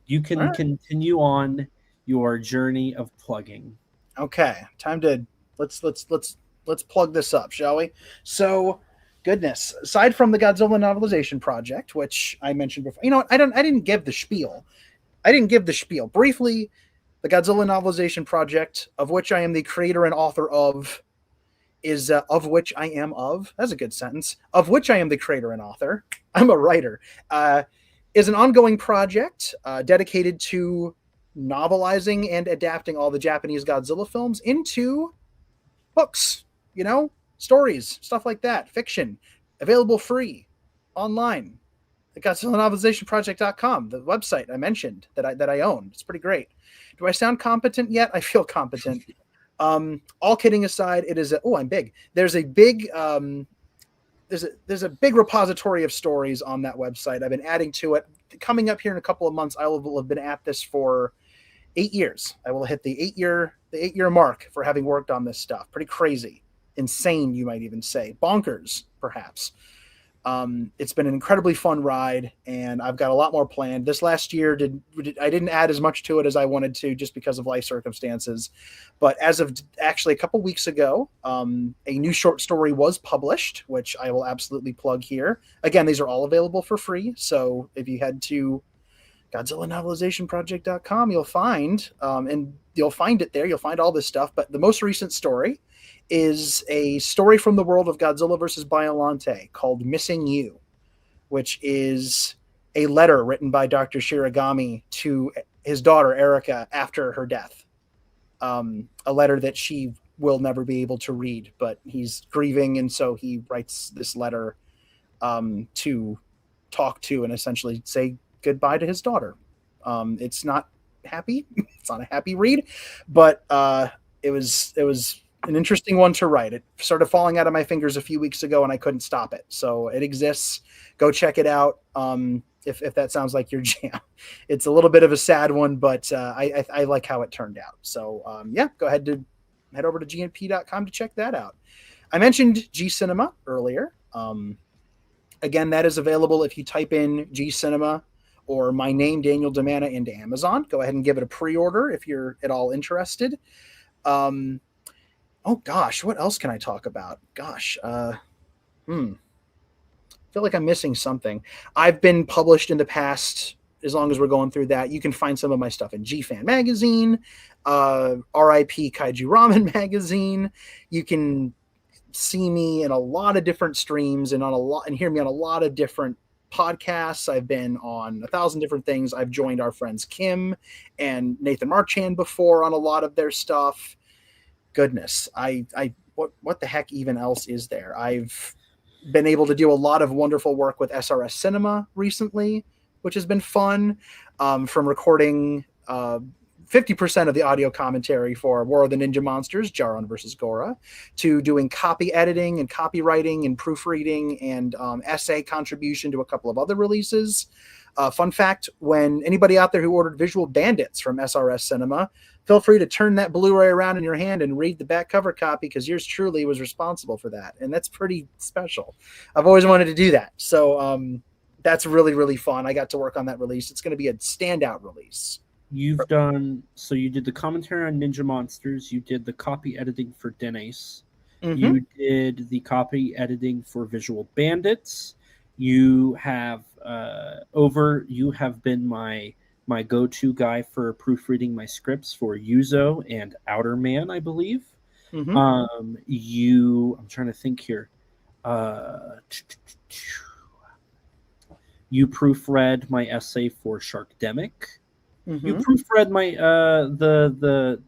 You can Right. Continue on your journey of plugging. Okay, time to let's plug this up, shall we? So, goodness, aside from the Godzilla Novelization Project, which I mentioned before, you know what? I didn't give the spiel. Briefly, the Godzilla Novelization Project, of which I am the creator and author of, is of which I am of. That's a good sentence. Of which I am the creator and author. I'm a writer. Is an ongoing project dedicated to novelizing and adapting all the Japanese Godzilla films into books, stories, stuff like that, fiction, available free online. The GodzillaNovelizationProject.com, the website I mentioned that I own. It's pretty great. Do I sound competent yet? I feel competent. All kidding aside, it is I'm big. There's a big there's a big repository of stories on that website. I've been adding to it. Coming up here in a couple of months, I will have been at this for 8 years. I will hit the 8-year mark for having worked on this stuff. Pretty crazy, insane, you might even say, bonkers, perhaps. It's been an incredibly fun ride, and I've got a lot more planned. This last year, I didn't add as much to it as I wanted to, just because of life circumstances. But as of actually a couple weeks ago, a new short story was published, which I will absolutely plug here. Again, these are all available for free. So if you head to GodzillaNovelizationProject.com, you'll find it there. You'll find all this stuff. But the most recent story is a story from the world of Godzilla vs. Biollante called Missing You, which is a letter written by Dr. Shiragami to his daughter, Erica, after her death. A letter that she will never be able to read, but he's grieving, and so he writes this letter to talk to and essentially say goodbye to his daughter. It's not happy. It's not a happy read, but it was an interesting one to write. It started falling out of my fingers a few weeks ago, and I couldn't stop it. So it exists. Go check it out. If that sounds like your jam. It's a little bit of a sad one, but I like how it turned out. So go ahead to head over to gnp.com to check that out. I mentioned G Cinema earlier. Again, that is available if you type in G Cinema or my name, Daniel Demana, into Amazon. Go ahead and give it a pre-order if you're at all interested. Oh gosh, what else can I talk about? Gosh, feel like I'm missing something. I've been published in the past. As long as we're going through that, you can find some of my stuff in G-Fan Magazine, RIP Kaiju Ramen Magazine. You can see me in a lot of different streams and hear me on a lot of different podcasts. I've been on 1,000 different things. I've joined our friends Kim and Nathan Marchand before on a lot of their stuff. Goodness, what the heck even else is there? I've been able to do a lot of wonderful work with SRS Cinema recently, which has been fun, from recording 50% of the audio commentary for War of the Ninja Monsters, Jaron versus Gora, to doing copy editing and copywriting and proofreading and essay contribution to a couple of other releases. Fun fact, when anybody out there who ordered Visual Bandits from SRS Cinema, feel free to turn that Blu-ray around in your hand and read the back cover copy, because yours truly was responsible for that. And that's pretty special. I've always wanted to do that. So that's really, really fun. I got to work on that release. It's going to be a standout release. You did the commentary on Ninja Monsters. You did the copy editing for Denise. Mm-hmm. You did the copy editing for Visual Bandits. You have been my go-to guy for proofreading my scripts for Yuzo and Outer Man, I believe. Mm-hmm. I'm trying to think here. You proofread my essay for Sharkdemic. Mm-hmm. You proofread my the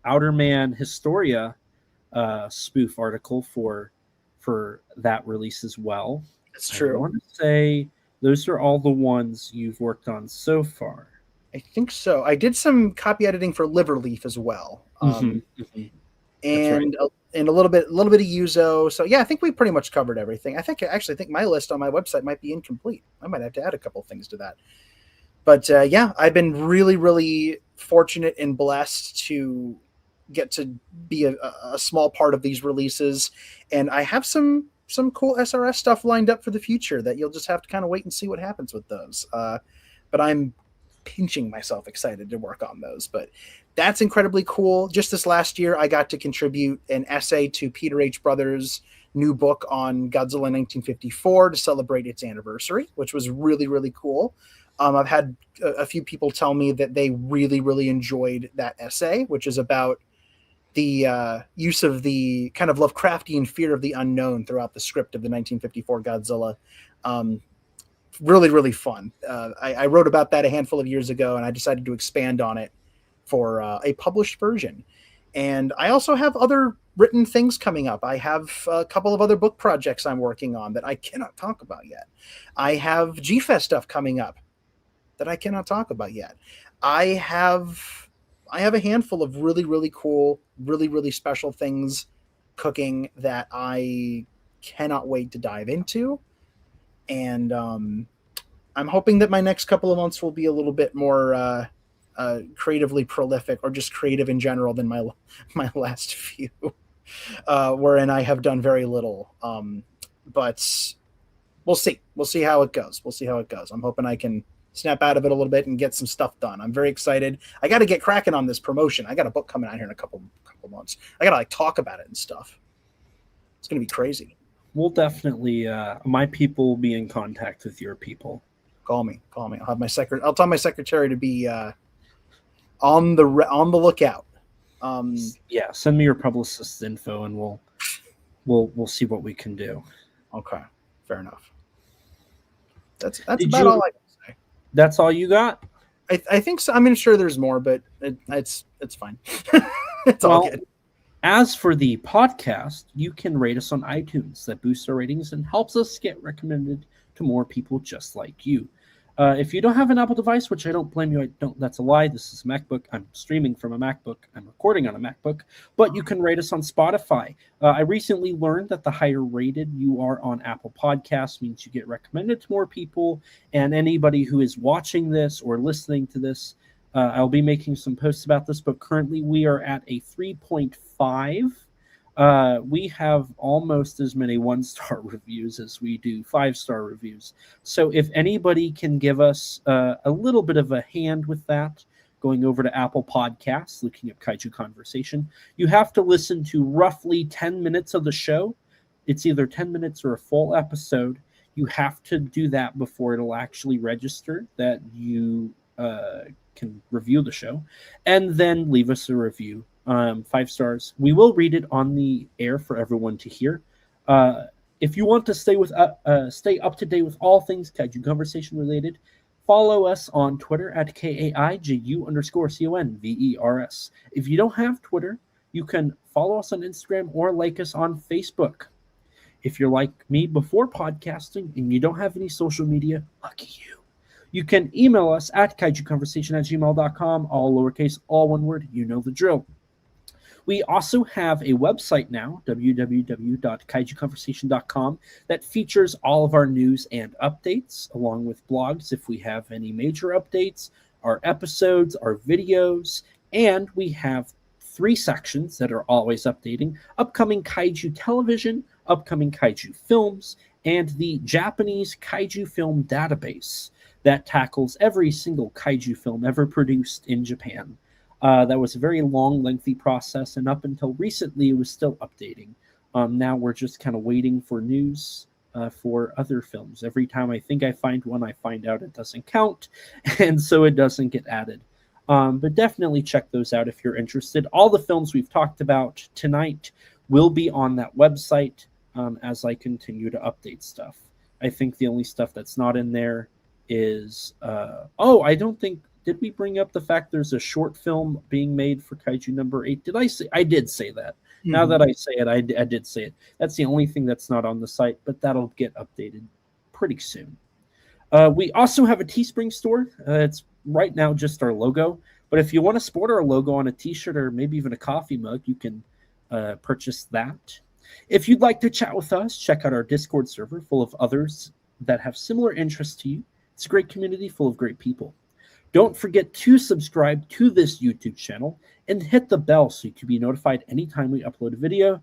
Outer Man Historia spoof article for that release as well. That's true. I want to say those are all the ones you've worked on so far. I think so. I did some copy editing for Liverleaf as well, and a little bit of Yuzo. So yeah, I think we pretty much covered everything. I actually think my list on my website might be incomplete. I might have to add a couple things to that. But yeah, I've been really, really fortunate and blessed to get to be a small part of these releases, and I have some cool SRS stuff lined up for the future that you'll just have to kind of wait and see what happens with those. But I'm pinching myself excited to work on those. But that's incredibly cool. Just this last year, I got to contribute an essay to Peter H. Brothers' new book on Godzilla 1954 to celebrate its anniversary, which was really, really cool. I've had a few people tell me that they really, really enjoyed that essay, which is about the use of the kind of Lovecraftian fear of the unknown throughout the script of the 1954 Godzilla. Really, really fun. I wrote about that a handful of years ago, and I decided to expand on it for a published version. And I also have other written things coming up. I have a couple of other book projects I'm working on that I cannot talk about yet. I have G-Fest stuff coming up that I cannot talk about yet. I have a handful of really, really cool, really, really special things cooking that I cannot wait to dive into. And I'm hoping that my next couple of months will be a little bit more creatively prolific, or just creative in general, than my last few, wherein I have done very little. But we'll see. We'll see how it goes. I'm hoping I can snap out of it a little bit and get some stuff done. I'm very excited. I got to get cracking on this promotion. I got a book coming out here in a couple months. I got to talk about it and stuff. It's going to be crazy. We'll definitely, my people will be in contact with your people. Call me. I'll have I'll tell my secretary to be on the lookout. Yeah, send me your publicist's info, and we'll see what we can do. Okay, fair enough. That's about all I can say. That's all you got? I think so. I mean, sure, there's more, but it's fine. It's all good. As for the podcast, you can rate us on iTunes. That boosts our ratings and helps us get recommended to more people just like you. If you don't have an Apple device, which I don't blame you, that's a lie. This is a MacBook. I'm streaming from a MacBook. I'm recording on a MacBook. But you can rate us on Spotify. I recently learned that the higher rated you are on Apple Podcasts means you get recommended to more people. And anybody who is watching this or listening to this, I'll be making some posts about this, but currently we are at a 3.5 We have almost as many 1-star reviews as we do 5-star reviews. So if anybody can give us a little bit of a hand with that, going over to Apple Podcasts, looking up Kaiju Conversation, you have to listen to roughly 10 minutes of the show. It's either 10 minutes or a full episode. You have to do that before it'll actually register that you can review the show, and then leave us a review. 5 stars. We will read it on the air for everyone to hear. If you want to stay up to date with all things Kaiju Conversation related, follow us on Twitter at KAIJU_CONVERS. If you don't have Twitter, you can follow us on Instagram or like us on Facebook. If you're like me before podcasting and you don't have any social media, lucky you. You can email us at kaijuconversation@gmail.com, all lowercase, all one word, you know the drill. We also have a website now, www.kaijuconversation.com, that features all of our news and updates, along with blogs if we have any major updates, our episodes, our videos, and we have 3 sections that are always updating: upcoming Kaiju television, upcoming Kaiju films, and the Japanese Kaiju film database that tackles every single Kaiju film ever produced in Japan. That was a very long, lengthy process, and up until recently, it was still updating. Now we're just kind of waiting for news for other films. Every time I think I find one, I find out it doesn't count, and so it doesn't get added. But definitely check those out if you're interested. All the films we've talked about tonight will be on that website as I continue to update stuff. I think the only stuff that's not in there is... I don't think... Did we bring up the fact there's a short film being made for Kaiju number 8? Did I say? I did say that. Mm-hmm. Now that I say it, I did say it. That's the only thing that's not on the site, but that'll get updated pretty soon. We also have a Teespring store. It's right now just our logo, but if you want to sport our logo on a t-shirt or maybe even a coffee mug, you can purchase that. If you'd like to chat with us, check out our Discord server full of others that have similar interests to you. It's a great community full of great people. Don't forget to subscribe to this YouTube channel and hit the bell so you can be notified anytime we upload a video.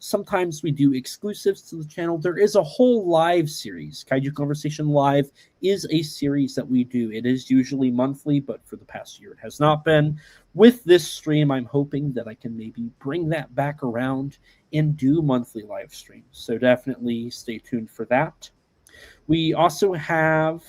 Sometimes we do exclusives to the channel. There is a whole live series. Kaiju Conversation Live is a series that we do. It is usually monthly, but for the past year it has not been. With this stream, I'm hoping that I can maybe bring that back around and do monthly live streams. So definitely stay tuned for that. We also have...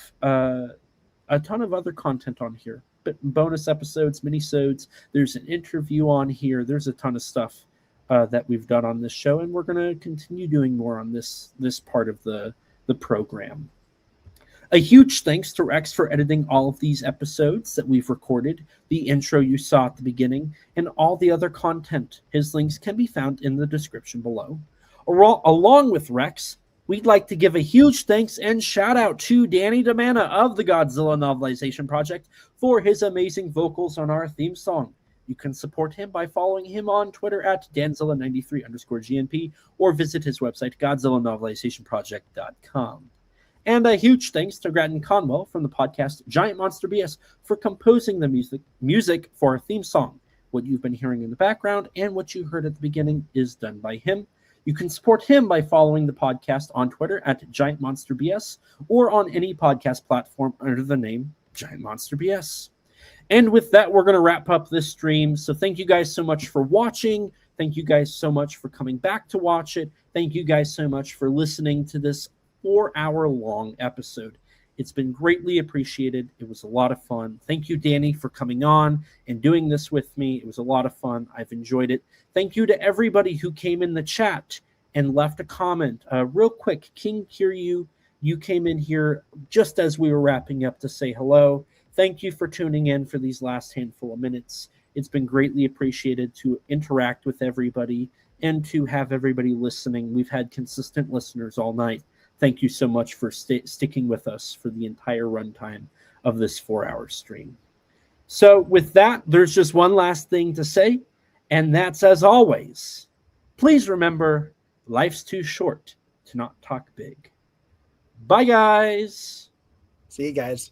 a ton of other content on here, but bonus episodes, minisodes. There's an interview on here. There's a ton of stuff that we've done on this show, and we're going to continue doing more on this part of the program. A huge thanks to Rex for editing all of these episodes that we've recorded, the intro you saw at the beginning, and all the other content. His links can be found in the description below. Along with Rex, we'd like to give a huge thanks and shout out to Danny DeManna of the Godzilla Novelization Project for his amazing vocals on our theme song. You can support him by following him on Twitter at Danzilla93_GNP or visit his website, GodzillaNovelizationProject.com. And a huge thanks to Grattan Conwell from the podcast Giant Monster BS for composing the music for our theme song. What you've been hearing in the background and what you heard at the beginning is done by him. You can support him by following the podcast on Twitter at Giant Monster BS or on any podcast platform under the name Giant Monster BS. And with that, we're going to wrap up this stream. So thank you guys so much for watching. Thank you guys so much for coming back to watch it. Thank you guys so much for listening to this 4-hour-long episode. It's been greatly appreciated. It was a lot of fun. Thank you, Danny, for coming on and doing this with me. It was a lot of fun. I've enjoyed it. Thank you to everybody who came in the chat and left a comment. Real quick, King Kiryu, you came in here just as we were wrapping up to say hello. Thank you for tuning in for these last handful of minutes. It's been greatly appreciated to interact with everybody and to have everybody listening. We've had consistent listeners all night. Thank you so much for sticking with us for the entire runtime of this 4-hour stream. So with that, there's just one last thing to say, and that's, as always, please remember, life's too short to not talk big. Bye, guys. See you guys.